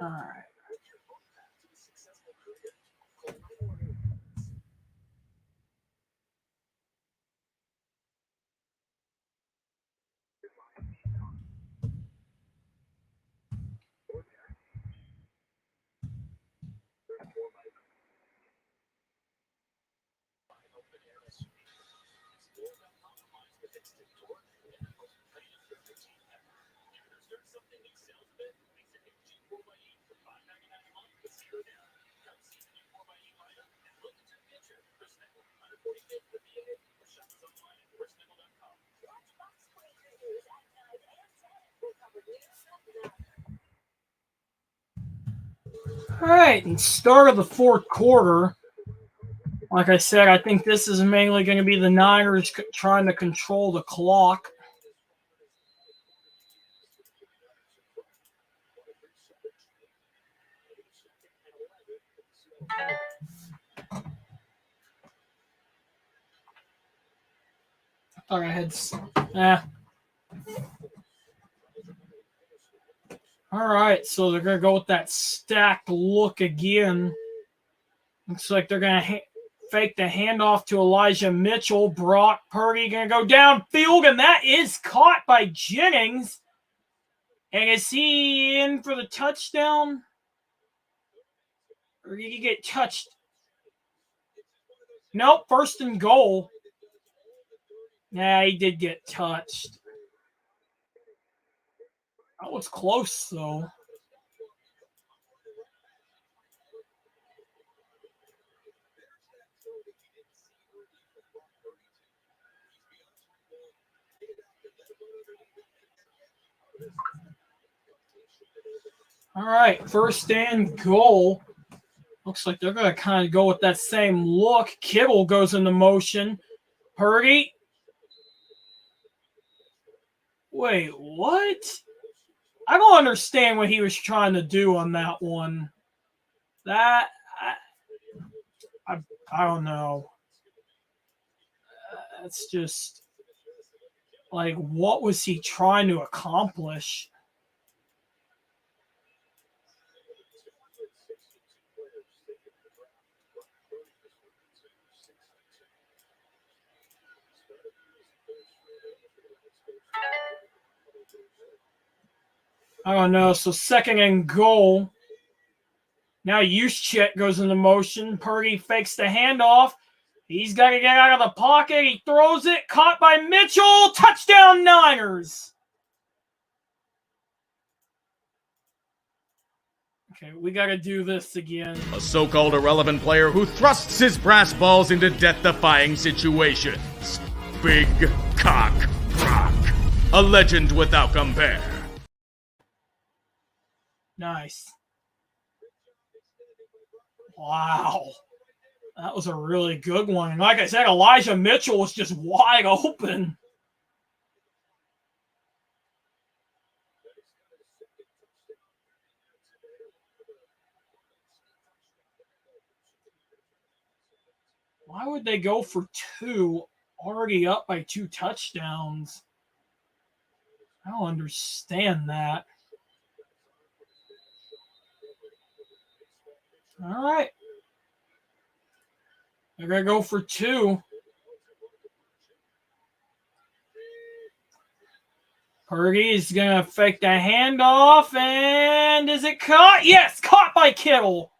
All right. All right, and start of the fourth quarter. Like I said, I think this is mainly going to be the Niners trying to control the clock. I thought I had... All right, so they're going to go with that stacked look again. Looks like they're going to fake the handoff to Elijah Mitchell. Brock Purdy going to go downfield, and that is caught by Jennings. And is he in for the touchdown? Or did he get touched? Nope, first and goal. Nah, he did get touched. That was close, though. All right, first and goal. Looks like they're going to kind of go with that same look. Kittle goes into motion. Purdy. Wait, what? I don't understand what he was trying to do on that one. That I don't know. It's just like, what was he trying to accomplish? I don't know. So 2nd and goal. Now Juszczyk goes into motion. Purdy fakes the handoff. He's got to get out of the pocket. He throws it. Caught by Mitchell. Touchdown Niners. Okay, we got to do this again. A so-called irrelevant player who thrusts his brass balls into death-defying situations. Big Cock Brock. A legend without compare. Nice. Wow. That was a really good one. And like I said, Elijah Mitchell was just wide open. Why would they go for 2, already up by 2 touchdowns? I don't understand that. All right. They're going to go for 2. Purdy's going to fake the handoff, and is it caught? Yes, caught by Kittle.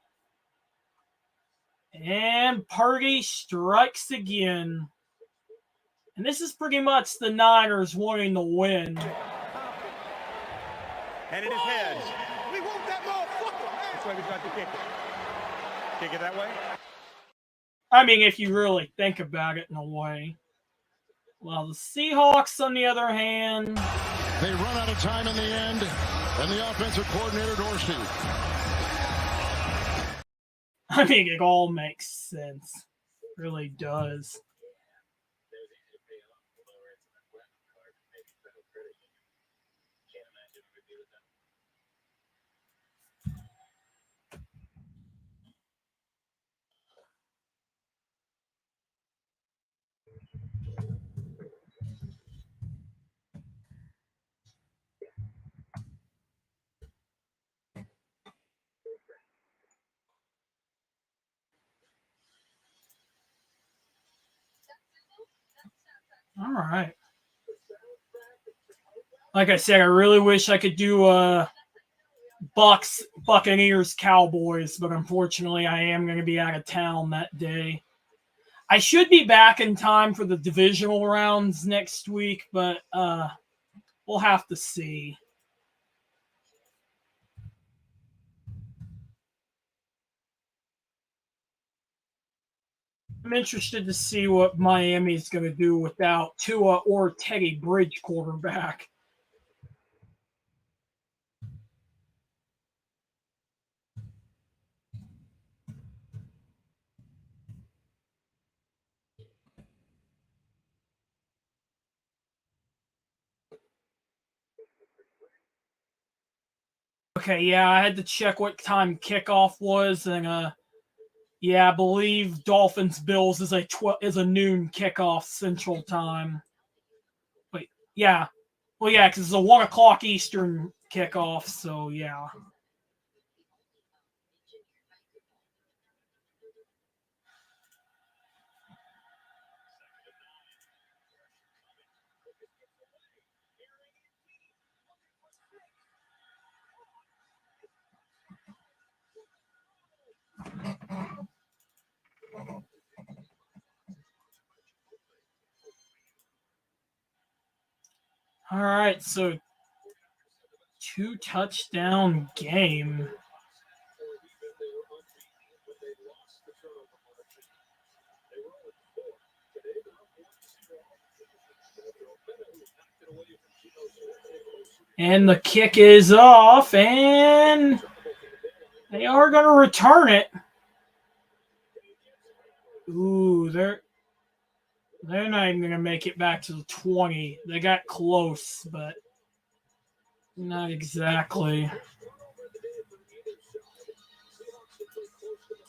And Purdy strikes again. And this is pretty much the Niners wanting to win. And in his head. We want that motherfucker. That's why we tried to kick it. Kick it that way? I mean, if you really think about it in a way. Well, the Seahawks, on the other hand, they run out of time in the end, and the offensive coordinator, Dorsey. I mean, it all makes sense. It really does. All right. Like I said, I really wish I could do Buccaneers, Cowboys, but unfortunately I am going to be out of town that day. I should be back in time for the divisional rounds next week, but we'll have to see. I'm interested to see what Miami's going to do without Tua or Teddy Bridge quarterback. Okay, yeah, I had to check what time kickoff was, and yeah, I believe Dolphins Bills is a noon kickoff Central Time. Wait, yeah, well, yeah, because it's a 1 o'clock Eastern kickoff, so yeah. All right, so 2-touchdown game. And the kick is off, and they are going to return it. Ooh, they're not even going to make it back to the 20. They got close, but not exactly.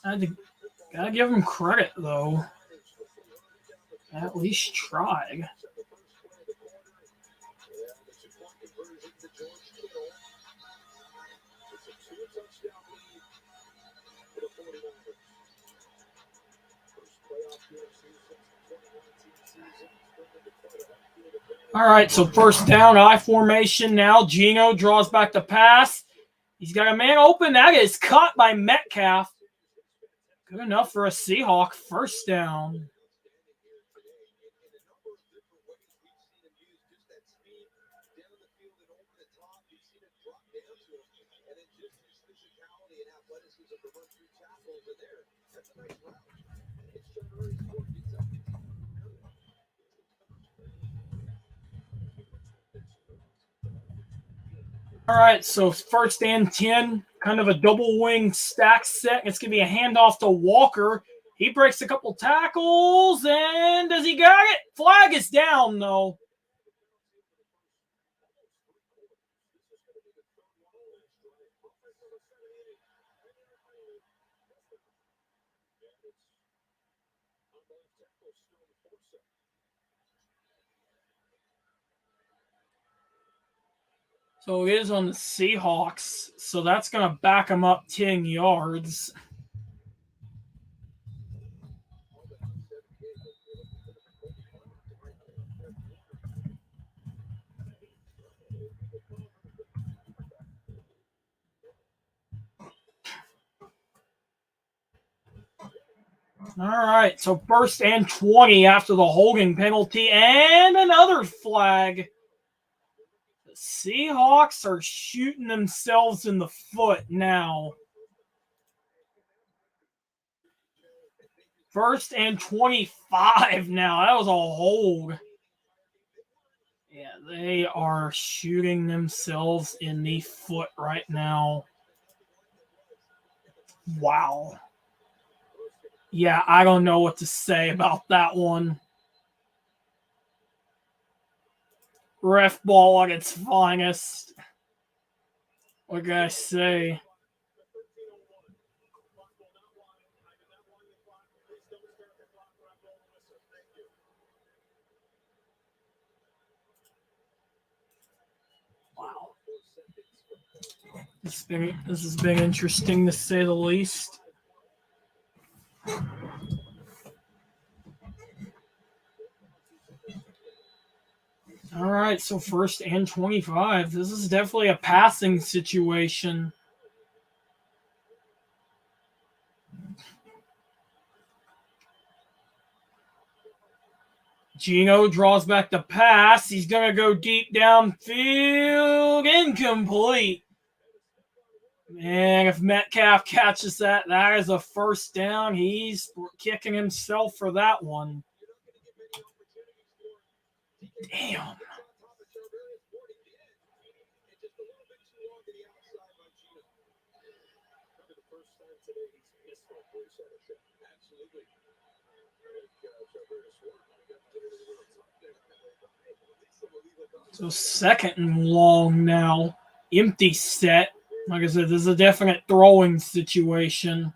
Gotta give him credit, though. At least tried. All right, so first down, I formation now. Geno draws back the pass. He's got a man open. That is caught by Metcalf. Good enough for a Seahawk first down. All right, so first and 10, kind of a double wing stack set. It's going to be a handoff to Walker. He breaks a couple tackles, and does he got it? Flag is down, though. So it is on the Seahawks. So that's going to back them up 10 yards. All right, so first and 20 after the holding penalty and another flag. The Seahawks are shooting themselves in the foot now. First and 25 now. That was a hold. Yeah, they are shooting themselves in the foot right now. Wow. Yeah, I don't know what to say about that one. Ref ball at its finest. What can I say? Wow. This has been interesting to say the least. All right, so first and 25. This is definitely a passing situation. Geno draws back the pass. He's going to go deep downfield. Incomplete. Man, if Metcalf catches that, that is a first down. He's kicking himself for that one. Damn. So second and long now. Empty set. Like I said, this is a definite throwing situation.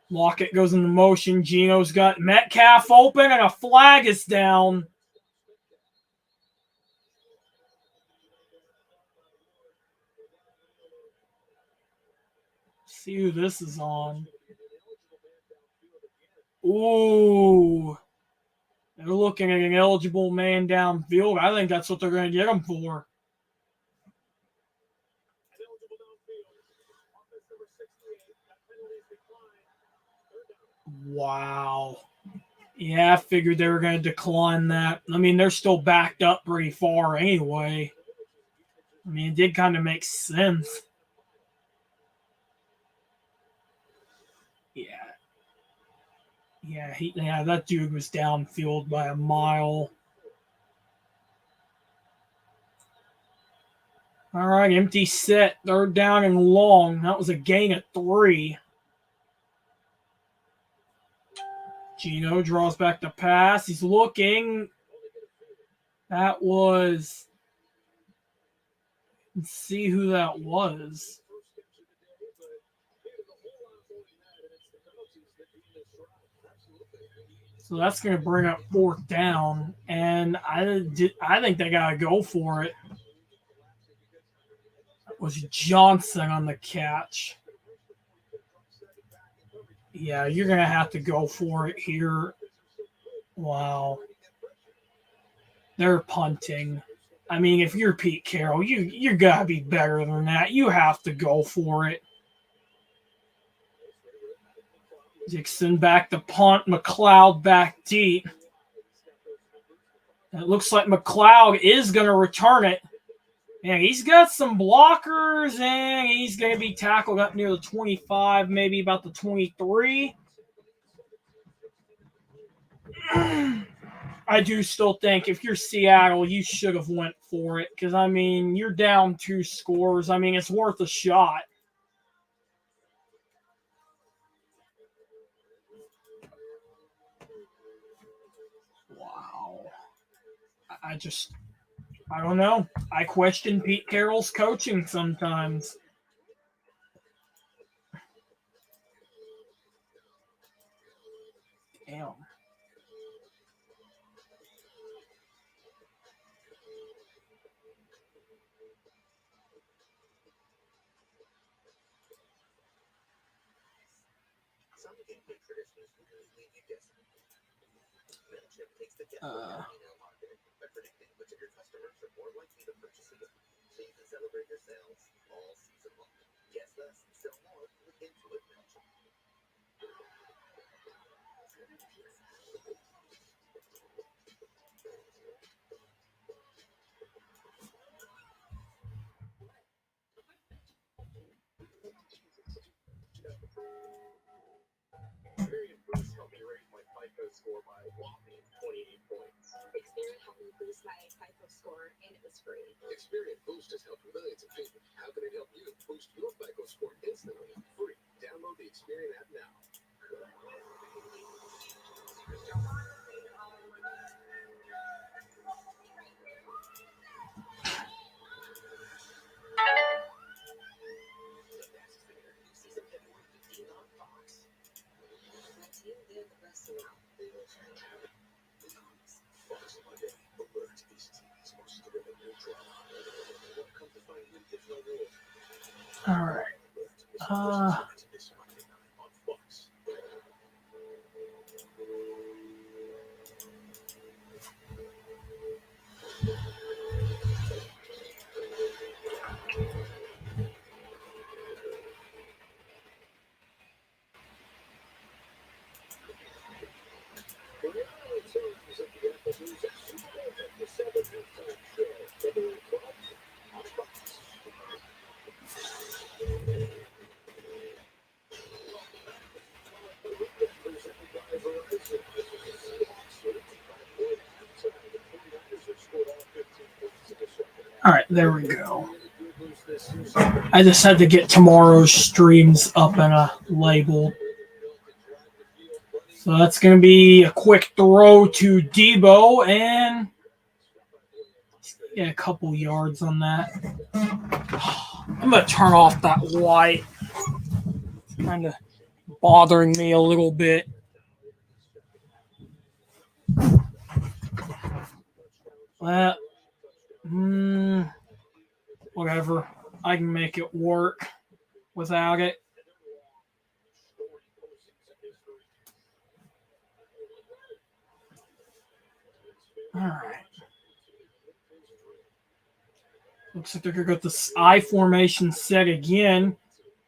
Lockett goes into motion. Geno's got Metcalf open, and a flag is down. See who this is on. Ooh. They're looking at an eligible man downfield. I think that's what they're going to get him for. Wow. Yeah, I figured they were going to decline that. I mean, they're still backed up pretty far anyway. I mean, it did kind of make sense. Yeah, that dude was downfield by a mile. All right, empty set. Third down and long. That was a gain of 3. Geno draws back the pass. He's looking. That was... Let's see who that was. So that's going to bring up 4th down, and I think they got to go for it. It was Johnson on the catch. Yeah, you're going to have to go for it here. Wow. They're punting. I mean, if you're Pete Carroll, you got to be better than that. You have to go for it. Dixon back to punt. McLeod back deep. It looks like McLeod is going to return it. And he's got some blockers, and he's going to be tackled up near the 25, maybe about the 23. I do still think if you're Seattle, you should have went for it. Because, I mean, you're down 2 scores. I mean, it's worth a shot. Wow. I don't know. I question Pete Carroll's coaching sometimes. Damn. Experian Boost has helped millions of people. How can it help you boost your FICO score instantly? Free. Download the Experian app now. All right. All right, there we go. I just had to get tomorrow's streams up and labeled. So that's going to be a quick throw to Debo, and a couple yards on that. I'm going to turn off that light. It's kind of bothering me a little bit. Well, whatever. I can make it work without it. All right. Looks like they're going to get this I formation set again.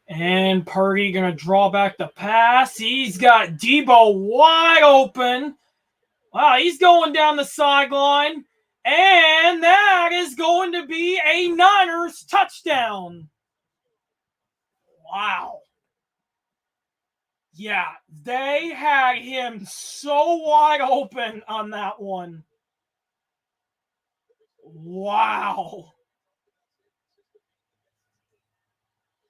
And Purdy going to draw back the pass. He's got Debo wide open. Wow, he's going down the sideline. And that is going to be a Niners touchdown. Wow. Yeah, they had him so wide open on that one. Wow.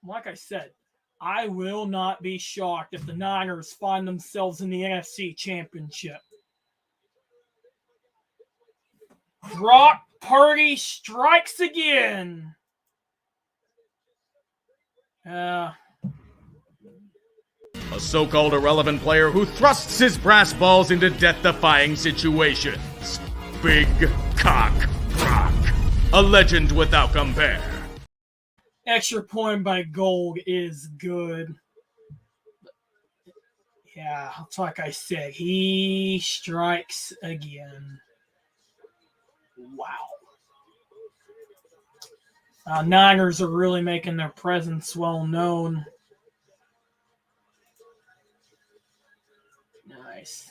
Like I said, I will not be shocked if the Niners find themselves in the NFC Championship. Brock Purdy strikes again. A so-called irrelevant player who thrusts his brass balls into death-defying situations. Big Cock Brock. A legend without compare. Extra point by Gold is good. Yeah, it's like I said, he strikes again. Wow. Niners are really making their presence well known. Nice.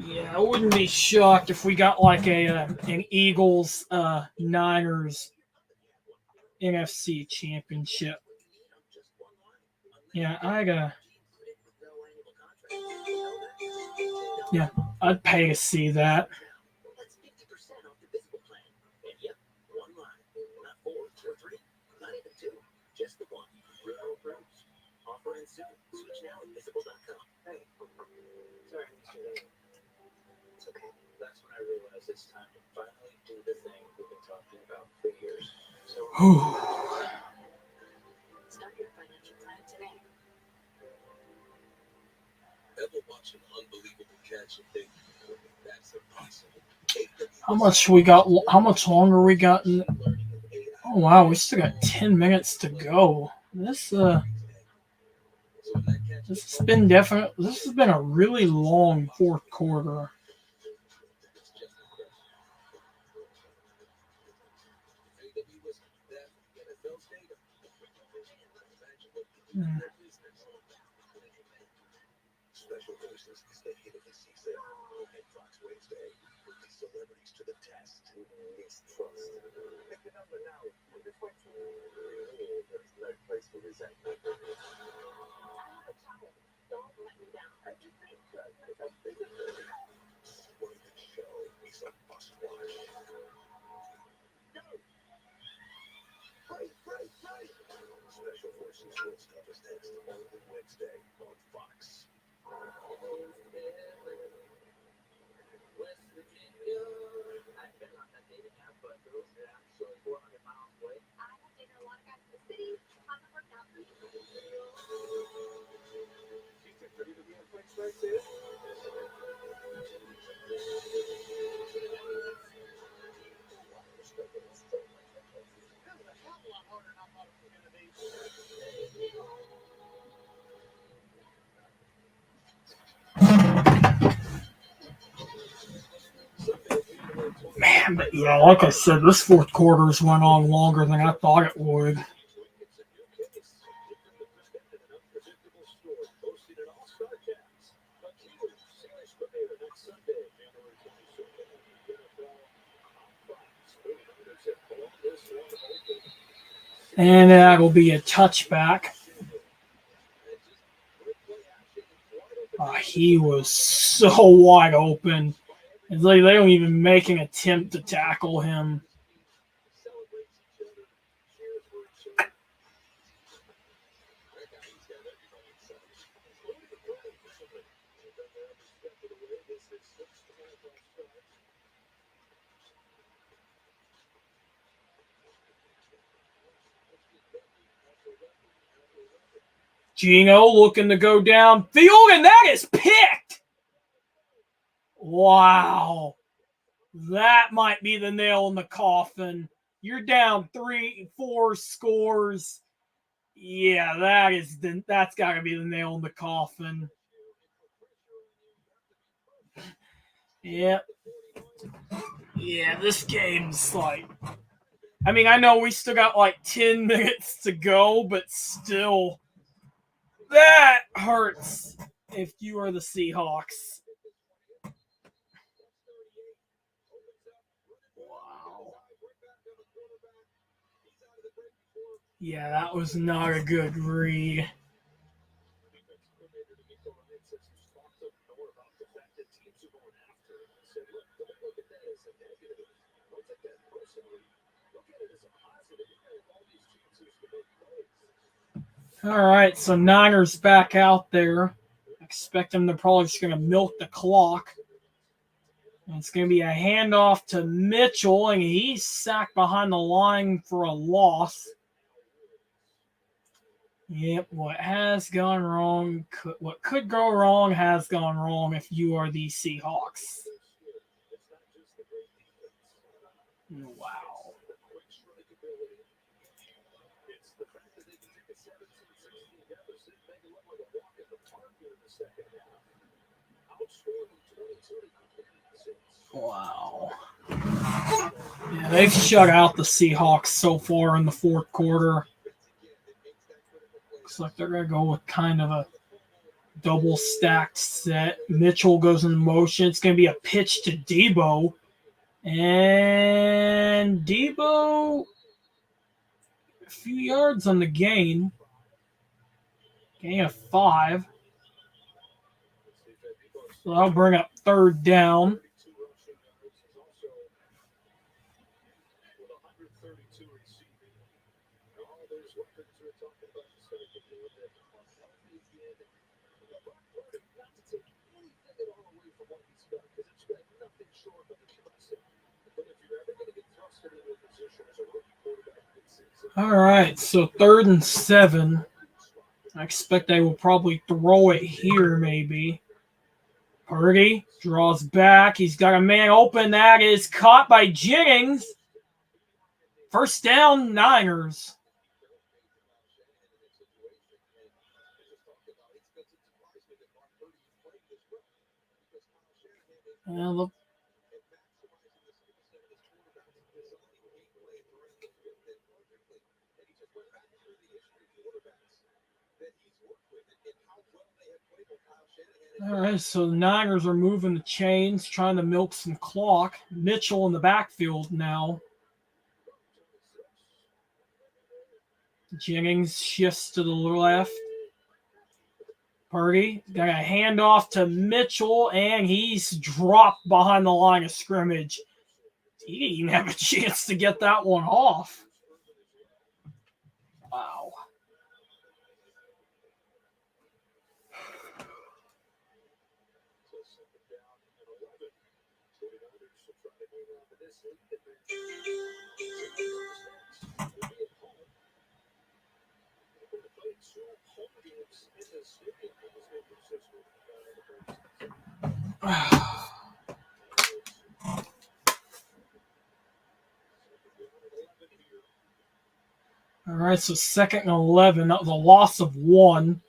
Yeah, I wouldn't be shocked if we got like an Eagles Niners NFC championship. Yeah, I'd pay to see that. That's 50% off the physical plan. And yep, one line. Not 4 or 3, not even 2. Just the one. Real pros. Offer ends soon. Switch now at visible.com. Hey. Sorry, Mr. Lane. It's okay. That's when I realized it's time to finally do the thing we've been talking about for years. So start your financial plan today. Ever watch an unbelievable catch and think that's impossible? How much we got? How much longer we got? Oh wow, we still got 10 minutes to go. This has been definite. This has been a really long fourth quarter. Special verses is the hit of the season. And Fox Wednesday with the celebrities to the test. Who needs trust? Pick the number now. There's no place for resentment. Don't let me down. I do think that one good show is a must watch. Go! Right. Special Forces World's Toughest Test only Wednesday on Fox. West Virginia. I've been on that dating app, but those are actually 400 miles away. I have dated a lot of guys in the city. Hasn't worked out for me. She took to be in French right there. Man, but yeah, like I said, this fourth quarter's went on longer than I thought it would. And that'll be a touchback. He was so wide open. It's like they don't even make an attempt to tackle him. Gino looking to go downfield, and that is picked. Wow. That might be the nail in the coffin. You're down 3-4 scores. Yeah, that's got to be the nail in the coffin. Yep. Yeah, this game's like... I mean, I know we still got like 10 minutes to go, but still... That hurts if you are the Seahawks. Wow. Yeah, that was not a good read. All right, so Niners back out there. Expect them to probably just going to milk the clock. And it's going to be a handoff to Mitchell, and he's sacked behind the line for a loss. Yep, what has gone wrong, what could go wrong has gone wrong if you are the Seahawks. Wow. Wow. Yeah, they've shut out the Seahawks so far in the fourth quarter. Looks like they're going to go with kind of a double stacked set. Mitchell goes in motion. It's going to be a pitch to Debo. And Debo, a few yards on the gain. Gain of 5. So that'll bring up third down. All right, so 3rd and 7. I expect they will probably throw it here, maybe. Purdy draws back. He's got a man open. That is caught by Jennings. First down, Niners. Well, all right, so the Niners are moving the chains, trying to milk some clock. Mitchell in the backfield now. Jennings shifts to the left. Purdy got a handoff to Mitchell, and he's dropped behind the line of scrimmage. He didn't even have a chance to get that one off. Wow. All right, so 2nd and 11. That was a loss of 1.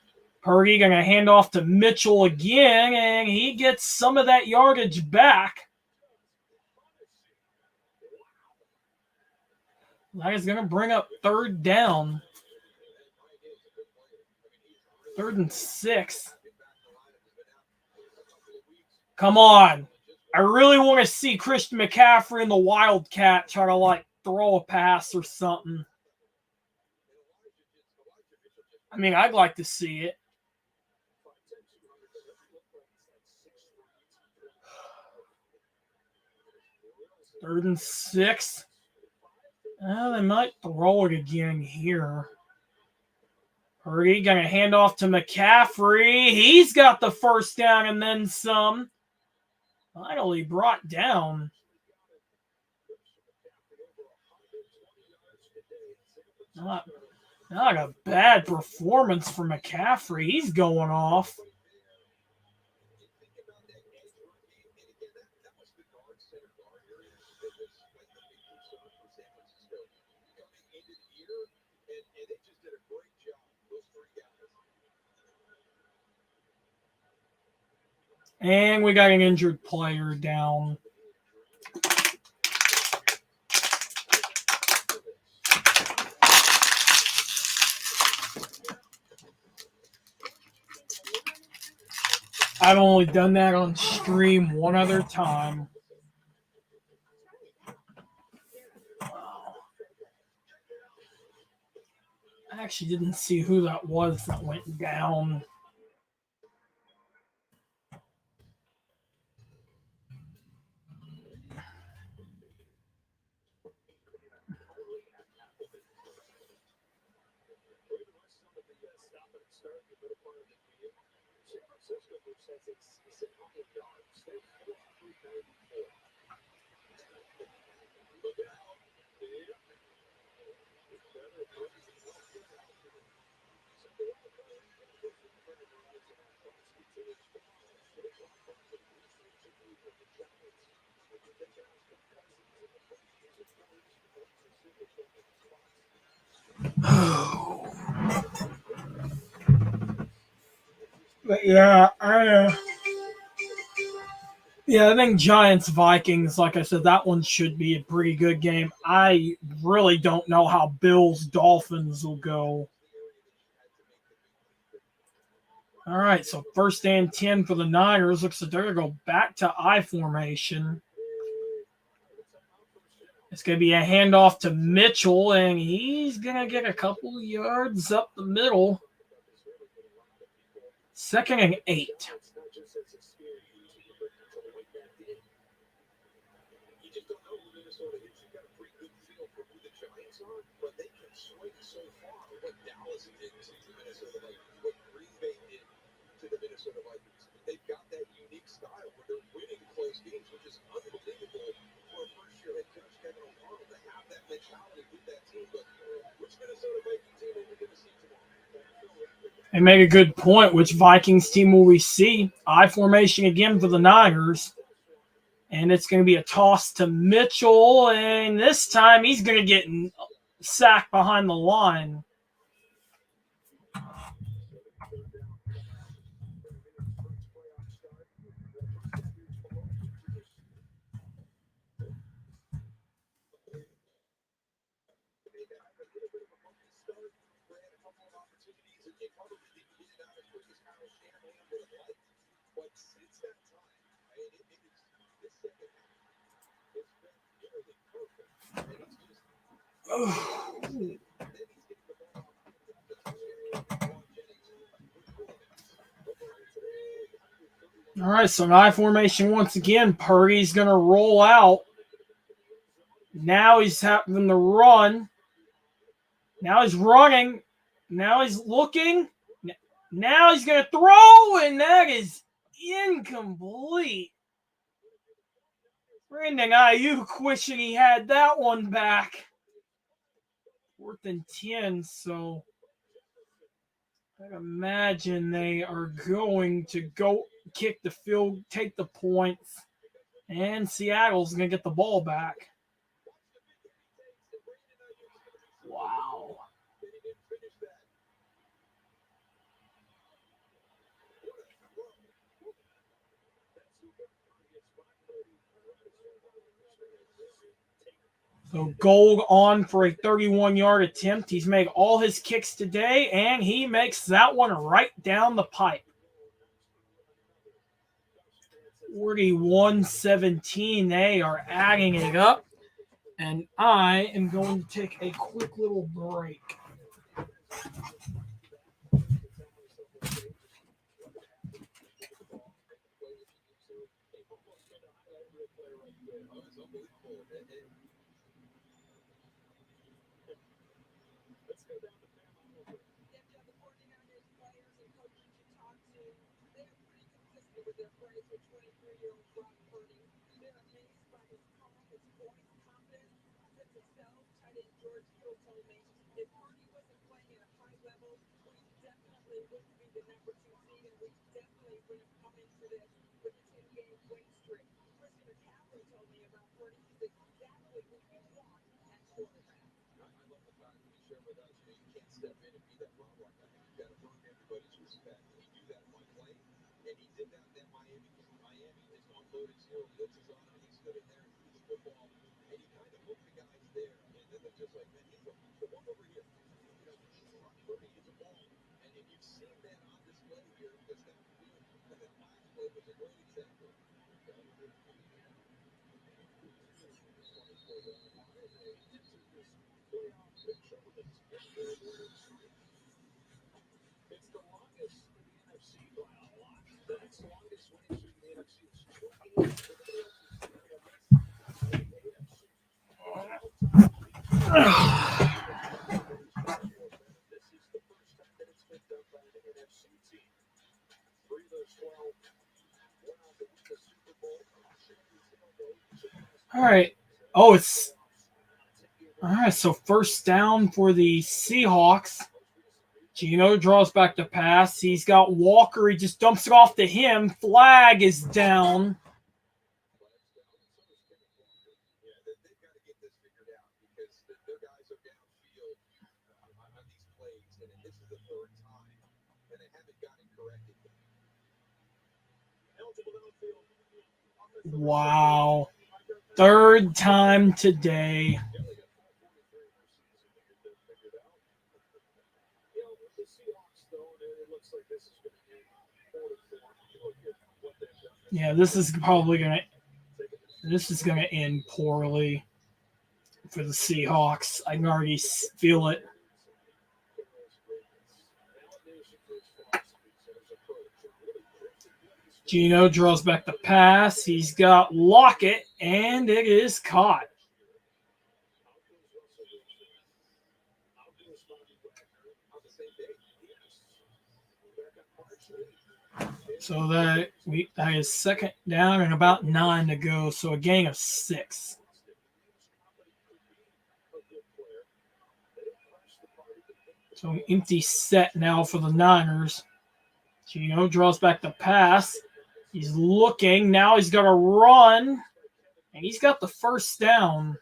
Purdy going to hand off to Mitchell again, and he gets some of that yardage back. That is going to bring up 3rd down. 3rd and 6. Come on. I really want to see Christian McCaffrey and the Wildcat try to, throw a pass or something. I mean, I'd like to see it. Third and 6. They might throw it again here. Purdy going to hand off to McCaffrey. He's got the first down and then some. Finally brought down. Not a bad performance for McCaffrey. He's going off. And we got an injured player down. I've only done that on stream one other time. Wow. I actually didn't see who that was that went down. But yeah, I think Giants Vikings, like I said, that one should be a pretty good game. I really don't know how Bills Dolphins will go. All right, so first and 10 for the Niners. Looks like they're going to go back to I formation. It's going to be a handoff to Mitchell, and he's going to get a couple yards up the middle. 2nd and 8. They've got that unique style where they're winning close games, which is unbelievable for a first-year head coach Kevin O'Connell to have that mentality with that team. But which Minnesota Vikings team are we going to see tomorrow? They made a good point. Which Vikings team will we see? I formation again for the Niners. And it's going to be a toss to Mitchell. And this time he's going to get sacked behind the line. All right, so I formation once again. Purdy's going to roll out. Now he's having to run. Now he's running. Now he's looking. Now he's going to throw, and that is incomplete. Brandon Ayuk wishing he had that one back. 4th and 10, so I imagine they are going to go kick the field, take the points, and Seattle's going to get the ball back. Wow. So Gold on for a 31-yard attempt. He's made all his kicks today, and he makes that one right down the pipe. 41-17. They are adding it up. And I am going to take a quick little break. All right. Oh, it's all right. So first down for the Seahawks. Gino draws back the pass. He's got Walker. He just dumps it off to him. Flag is down. Wow. Third time today. Yeah, this is gonna end poorly for the Seahawks. I can already feel it. Gino draws back the pass. He's got Lockett, and it is caught. So that is second down and about 9 to go. So a gain of 6. So empty set now for the Niners. Gino draws back the pass. He's looking. Now he's got to run. And he's got the first down.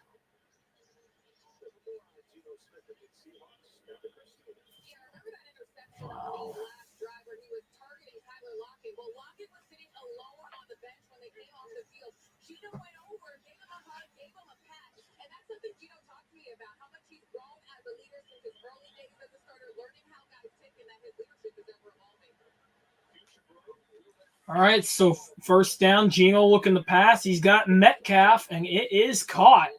Wow. All right, so first down, Gino looking to pass. He's got Metcalf, and it is caught.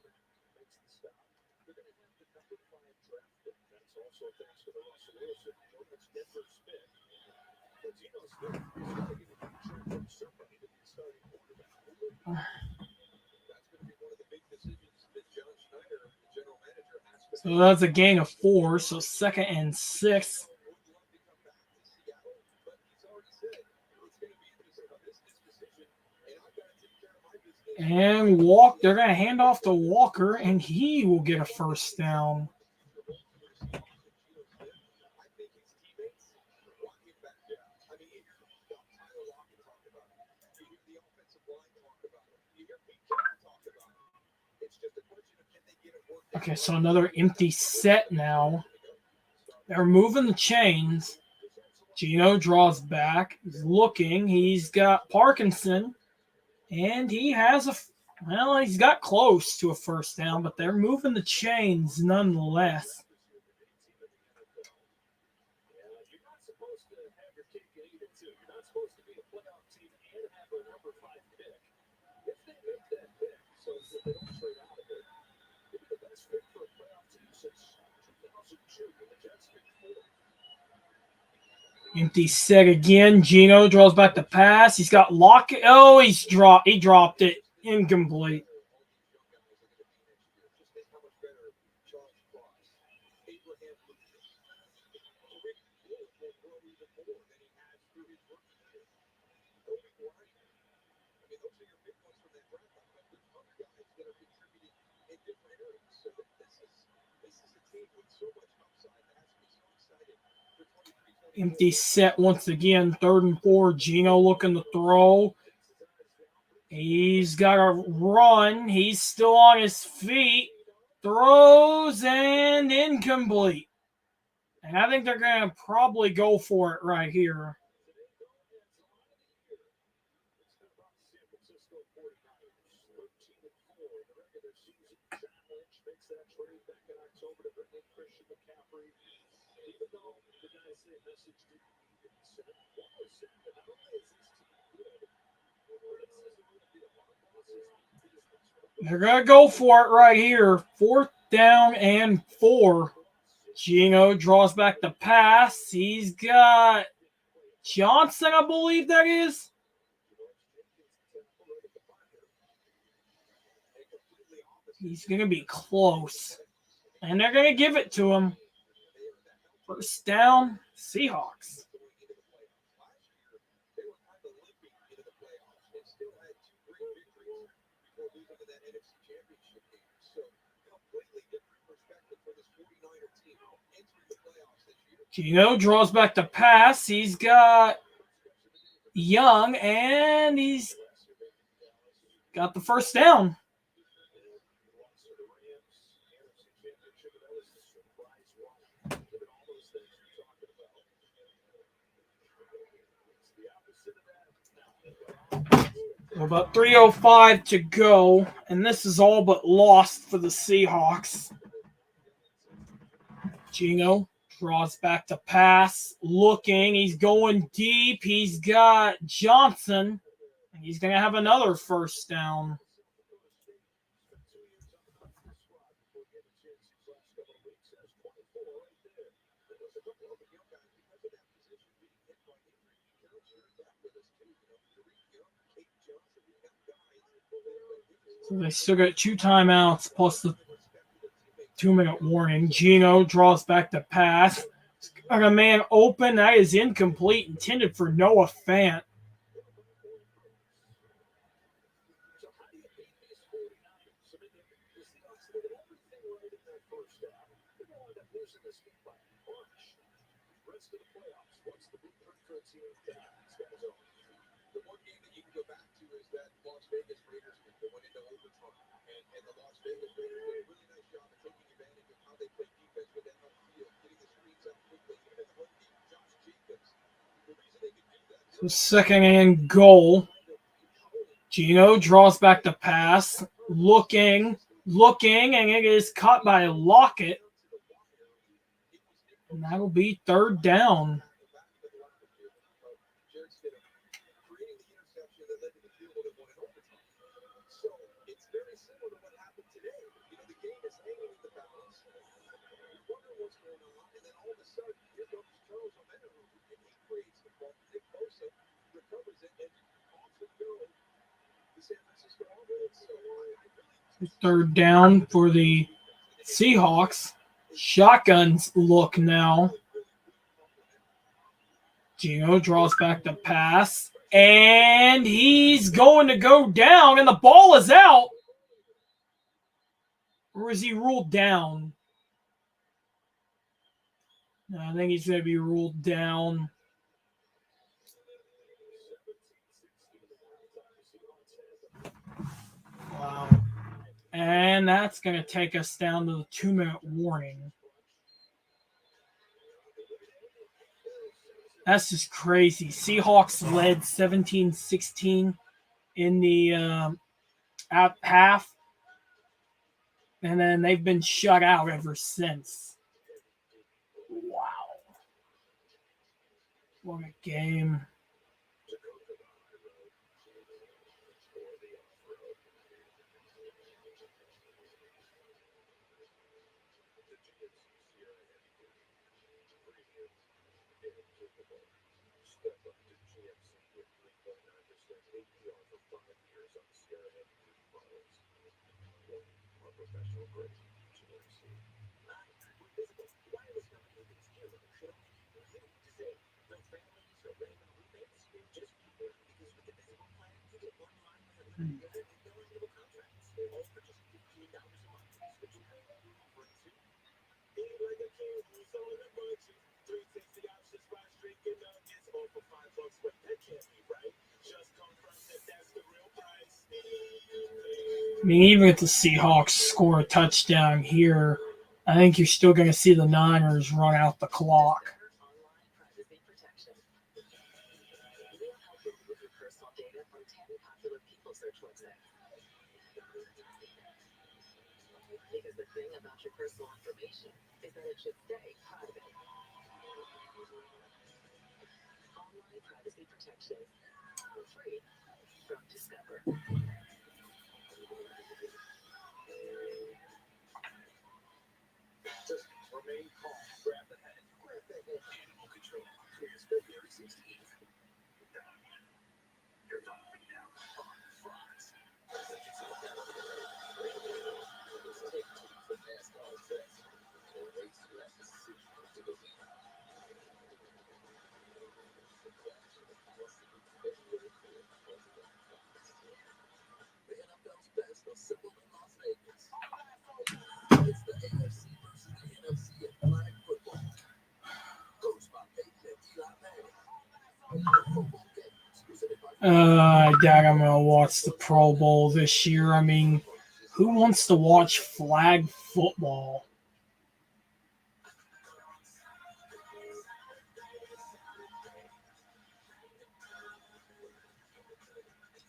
So that's a gain of 4, so second and 6. And they're going to hand off to Walker, and he will get a first down. Okay, so another empty set now. They're moving the chains. Gino draws back. He's looking. He's got Parkinson. And he's got close to a first down, but they're moving the chains nonetheless. Empty set again. Gino draws back the pass. He's got Lockett. Oh, he dropped it. Incomplete. Empty set once again. 3rd and 4. Gino looking to throw. He's got to run. He's still on his feet. Throws and incomplete. And I think they're going to probably go for it right here. They're going to go for it right here. 4th down and 4. Gino draws back the pass. He's got Johnson, I believe that is. He's going to be close. And they're going to give it to him. First down, Seahawks. Gino draws back the pass. He's got Young, and he's got the first down. About 3:05 to go, and this is all but lost for the Seahawks. Gino draws back to pass, looking. He's going deep. He's got Johnson. And he's going to have another first down. So they still got 2 timeouts plus the 2-minute warning. Gino draws back the pass. Got a man open. That is incomplete, intended for Noah Fant. The one game that you can go back to is that Las Vegas Raiders game that went into overtime. And the Las Vegas Raiders did a really nice job of taking advantage of how they play defense with that upfield, getting the screens up quickly. Even at the home game, Josh Jacobs. The reason they could do that. So second and goal. Gino draws back the pass, looking, and it is caught by Lockett. And that'll be third down. Third down for the Seahawks. Shotguns look now. Gino draws back the pass, and he's going to go down, and the ball is out. Or is he ruled down? No, I think he's going to be ruled down. Wow. And that's going to take us down to the 2-minute warning. That's just crazy. Seahawks led 17-16 in the half. And then they've been shut out ever since. Wow. What a game. I mean, even if the Seahawks score a touchdown here, I think you're still going to see the Niners run out the clock. Because the thing about your personal information is that it should stay private. Online privacy protection. Free from Discover. Just remain calm. Grab the head. Grab that head. Animal control. Clears February 16th. You're talking now on Fox. The NFL's best assembled in Las Vegas. It's the AFC versus the NFC in flag football. Coached by Peyton and Eli Manning. The football games presented by I doubt I'm going to watch the Pro Bowl this year. I mean, who wants to watch flag football?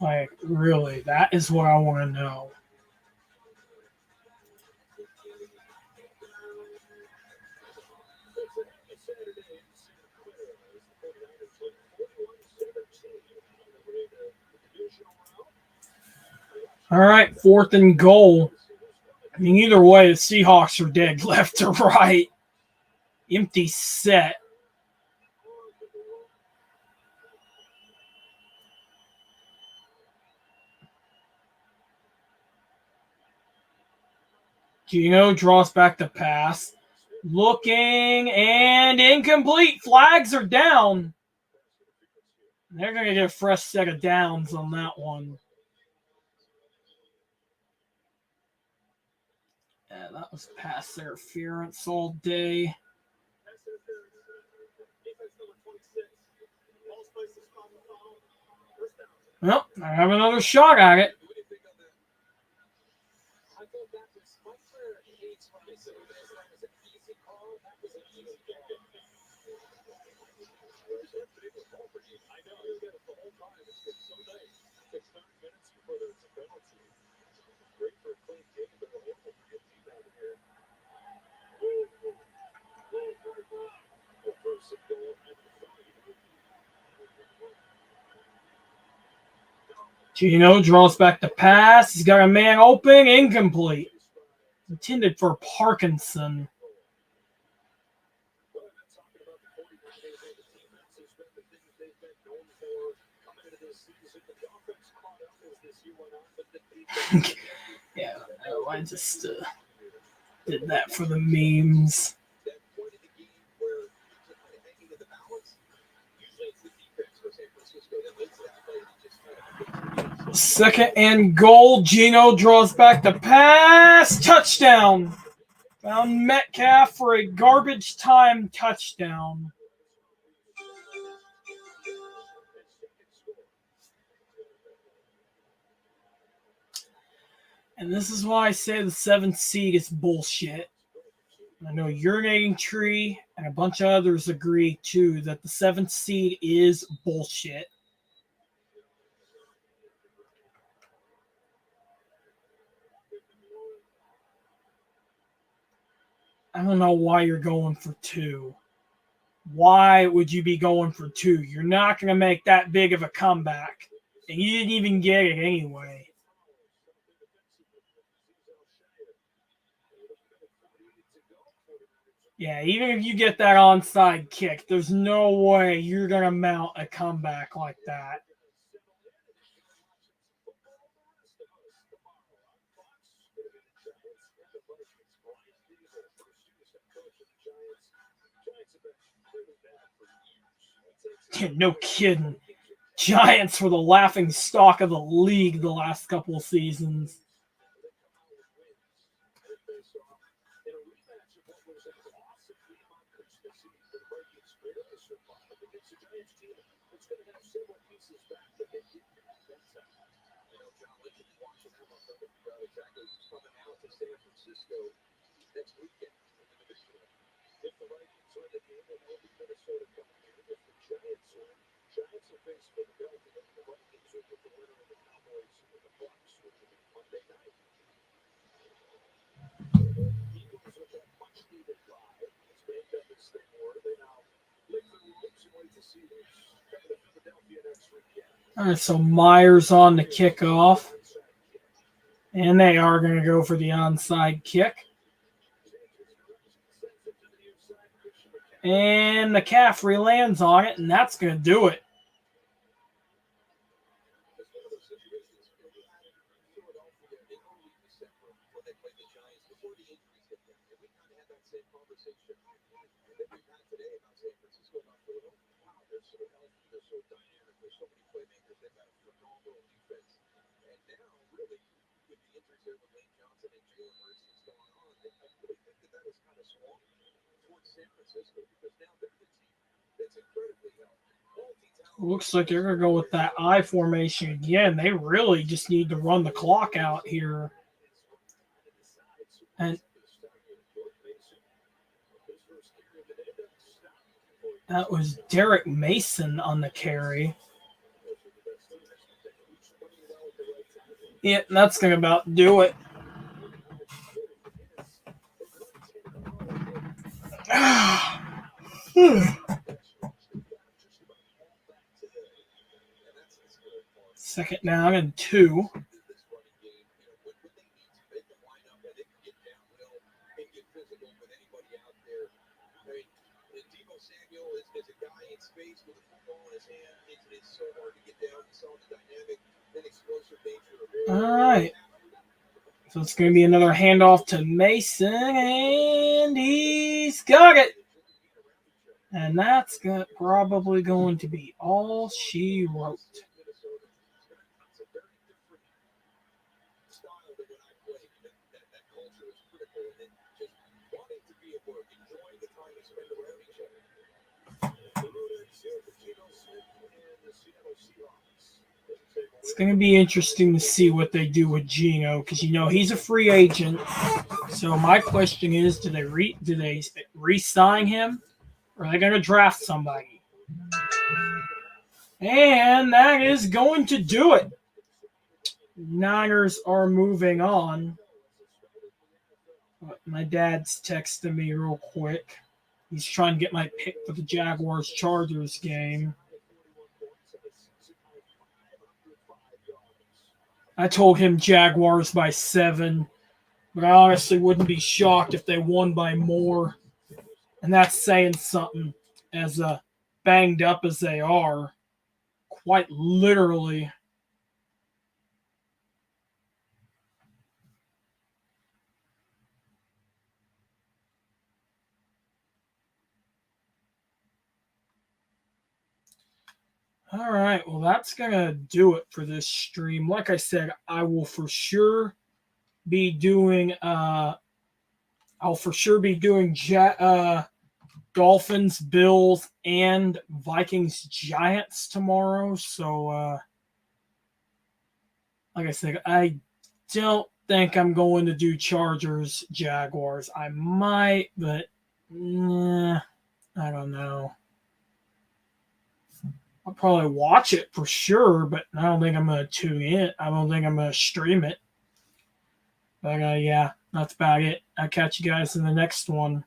Like, really, that is what I want to know. All right, 4th and goal. I mean, either way, the Seahawks are dead left to right. Empty set. Gino draws back the pass. Looking and incomplete. Flags are down. They're going to get a fresh set of downs on that one. Yeah, that was pass interference all day. Well, I have another shot at it. Gino draws back the pass. He's got a man open, incomplete. Intended for Parkinson. Yeah, I just did that for the memes. Second and goal. Gino draws back the pass. Touchdown. Found Metcalf for a garbage time touchdown. And this is why I say the 7th seed is bullshit. I know Urinating Tree and a bunch of others agree too that the 7th seed is bullshit. I don't know why you're going for 2. Why would you be going for 2? You're not going to make that big of a comeback. And you didn't even get it anyway. Yeah, even if you get that onside kick, there's no way you're going to mount a comeback like that. Yeah, no kidding. Giants were the laughing stock of the league the last couple of seasons. All right, so Myers on the kickoff. And they are going to go for the onside kick. And McCaffrey lands on it, and that's going to do it. Looks like they're going to go with that I formation again. They really just need to run the clock out here. And that was Derek Mason on the carry. Yeah, that's gonna about do it. Second down and 2. this running game, what they need to make them line up and they can get downhill and get physical with anybody out there. I mean, Deebo Samuel is a guy in space with a football in his hand. It's so hard to get down. You saw the dynamic and explosive nature of it. All right. So it's going to be another handoff to Mason, and he's got it. And that's probably going to be all she wrote. It's going to be interesting to see what they do with Geno because he's a free agent. So my question is, do they re-sign him, or are they going to draft somebody? And that is going to do it. Niners are moving on. My dad's texting me real quick. He's trying to get my pick for the Jaguars-Chargers game. I told him Jaguars by 7, but I honestly wouldn't be shocked if they won by more. And that's saying something, as banged up as they are, quite literally. All right, well, that's going to do it for this stream. Like I said, I will for sure be doing Dolphins, Bills, and Vikings, Giants tomorrow. So, like I said, I don't think I'm going to do Chargers, Jaguars. I might, but I don't know. I'll probably watch it for sure, but I don't think I'm going to tune in. I don't think I'm going to stream it. But yeah, that's about it. I'll catch you guys in the next one.